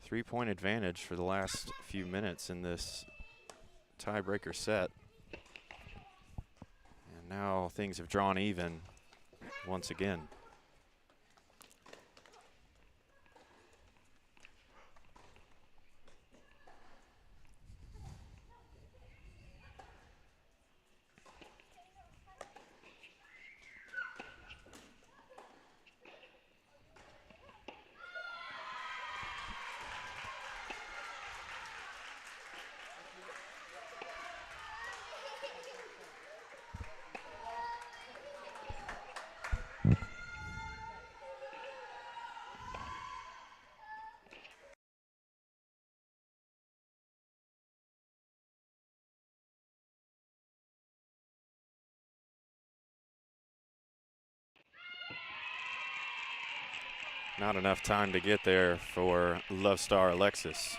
S2: 3-point advantage for the last few minutes in this tiebreaker set. And now things have drawn even once again. Not enough time to get there for Love Star Alexis.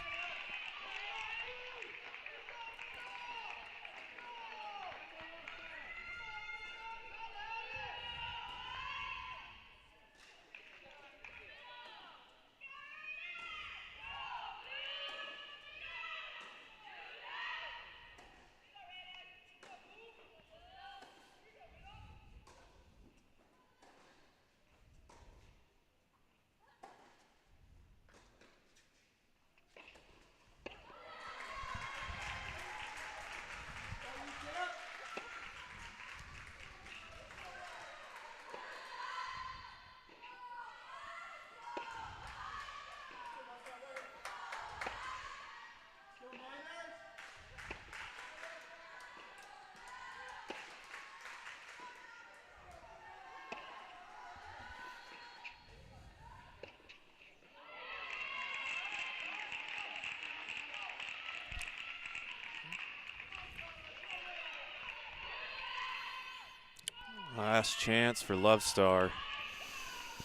S2: Last chance for Love Star.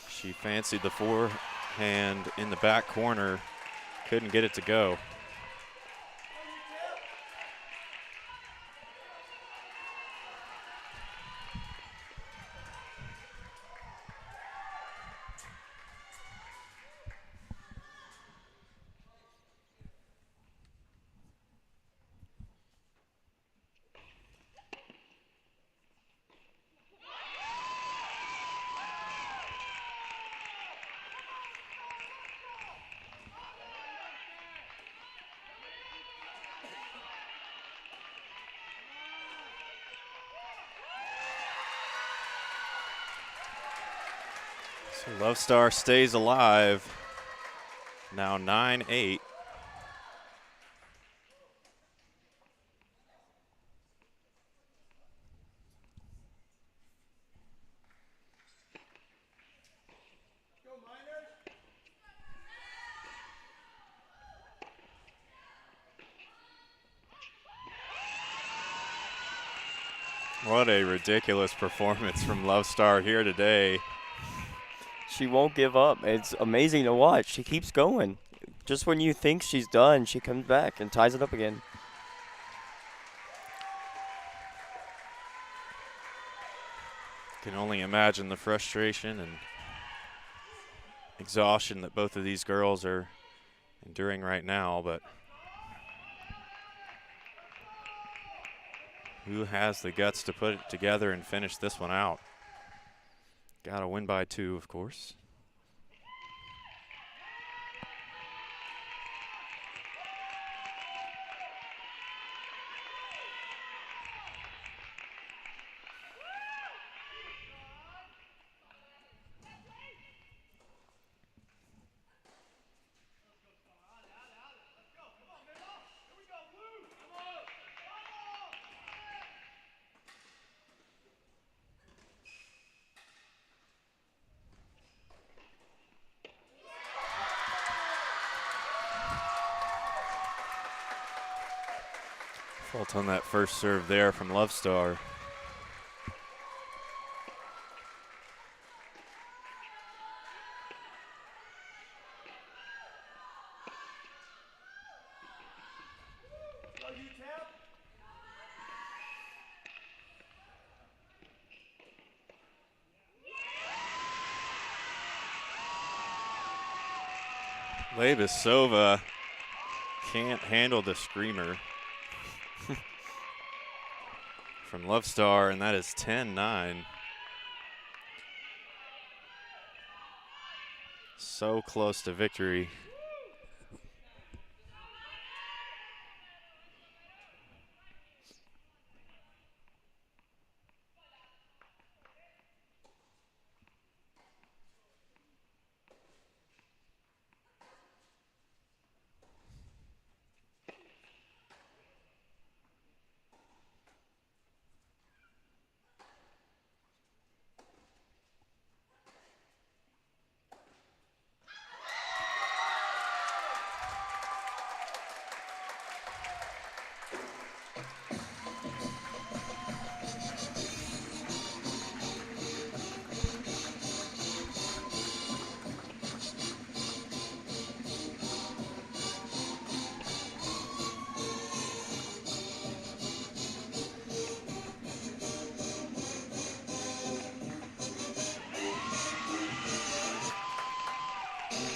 S2: She fancied the forehand in the back corner, couldn't get it to go. So Love Star stays alive. Now 9-8. What a ridiculous performance from Love Star here today.
S3: She won't give up. It's amazing to watch. She keeps going. Just when you think she's done, she comes back and ties it up again.
S2: Can only imagine the frustration and exhaustion that both of these girls are enduring right now, but who has the guts to put it together and finish this one out? Gotta win by 2, of course. Fault on that first serve there from Love Star. Labasova can't handle the screamer from Love Star, and that is 10-9. So close to victory.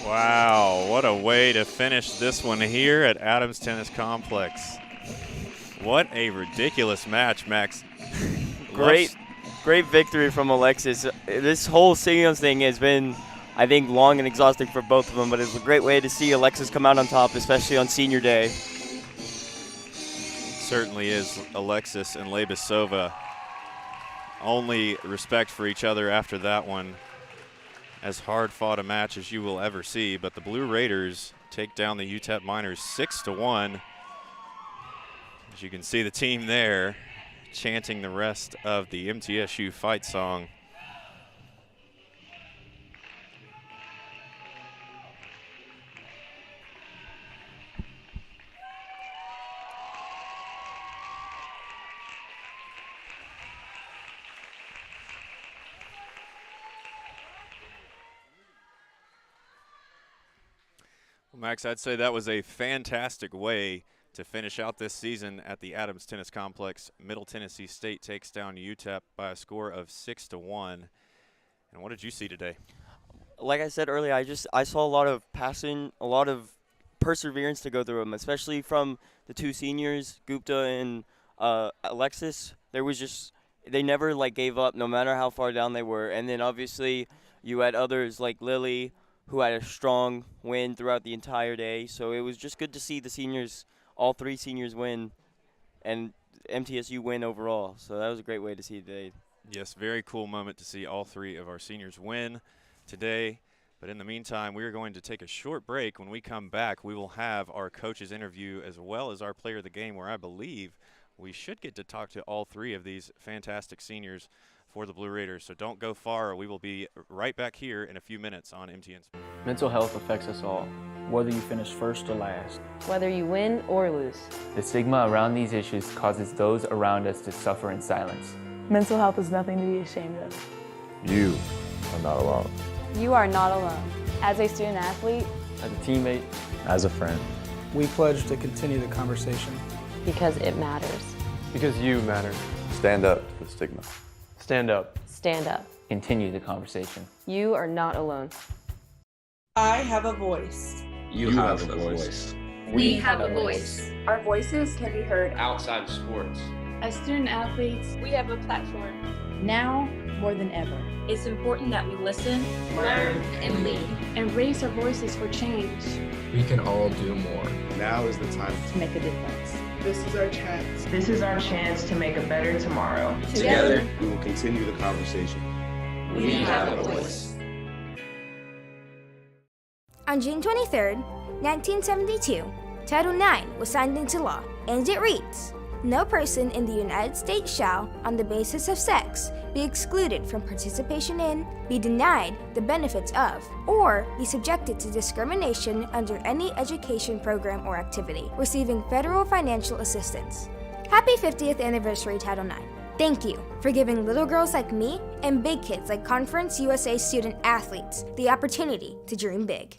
S2: Wow, what a way to finish this one here at Adams Tennis Complex. What a ridiculous match, Max.
S3: Great victory from Alexis. This whole singles thing has been, I think, long and exhausting for both of them, but it's a great way to see Alexis come out on top, especially on senior day.
S2: Certainly is. Alexis and Lebesova only respect for each other after that one. As hard fought a match as you will ever see, but the Blue Raiders take down the UTEP Miners 6-1. As you can see the team there chanting the rest of the MTSU fight song. Max, I'd say that was a fantastic way to finish out this season at the Adams Tennis Complex. Middle Tennessee State takes down UTEP by a score of 6-1. And what did you see today?
S3: Like I said earlier, I saw a lot of passing, a lot of perseverance to go through them, especially from the two seniors, Gupta and Alexis. They never gave up no matter how far down they were. And then obviously you had others like Lily, who had a strong win throughout the entire day. So it was just good to see the seniors, all three seniors win, and MTSU win overall. So that was a great way to see today.
S2: Yes, very cool moment to see all three of our seniors win today. But in the meantime, we are going to take a short break. When we come back, we will have our coaches interview as well as our player of the game, where I believe we should get to talk to all three of these fantastic seniors for the Blue Raiders. So don't go far. We will be right back here in a few minutes on MTN.
S4: Mental health affects us all, whether you finish first or last.
S5: Whether you win or lose.
S6: The stigma around these issues causes those around us to suffer in silence.
S7: Mental health is nothing to be ashamed of.
S8: You are not alone.
S5: You are not alone. As a student athlete,
S4: As a teammate,
S8: As a friend,
S9: we pledge to continue the conversation.
S5: because it matters.
S11: Because you matter.
S8: stand up to the stigma.
S11: Stand up.
S5: Stand up.
S6: Continue the conversation.
S5: You are not alone.
S10: I have a voice.
S11: You have a voice.
S12: We have a voice.
S10: Our voices can be heard.
S11: Outside of sports.
S12: As student athletes, we have a platform.
S7: Now more than ever.
S12: It's important that we listen, learn, and lead, and raise our voices for change.
S11: We can all do more.
S8: Now is the time
S7: To make a difference.
S10: This is our chance.
S13: This is our chance to make a better tomorrow.
S12: Together,
S8: we will continue the conversation.
S12: we have a voice.
S14: On June 23, 1972, Title IX was signed into law, and it reads, "No person in the United States shall, on the basis of sex, be excluded from participation in, be denied the benefits of, or be subjected to discrimination under any education program or activity, receiving federal financial assistance." Happy 50th anniversary, Title IX. Thank you for giving little girls like me and big kids like Conference USA student athletes the opportunity to dream big.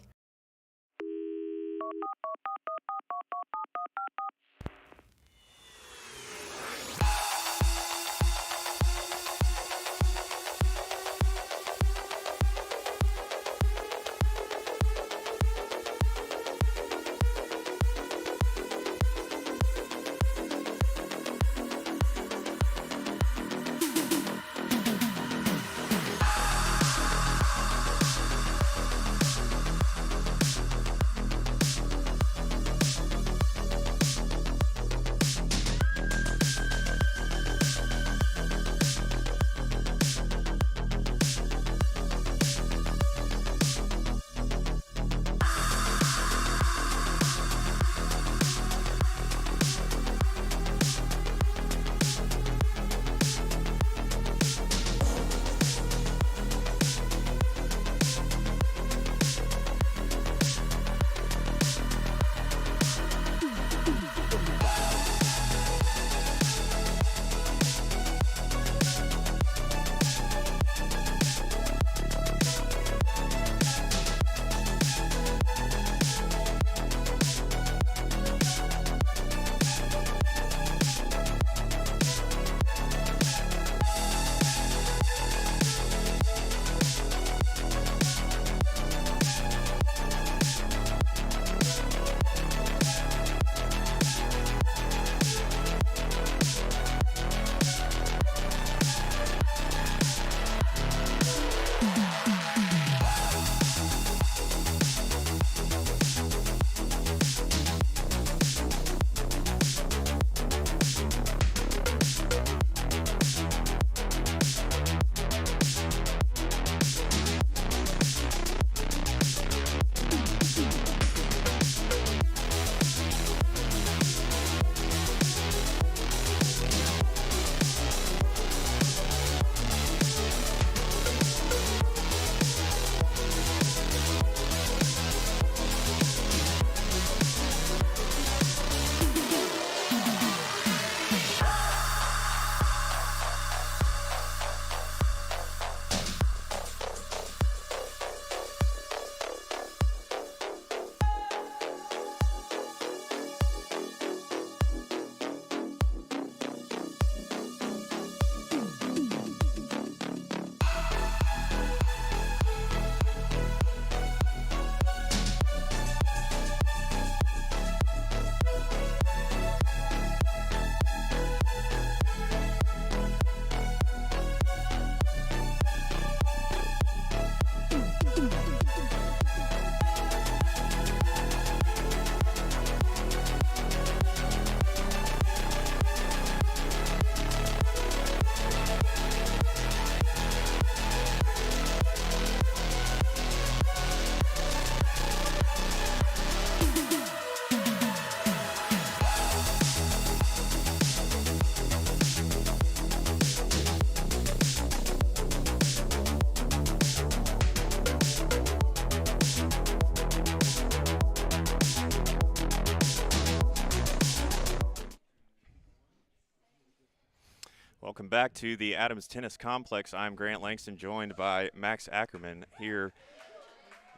S2: Welcome back to the Adams Tennis Complex. I'm Grant Langston, joined by Max Ackerman here.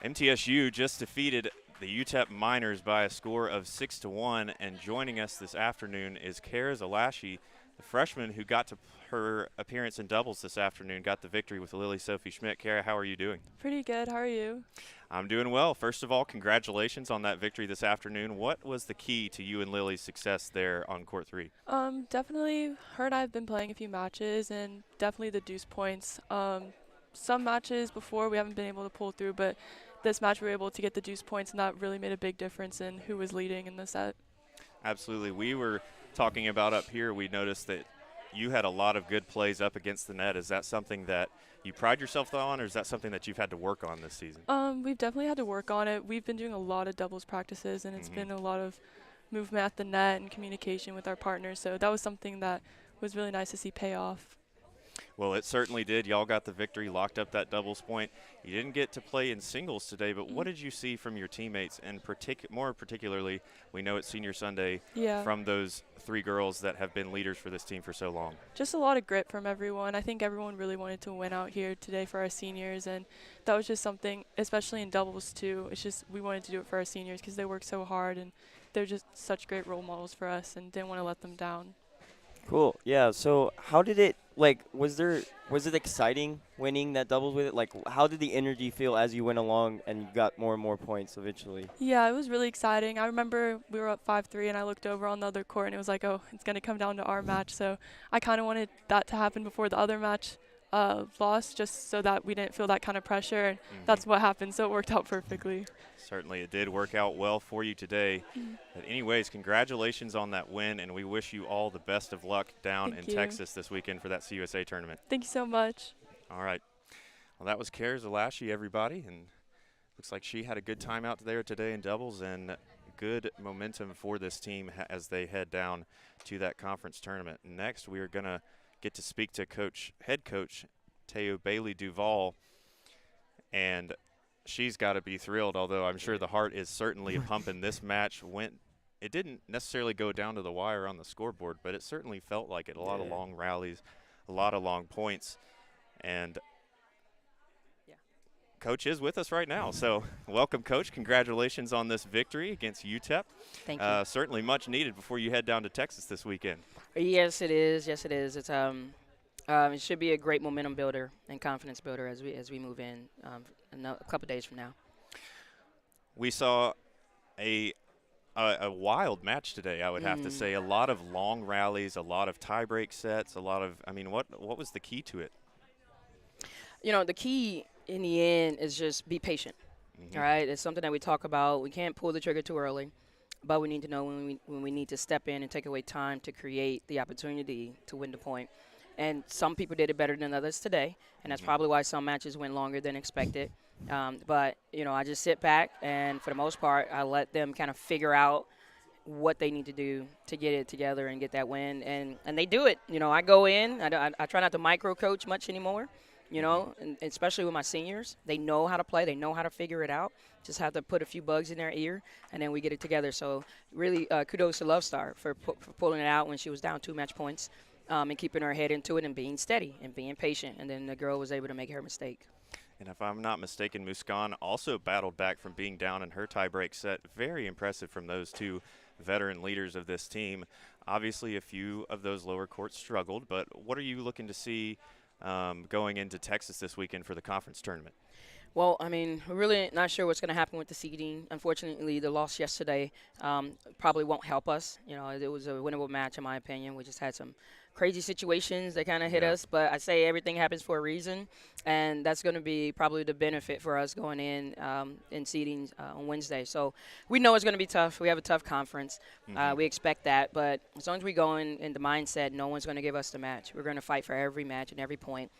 S2: MTSU just defeated the UTEP Miners by a score of 6-1, and joining us this afternoon is Kara Zalashi, the freshman who got to her appearance in doubles this afternoon, got the victory with Lily Sophie Schmidt. Kara, how are you doing?
S15: Pretty good. How are you?
S2: I'm doing well. First of all, congratulations on that victory this afternoon. What was the key to you and Lily's success there on court 3?
S15: Definitely her and I have been playing a few matches, and definitely the deuce points. Some matches before we haven't been able to pull through, but this match we were able to get the deuce points, and that really made a big difference in who was leading in the set.
S2: Absolutely. We were talking about up here, we noticed that you had a lot of good plays up against the net. Is that something that you pride yourself on, or is that something that you've had to work on this season?
S15: We've definitely had to work on it. We've been doing a lot of doubles practices, and it's been a lot of movement at the net and communication with our partners. So that was something that was really nice to see pay off.
S2: Well, it certainly did. Y'all got the victory, locked up that doubles point. You didn't get to play in singles today, but what did you see from your teammates, and more particularly, we know it's Senior Sunday, from those 3 girls that have been leaders for this team for so long?
S15: Just a lot of grit from everyone. I think everyone really wanted to win out here today for our seniors, and that was just something, especially in doubles too. It's just we wanted to do it for our seniors because they work so hard, and they're just such great role models for us, and didn't want to let them down.
S3: Cool. Yeah. So how did it, was it exciting winning that doubles with it? Like, how did the energy feel as you went along and you got more and more points eventually?
S15: Yeah, it was really exciting. I remember we were up 5-3, and I looked over on the other court, and it was like, oh, it's going to come down to our match. So I kind of wanted that to happen before the other match lost, just so that we didn't feel that kind of pressure. And that's what happened, so it worked out perfectly.
S2: Certainly, it did work out well for you today. But anyways, congratulations on that win, and we wish you all the best of luck down in Texas this weekend for that CUSA tournament.
S15: Thank you so much.
S2: All right. Well, that was Kara Zalashi, everybody, and looks like she had a good time out there today in doubles, and good momentum for this team as they head down to that conference tournament. Next, we are going to get to speak to head coach Teo Bailey Duval, and she's got to be thrilled, although I'm sure the heart is certainly pumping. This match it didn't necessarily go down to the wire on the scoreboard, but it certainly felt like it. A lot of long rallies, a lot of long points, and Coach is with us right now. So welcome, Coach. Congratulations on this victory against UTEP.
S16: Thank you.
S2: Certainly much needed before you head down to Texas this weekend.
S16: Yes, it is. Yes, it is. It's it should be a great momentum builder and confidence builder as we move in a couple days from now.
S2: We saw a wild match today, I would have to say. A lot of long rallies, a lot of tie-break sets, what was the key to it?
S16: You know, the key in the end is just be patient. All right, it's something that we talk about. We can't pull the trigger too early, but we need to know when we need to step in and take away time to create the opportunity to win the point. And some people did it better than others today, and that's probably why some matches went longer than expected. But, you know, I just sit back, and for the most part, I let them kind of figure out what they need to do to get it together and get that win. And they do it. You know, I go in. I try not to micro-coach much anymore, you know, and especially with my seniors. They know how to play. They know how to figure it out. Just have to put a few bugs in their ear, and then we get it together. So really kudos to Love Star for pulling it out when she was down 2 match points. And keeping her head into it and being steady and being patient. And then the girl was able to make her mistake.
S2: And if I'm not mistaken, Muskan also battled back from being down in her tiebreak set. Very impressive from those 2 veteran leaders of this team. Obviously, a few of those lower courts struggled, but what are you looking to see going into Texas this weekend for the conference tournament?
S16: Well, I mean, we're really not sure what's going to happen with the seeding. Unfortunately, the loss yesterday probably won't help us. You know, it was a winnable match, in my opinion. We just had some crazy situations that kind of hit us. But I say everything happens for a reason, and that's going to be probably the benefit for us going in seeding on Wednesday. So we know it's going to be tough. We have a tough conference. We expect that. But as long as we go in the mindset, no one's going to give us the match. We're going to fight for every match and every point.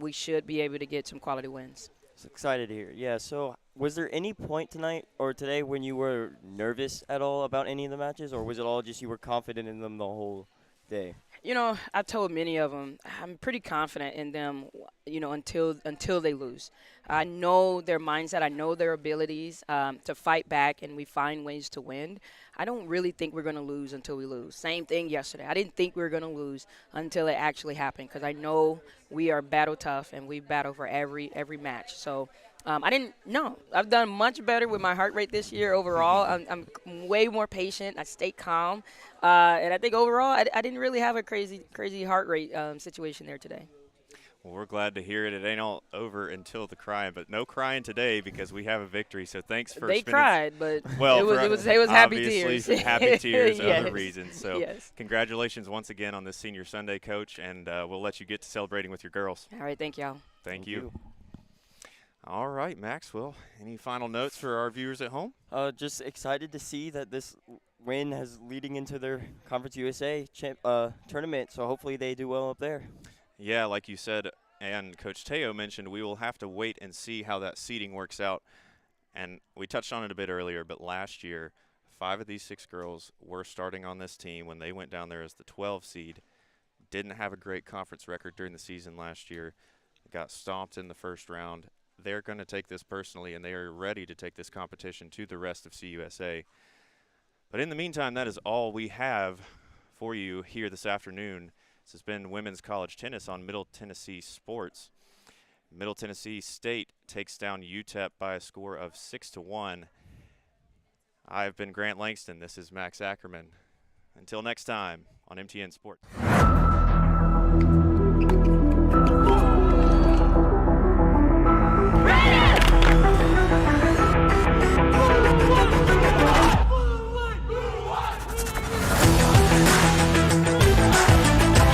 S16: We should be able to get some quality wins.
S3: Excited to hear. Yeah, so was there any point tonight or today when you were nervous at all about any of the matches, or was it all just you were confident in them the whole day?
S16: You know, I've told many of them I'm pretty confident in them. You know, until they lose. I know their mindset. I know their abilities to fight back, and we find ways to win. I don't really think we're going to lose until we lose. Same thing yesterday. I didn't think we were going to lose until it actually happened because I know we are battle tough and we battle for every match. So I didn't know. I've done much better with my heart rate this year overall. I'm way more patient. I stay calm. And I think overall I didn't really have a crazy heart rate situation there today.
S2: Well, we're glad to hear it. It ain't all over until the crying, but no crying today because we have a victory. So thanks for
S16: They cried, but
S2: well,
S16: it was happy
S2: obviously
S16: tears.
S2: happy tears,
S16: Yes.
S2: other reasons. So
S16: yes.
S2: Congratulations once again on this Senior Sunday, Coach, and we'll let you get to celebrating with your girls.
S16: All right, thank y'all.
S2: Thank you. All right, Maxwell, any final notes for our viewers at home?
S3: Just excited to see that this win has leading into their Conference USA tournament, so hopefully they do well up there.
S2: Yeah, like you said, and Coach Teo mentioned, we will have to wait and see how that seeding works out. And we touched on it a bit earlier, but last year, 5 of these 6 girls were starting on this team when they went down there as the 12 seed. Didn't have a great conference record during the season last year. Got stomped in the first round. They're going to take this personally, and they are ready to take this competition to the rest of CUSA. But in the meantime, that is all we have for you here this afternoon. This has been women's college tennis on Middle Tennessee Sports. Middle Tennessee State takes down UTEP by a score of 6-1. I've been Grant Langston. This is Max Ackerman. Until next time on MTN Sports.